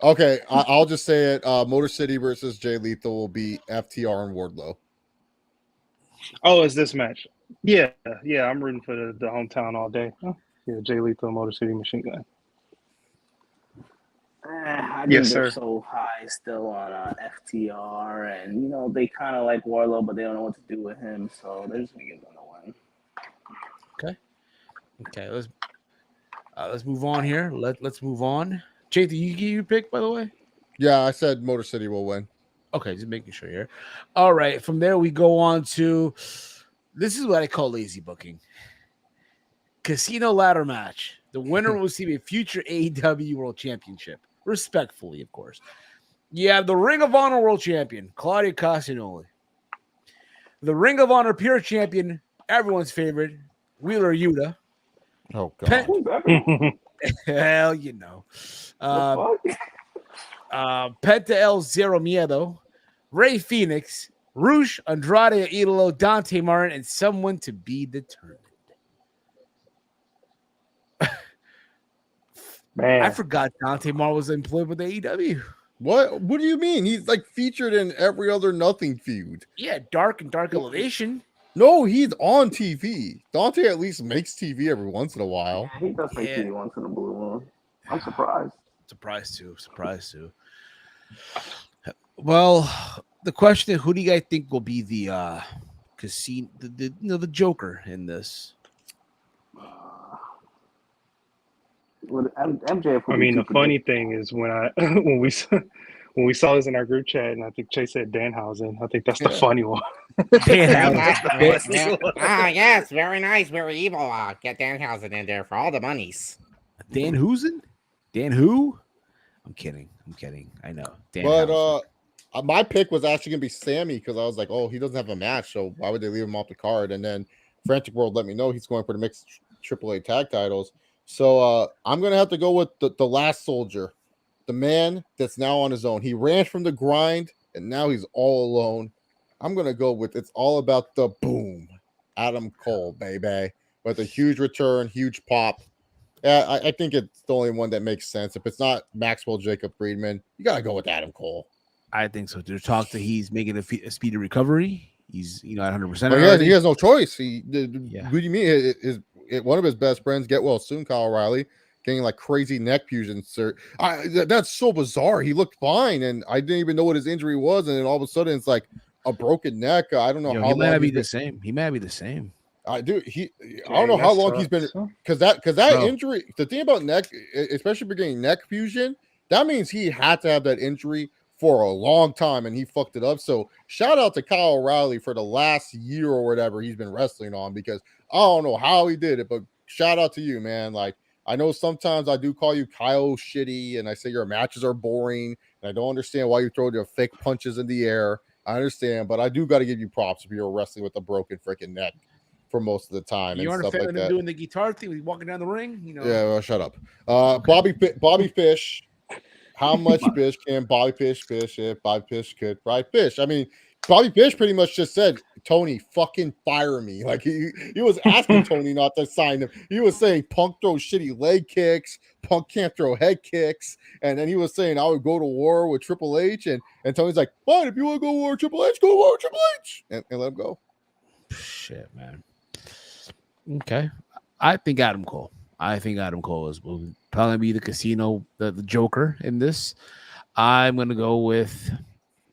Okay, I'll just say it. Motor City versus Jay Lethal will be FTR and Wardlow. Oh, it's this match. Yeah. I'm rooting for the hometown all day. Yeah, Jay Lethal, Motor City Machine Gun. I think they're so high still on FTR, and they kind of like Wardlow, but they don't know what to do with him, so they're just gonna give them a win. Okay. Let's move on here. Let's move on. Jay, did you get your pick, by the way? Yeah, I said Motor City will win. Okay, just making sure here. All right, from there we go on to this is what I call lazy booking. Casino ladder match. The winner will receive a future AEW World Championship. Respectfully, of course. You have the Ring of Honor World Champion, Claudio Castagnoli. The Ring of Honor Pure Champion, everyone's favorite, Wheeler Yuta. Oh, God. Hell, you know. Penta El Zero Miedo, Rey Fenix, Rush, Andrade Idolo, Dante Martin, and someone to be determined. Man, I forgot Dante Martin was employed with AEW. What do you mean? He's like featured in every other Nothing feud. Yeah, Dark Elevation. No, he's on TV. Dante at least makes TV every once in a while. Yeah, he does make TV once in a blue moon. I'm surprised. Surprised too. Well, the question is, who do you guys think will be the casino, the Joker in this? MJF. I mean, the funny thing is when we saw this in our group chat, and I think Chase said Danhausen. I think that's the funny one. Yes, very nice, very evil. Get Danhausen in there for all the monies. Danhausen? Dan who? I'm kidding. I know. But my pick was actually gonna be Sami because I was like, oh, he doesn't have a match, so why would they leave him off the card? And then Frantic World let me know he's going for the mixed AAA tag titles. So I'm gonna have to go with the last soldier, the man that's now on his own. He ran from the grind and now he's all alone. I'm gonna go with it's all about the boom, Adam Cole, baby, with a huge return, huge pop. Yeah, I think it's the only one that makes sense. If it's not Maxwell Jacob Friedman, you gotta go with Adam Cole. I think so. There's talk that he's making a speedy recovery. He's 100%. He has no choice. What do you mean? One of his best friends, get well soon, Kyle O'Reilly, getting like crazy neck fusion. That's so bizarre. He looked fine, and I didn't even know what his injury was, and then all of a sudden it's like a broken neck. I don't know how he long. Might be the same. He might be the same. I don't know how long he's been because that injury. The thing about neck, especially if you're getting neck fusion, that means he had to have that injury for a long time, and he fucked it up. So shout out to Kyle O'Reilly for the last year or whatever he's been wrestling on, because I don't know how he did it, but shout out to you, man. Like, I know sometimes I do call you Kyle shitty, and I say your matches are boring, and I don't understand why you throw your fake punches in the air. I understand, but I do got to give you props if you're wrestling with a broken freaking neck for most of the time. You and aren't a stuff fan like of him that. doing the guitar thing, he's walking down the ring. Yeah, well, shut up. Bobby Fish. How much fish can Bobby Fish fish if Bobby Fish could fry fish? I mean, Bobby Fish pretty much just said, Tony, fucking fire me. Like he was asking Tony not to sign him. He was saying Punk throws shitty leg kicks, Punk can't throw head kicks, and then he was saying I would go to war with Triple H, and Tony's like, fine, if you want to go to war with Triple H, go to war with Triple H, and let him go. Shit, man. Okay, I think Adam Cole will probably be the casino, the Joker in this. I'm gonna go with,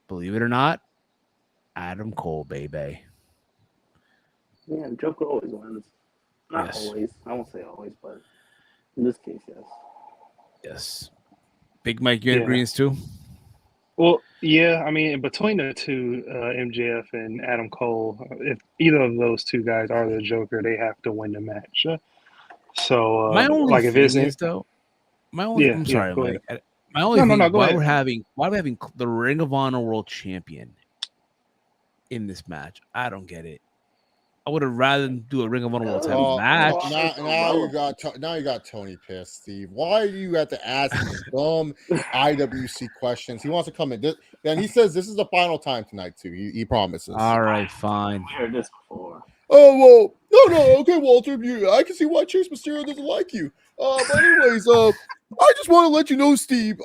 believe it or not, Adam Cole, baby. Yeah, Joker always wins. Not always. I won't say always, but in this case, yes. Yes. Big Mike, you in agreement too? Well, yeah, I mean, between the two, MJF and Adam Cole, if either of those two guys are the Joker, they have to win the match. So, My only like, if it's thing is though, yeah, I'm yeah, sorry, go ahead. Mike. My only No, no, thing no, is go ahead. why we're having the Ring of Honor World Champion in this match. I don't get it. I would have rather do a Ring of Honor World Title match. Now you got Tony pissed, Steve. Why do you have to ask these dumb IWC questions? He wants to come in. And he says this is the final time tonight too. He promises. All right, fine. I heard this before. Oh well, no, okay, Walter. I can see why Chase Mysterio doesn't like you. But anyways, I just want to let you know, Steve.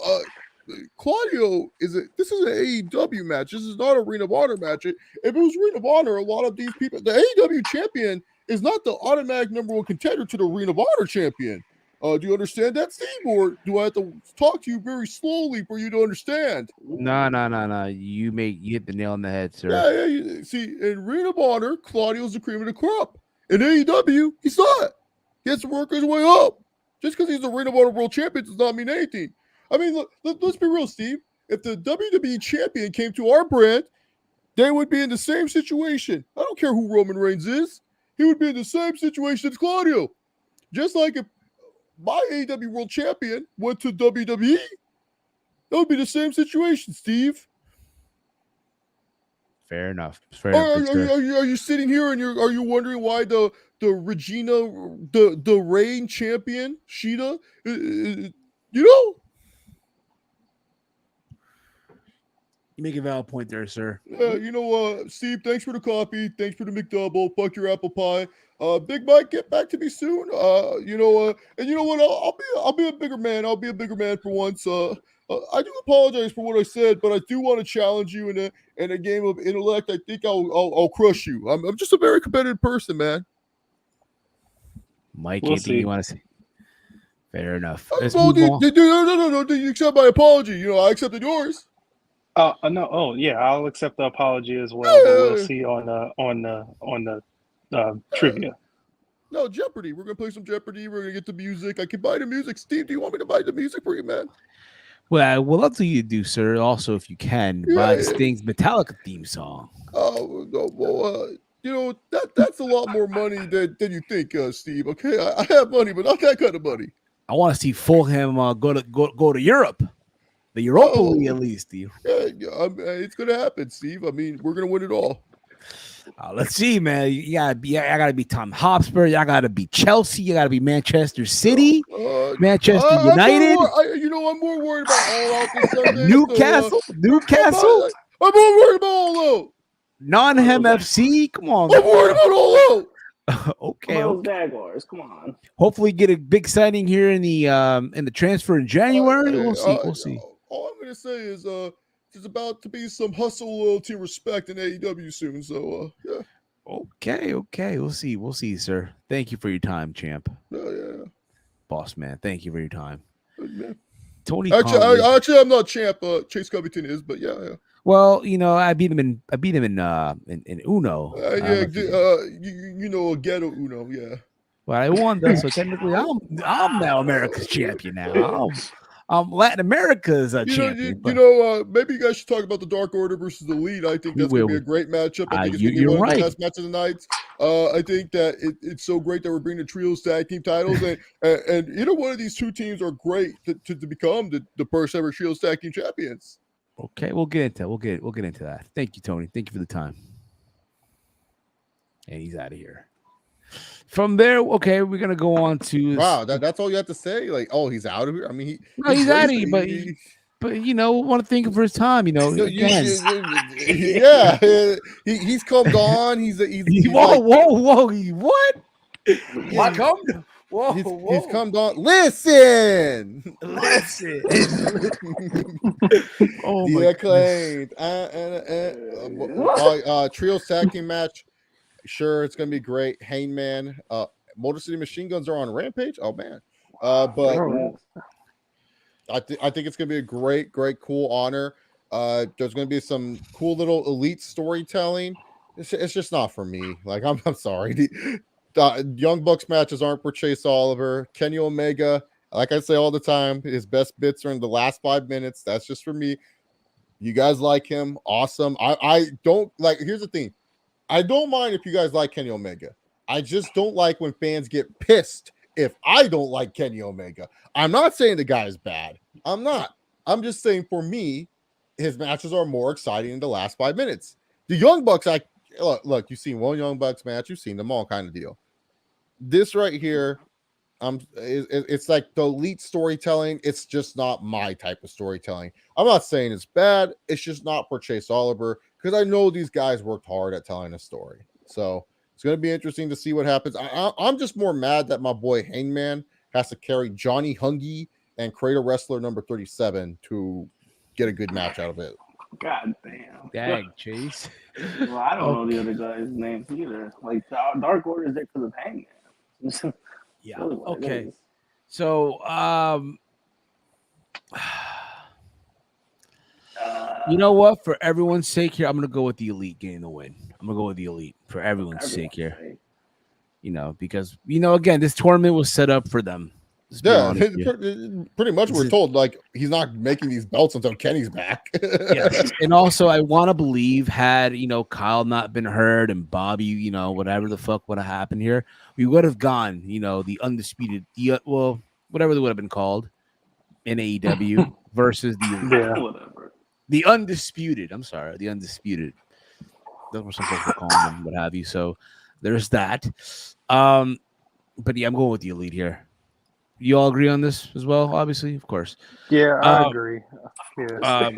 Claudio this is an AEW match. This is not a Ring of Honor match. If it was Ring of Honor, a lot of these people, the AEW champion is not the automatic number one contender to the Ring of Honor champion. Do you understand that, Steve? Or do I have to talk to you very slowly for you to understand? No. You hit the nail on the head, sir. Yeah. See, in Ring of Honor, Claudio's the cream of the crop. In AEW, he's not. He has to work his way up. Just because he's a Ring of Honor World Champion does not mean anything. I mean, look, let's be real, Steve. If the WWE champion came to our brand, they would be in the same situation. I don't care who Roman Reigns is. He would be in the same situation as Claudio. Just like if my AEW World Champion went to WWE, that would be the same situation, Steve. Fair enough. Are you sitting here and are you wondering why the reign champion Shida, you know? You make a valid point there, sir. Steve, thanks for the coffee. Thanks for the McDouble. Fuck your apple pie. Big Mike, get back to me soon. And you know what? I'll be a bigger man. I'll be a bigger man for once. I do apologize for what I said, but I do want to challenge you in a game of intellect. I think I'll crush you. I'm just a very competitive person, man. Mike, We'll anything see. you want to say? Fair enough. Let's No, move on. no. Do you accept my apology? I accepted yours. No. Oh, yeah. I'll accept the apology as well. But we'll see on the trivia. No, Jeopardy. We're gonna play some Jeopardy. We're gonna get the music. I can buy the music. Steve, do you want me to buy the music for you, man? Well, I would love to you do, sir. Also, if you can, buy Sting's Metallica theme song. Oh no, well, that's a lot more money than you think, Steve. Okay, I have money, but not that kind of money. I want to see Fulham go to Europe, the Europa League at least, Steve. Yeah, it's gonna happen, Steve. I mean, we're gonna win it all. Let's see, man. I gotta be Tom Hotspur. Y'all gotta be Chelsea. You gotta be Manchester City, Manchester United. I'm more worried about all out this Sunday. Newcastle. I'm more worried about all out. Non-Hem FC. Come on. I'm worried about all out. Okay. Jaguars. Come on. Hopefully, get a big signing here in the transfer in January. We'll see. All I'm gonna say is there's about to be some hustle, loyalty, respect in AEW soon. So yeah. Okay. We'll see, sir. Thank you for your time, champ. Yeah. Boss man. Thank you for your time. Man. Tony. Actually, I'm not champ. Chase Covington is, but yeah. Well, I beat him in Uno. A ghetto Uno, yeah. Well, I won though, so technically I'm now America's champion now. I'm Latin America's champion. Maybe you guys should talk about the Dark Order versus the Elite. I think that's going to be a great matchup. I think it's going to be one of the best matches of the night. I think that it's so great that we're bringing the trios tag team titles, and either one of these two teams are great to become the first ever trios tag team champions. Okay, we'll get into that. We'll get into that. Thank you, Tony. Thank you for the time. And he's out of here. From there, okay, we're gonna go on to. Wow, that's all you have to say. Like, oh, he's out of here. I mean, he's out of here, but want to thank him for his time. Again. He's come gone. He's whoa, what? He's come down. Listen. Oh the acclaimed trio tag team match. Sure, it's gonna be great. Hangman, Motor City Machine Guns are on Rampage. Oh man, but I think it's gonna be a great, cool honor. There's gonna be some cool little elite storytelling. It's just not for me. Like I'm sorry. The Young Bucks matches aren't for Chase Oliver. Kenny Omega, like I say all the time, his best bits are in the last 5 minutes. That's just for me. You guys like him? Awesome. I don't like. Here's the thing. I don't mind if you guys like Kenny Omega. I just don't like when fans get pissed if I don't like Kenny Omega. I'm not saying the guy is bad. I'm not. I'm just saying for me, his matches are more exciting in the last 5 minutes. The Young Bucks, look, you've seen one Young Bucks match, you've seen them all, kind of deal. This right here, it's like the elite storytelling. It's just not my type of storytelling. I'm not saying it's bad. It's just not for Chase Oliver, because I know these guys worked hard at telling a story. So it's going to be interesting to see what happens. I'm just more mad that my boy Hangman has to carry Johnny Hungy and Cradle Wrestler number 37 to get a good match out of it. God damn. Dang, Chase. Well, I don't know the other guys' names either. Like, Dark Order is there because of Hangman. Yeah. Really what it Okay. is. So, you know what? For everyone's sake here, I'm gonna go with the Elite getting the win. I'm gonna go with the Elite for everyone's sake here. You know, because again, this tournament was set up for them. Yeah, pretty much we're told like he's not making these belts until Kenny's back. Yes. And also I want to believe had Kyle not been hurt and Bobby, whatever the fuck would have happened here, we would have gone, the undisputed, whatever they would have been called in AEW versus the undisputed. I'm sorry, the undisputed. Those were some folks were calling them, what have you. So there's that. But yeah, I'm going with the Elite here. You all agree on this as well? Obviously, of course. Yeah, I agree. Yeah.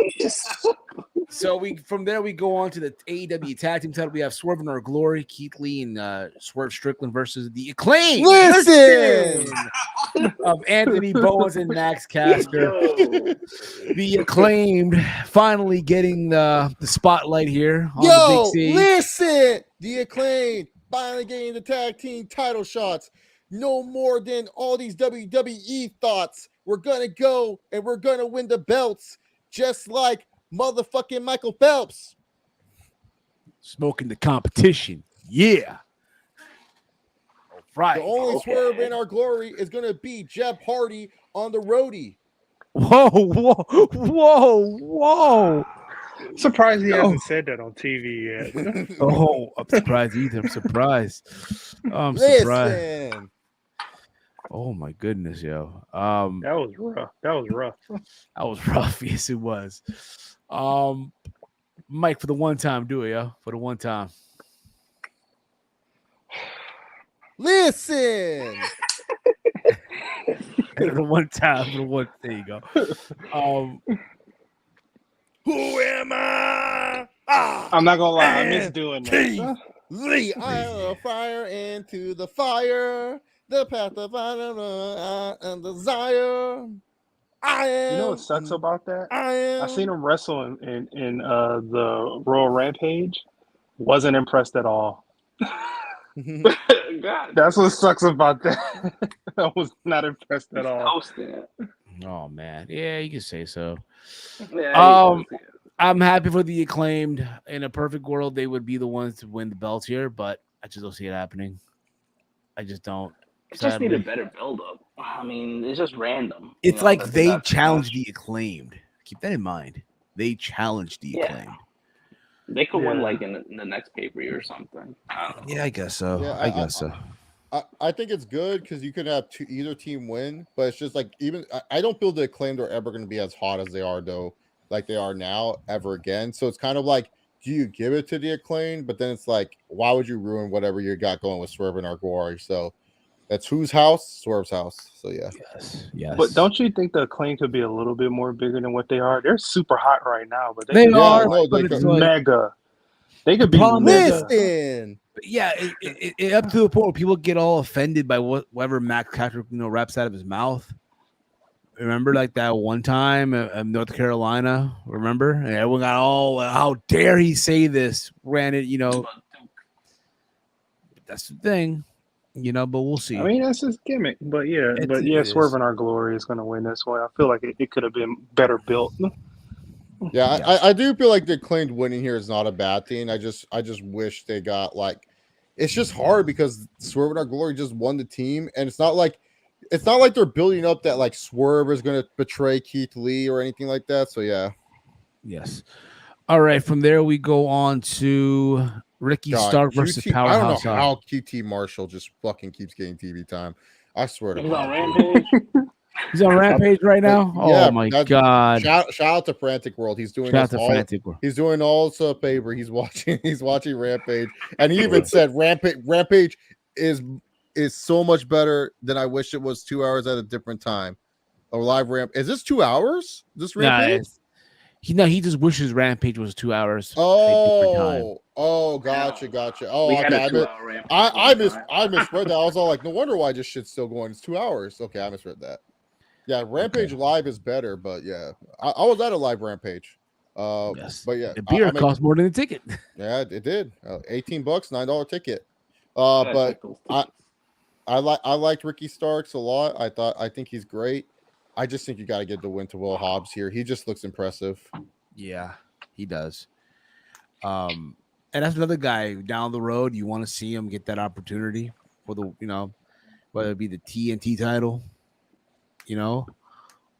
So from there we go on to the AEW tag team title. We have Swerve in Our Glory, Keith Lee and Swerve Strickland versus the Acclaim. Listen of Anthony Bowens and Max Caster. The Acclaimed finally getting the spotlight here on the Big C. Listen, the Acclaimed finally getting the tag team title shots. No more than all these WWE thoughts. We're going to go and we're going to win the belts just like motherfucking Michael Phelps. Smoking the competition. Yeah. Right. The only Swerve in Our Glory is going to be Jeff Hardy on the roadie. Whoa. Surprised he hasn't said that on TV yet. I'm surprised either. I'm surprised. Listen. Oh my goodness, yo. That was rough. That was rough. Yes, it was. Mike, for the one time, do it, yo. For the one time. Listen. For the one time. There you go. Who am I? I'm not gonna lie, I miss doing that. The eye of fire into the fire. The path of and desire. I am. You know what sucks about that? I seen him wrestle in the Royal Rampage. Wasn't impressed at all. God. That's what sucks about that. I was not impressed at all. Oh man, yeah, you can say so. Yeah, I'm happy for the Acclaimed. In a perfect world, they would be the ones to win the belts here, but I just don't see it happening. I just don't. It just need a better build-up. I mean, it's just random. It's like they challenged the Acclaimed. Keep that in mind. They challenged the Acclaimed. They could win like in the next pay-per-view or something. Yeah, I guess so. Yeah, I guess so. I think it's good because you could have either team win, but it's just like I don't feel the Acclaimed are ever going to be as hot as they are though, like they are now ever again. So it's kind of like, do you give it to the Acclaimed? But then it's like, why would you ruin whatever you got going with Swerve and Our Glory? So that's whose house? Swerve's house. So yeah. Yes. But don't you think the Acclaim could be a little bit more bigger than what they are? They're super hot right now, but they are mega. They could be listen. Yeah, it up to the point where people get all offended by whatever Max Caster raps out of his mouth. Remember, like that one time in North Carolina. Remember, and everyone got all, how dare he say this? Granted, that's the thing. But we'll see. I mean, that's his gimmick. But Swerve in Our Glory is going to win this one. I feel like it could have been better built. Yeah, I do feel like the Acclaimed winning here is not a bad thing. I just wish they got like, it's just hard because Swerve in Our Glory just won the team, and it's not like they're building up that like Swerve is going to betray Keith Lee or anything like that. So yeah. Yes. All right. From there, we go on to Ricky Stark versus Powerhouse. I don't know how QT Marshall just fucking keeps getting TV time. I swear to He's God. on Rampage. He's on Rampage right now. Yeah, Oh my God! Shout out to Frantic World. He's doing Shout out to all. Frantic World. He's doing all us a favor. He's watching Rampage, and he even said Rampage is so much better than I wish it was 2 hours at a different time. A live ramp. Is this 2 hours? This Rampage? He just wishes Rampage was 2 hours. Oh, gotcha. Oh, okay. I misread that. I was all like, no wonder why this shit's still going. It's 2 hours. Okay, I misread that. Yeah, Rampage live is better, but yeah, I was at a live Rampage. Yes. But yeah, the beer cost more than the ticket. Yeah, it did. $18, $9 ticket. But I liked Ricky Starks a lot. I think he's great. I just think you got to give the win to Will Hobbs here. He just looks impressive. Yeah, he does. And that's another guy down the road. You want to see him get that opportunity for the, whether it be the TNT title,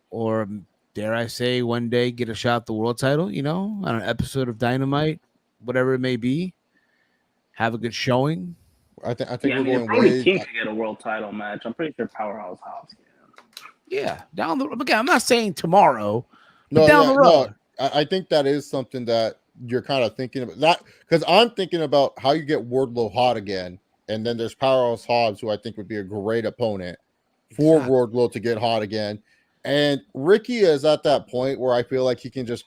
or dare I say one day get a shot at the world title, on an episode of Dynamite, whatever it may be. Have a good showing. I think we're going way. King could get a world title match. I'm pretty sure Powerhouse Hobbs can. Yeah, down the road. Again, I'm not saying tomorrow. But down the road. No, I think that is something that you're kind of thinking about. That because I'm thinking about how you get Wardlow hot again, and then there's Powerhouse Hobbs, who I think would be a great opponent for Wardlow to get hot again. And Ricky is at that point where I feel like he can just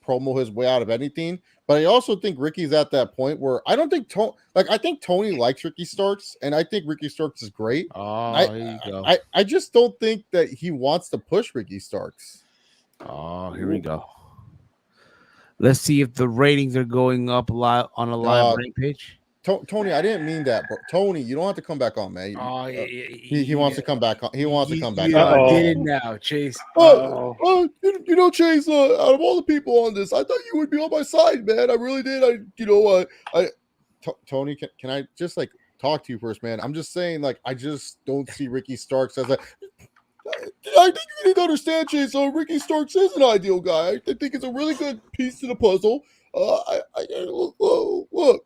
promo his way out of anything. But I also think Ricky's at that point where I don't think I think Tony likes Ricky Starks, and I think Ricky Starks is great. Here you go. I just don't think that he wants to push Ricky Starks. Oh, here we go. Let's see if the ratings are going up live on a live Rampage. Tony, I didn't mean that, but Tony, you don't have to come back on, man. He wants to come back on. He wants to come back on. Did it now, Chase. Chase. Out of all the people on this, I thought you would be on my side, man. I really did. Tony, can I just talk to you first, man? I'm just saying, I just don't see Ricky Starks as a. I think you need to understand, Chase. Ricky Starks is an ideal guy. I think it's a really good piece to the puzzle. Look.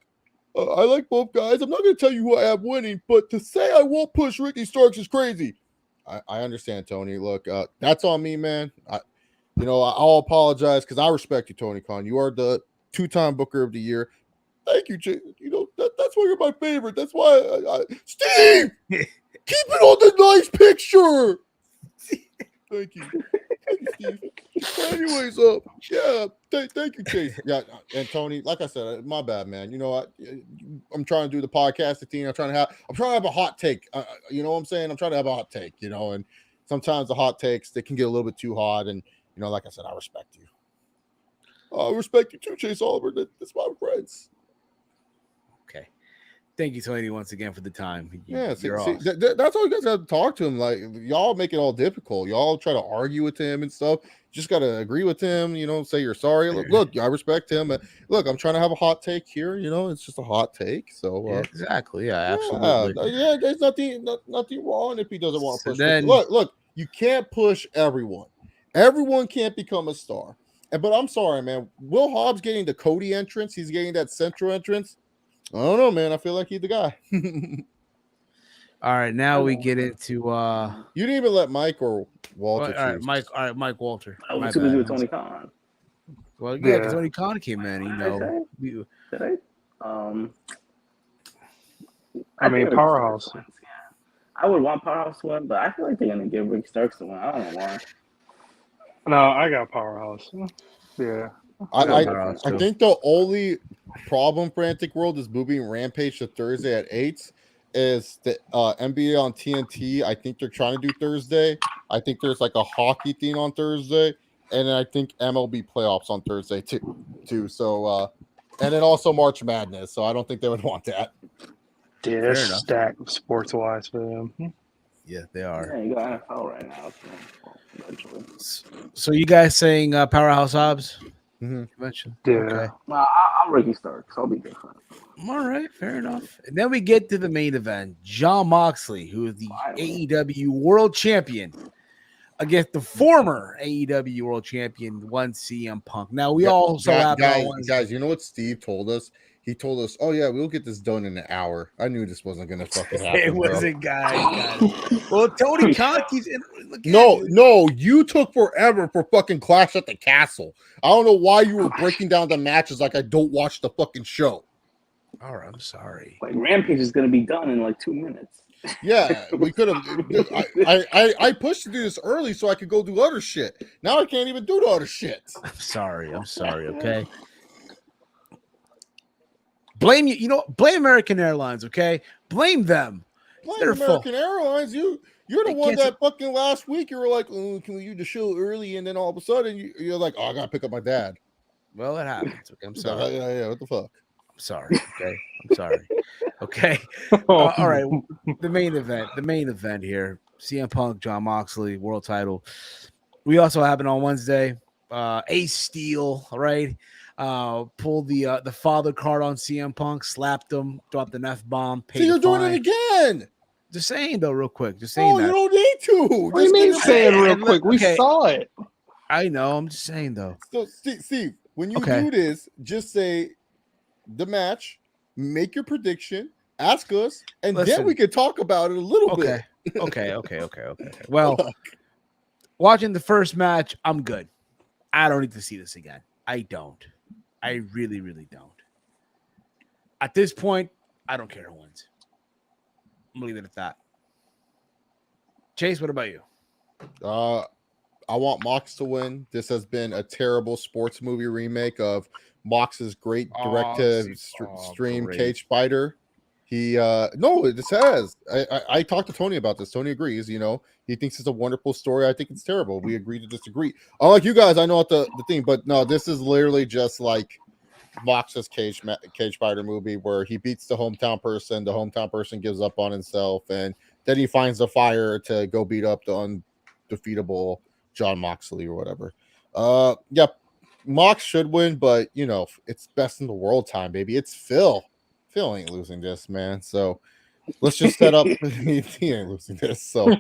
I like both guys. I'm not going to tell you who I have winning, but to say I won't push Ricky Starks is crazy. I understand, Tony. Look, that's on me, man. I'll apologize because I respect you, Tony Khan. You are the 2-time Booker of the Year. Thank you, Jay. That's why you're my favorite. That's why Steve, keep it on the nice picture. Thank you. Steve. Anyways, thank you, Chase. Yeah, and Tony, like I said, my bad, man. I'm trying to do the podcast thing. I'm trying to have a hot take. You know what I'm saying? I'm trying to have a hot take. And sometimes the hot takes they can get a little bit too hot. And like I said, I respect you. I respect you too, Chase Oliver. That's my friends. Okay. Thank you, Tony, once again for the time. That's all you guys have to talk to him. Y'all make it all difficult. Y'all try to argue with him and stuff. Just got to agree with him, say you're sorry. Look, I respect him. Look, I'm trying to have a hot take here. It's just a hot take. So exactly. Yeah, absolutely. Yeah, there's nothing wrong if he doesn't want to push. Look, you can't push everyone. Everyone can't become a star. But I'm sorry, man. Will Hobbs getting the Cody entrance? He's getting that central entrance. I don't know, man. I feel like he's the guy. All right, now we get into you didn't even let Mike or Walter. All right, Mike Walter. I was too busy with Tony Khan. Well, yeah, because Tony Khan came in. Did I? I mean, Powerhouse. I would want Powerhouse to win, but I feel like they're gonna give Rick Starks the win. I don't know why. No, I got Powerhouse. Yeah. I think the only problem for Frantic World is moving Rampage to Thursday at 8. Is the NBA on TNT? I think they're trying to do Thursday. I think there's a hockey thing on Thursday, and then I think MLB playoffs on Thursday too. So, and then also March Madness. So I don't think they would want that. Yeah, they're stacked sports wise for them. Yeah, they are. Yeah, you got NFL right now. So you guys saying Powerhouse Hobbs? Mm-hmm. Yeah. Okay. Well, I'm Ricky Starks. I'll be different. All right, fair enough. And then we get to the main event. John Moxley, who is the AEW World Champion, against the former AEW World Champion, one CM Punk. Now we also have guys. You know what Steve told us? He told us, "Oh yeah, we'll get this done in an hour." I knew this wasn't gonna fucking happen. It wasn't, guys. Well, Tony Khan keeps in. No, you took forever for fucking Clash at the Castle. I don't know why you were breaking down the matches like I don't watch the fucking show. All right, I'm sorry. Like Rampage is gonna be done in like 2 minutes. Yeah, we could have. I pushed to do this early so I could go do other shit. Now I can't even do the other shit. I'm sorry. Okay. Blame you. You know, blame American Airlines. Okay, blame them. Blame American Airlines. You're the one that fucking last week you were like, "Oh, can we do the show early?" And then all of a sudden you're like, "Oh, I gotta pick up my dad." Well, it happens. Okay, I'm sorry. Yeah. What the fuck? I'm sorry. Okay, I'm sorry. Okay. All right. The main event here: CM Punk, John Moxley, world title. We also have it on Wednesday. Ace Steel, right? Pulled the father card on CM Punk, slapped him, dropped an F-bomb. So you're doing it again. Just saying though, real quick. Just saying that. You don't need to. What do you mean saying real quick? We saw it. I know. I'm just saying though. So Steve, when you do this, just say the match, make your prediction, ask us, and then we can talk about it a little bit. Okay. Well, watching the first match, I'm good. I don't need to see this again. I don't. I really, really don't. At this point, I don't care who wins. I'm gonna leave it at that. Chase, what about you? I want Mox to win. This has been a terrible sports movie remake of Mox's great direct-to-stream cage fighter. This has. I talked to Tony about this. Tony agrees. You know, he thinks it's a wonderful story. I think it's terrible. We agree to disagree. Unlike you guys, I know what the thing, but no, this is literally just like Mox's cage fighter movie where he beats the hometown person. The hometown person gives up on himself, and then he finds the fire to go beat up the undefeatable John Moxley or whatever. Mox should win, but you know, it's best in the world time, baby. It's Phil. Phil ain't losing this, man. So let's just set up. He ain't losing this. So I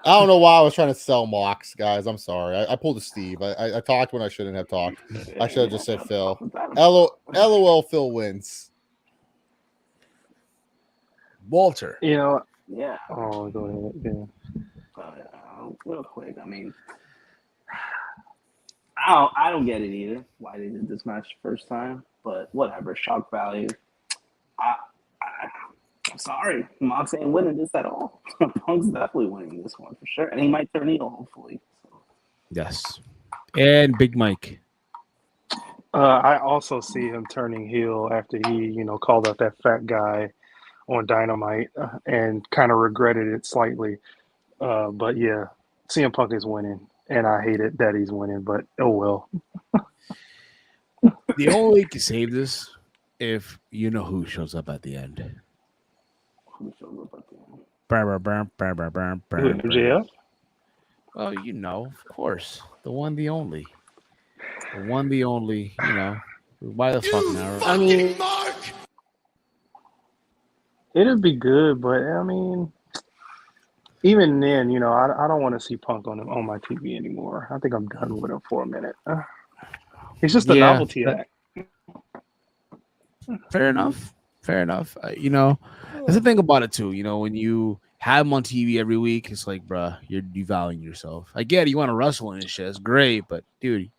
don't know why I was trying to sell Mox, guys. I'm sorry. I pulled a Steve. I talked when I shouldn't have talked. I should have just said Phil. LOL, Phil wins. Walter. You know. Yeah. Oh, go ahead. Yeah. Real quick. I mean, I don't get it either. Why they did this match the first time, but whatever. Shock value. I'm sorry, Mox ain't winning this at all. Punk's definitely winning this one for sure, and he might turn heel hopefully. So. Yes, and Big Mike. I also see him turning heel after he, called out that fat guy on Dynamite and kind of regretted it slightly. But yeah, CM Punk is winning, and I hate it that he's winning, but oh well. The only way to save this if you know who shows up at the end. Who shows up at the end? MJF? Oh, you know, of course. The one, the only. The one, the only, why the fuck now? I mean, it'd be good, but I mean, even then, I don't want to see Punk on my TV anymore. I think I'm done with him for a minute. It's just a novelty act. Fair enough. That's the thing about it too. When you have him on TV every week, it's like, bruh, you're devaluing yourself. I get it. You want to wrestle in this shit. It's great, but dude,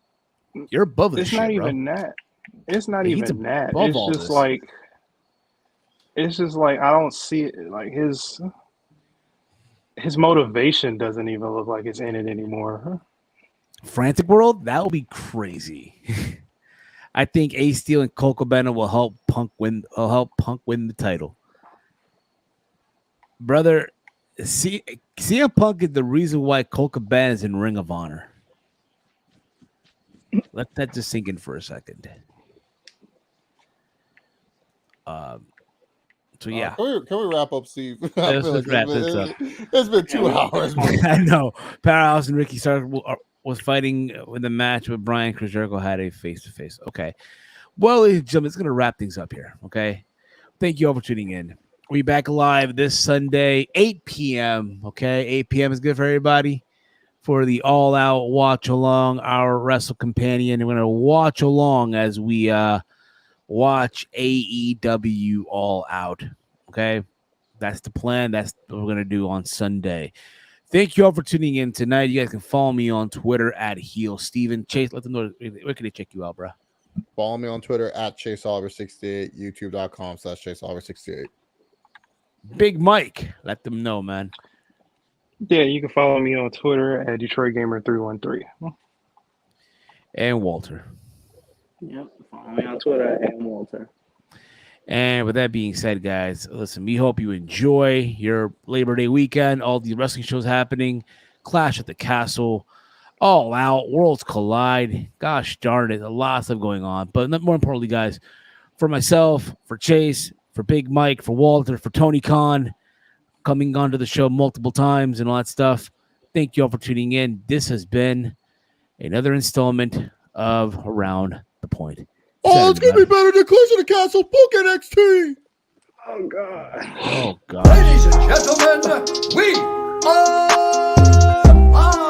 you're above this shit, It's not even that. It's just like I don't see it. Like his motivation doesn't even look like it's in it anymore. Frantic World? That would be crazy. I think Ace Steel and Colt Cabana will help Punk win. The title, brother. CM Punk is the reason why Colt Cabana is in Ring of Honor. Let that just sink in for a second. So yeah, can we wrap up, Steve? Let's wrap this up. It's been 2 hours. I know. Powerhouse and Ricky Stark was fighting in the match with Brian. Chris Jericho had a face-to-face. Okay. Well, ladies and gentlemen, it's going to wrap things up here. Okay. Thank you all for tuning in. We'll be back live this Sunday, 8 p.m. Okay. 8 p.m. is good for everybody. for the All Out watch along, our Wrestle Companion. And we're going to watch along as we watch AEW All Out. Okay, that's the plan. That's what we're going to do on Sunday. Thank you all for tuning in tonight. You guys can follow me on Twitter at Heel Steven. Chase, let them know where can they check you out, bro. Follow me on Twitter at ChaseOliver68, YouTube.com/ChaseOliver68. Big Mike, let them know, man. Yeah, you can follow me on Twitter at DetroitGamer313. And Walter. Yep, follow me on Twitter at Walter. And with that being said, guys, listen, we hope you enjoy your Labor Day weekend, all the wrestling shows happening, Clash at the Castle, All Out, Worlds Collide. Gosh darn it, a lot of stuff going on. But more importantly, guys, for myself, for Chase, for Big Mike, for Walter, for Tony Khan, coming onto the show multiple times and all that stuff, thank you all for tuning in. This has been another installment of Around the Point. Oh, it's going to be better than Clash of the Castle. Book NXT. Oh, God. Oh, God. Ladies and gentlemen, we are live.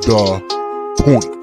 The Point.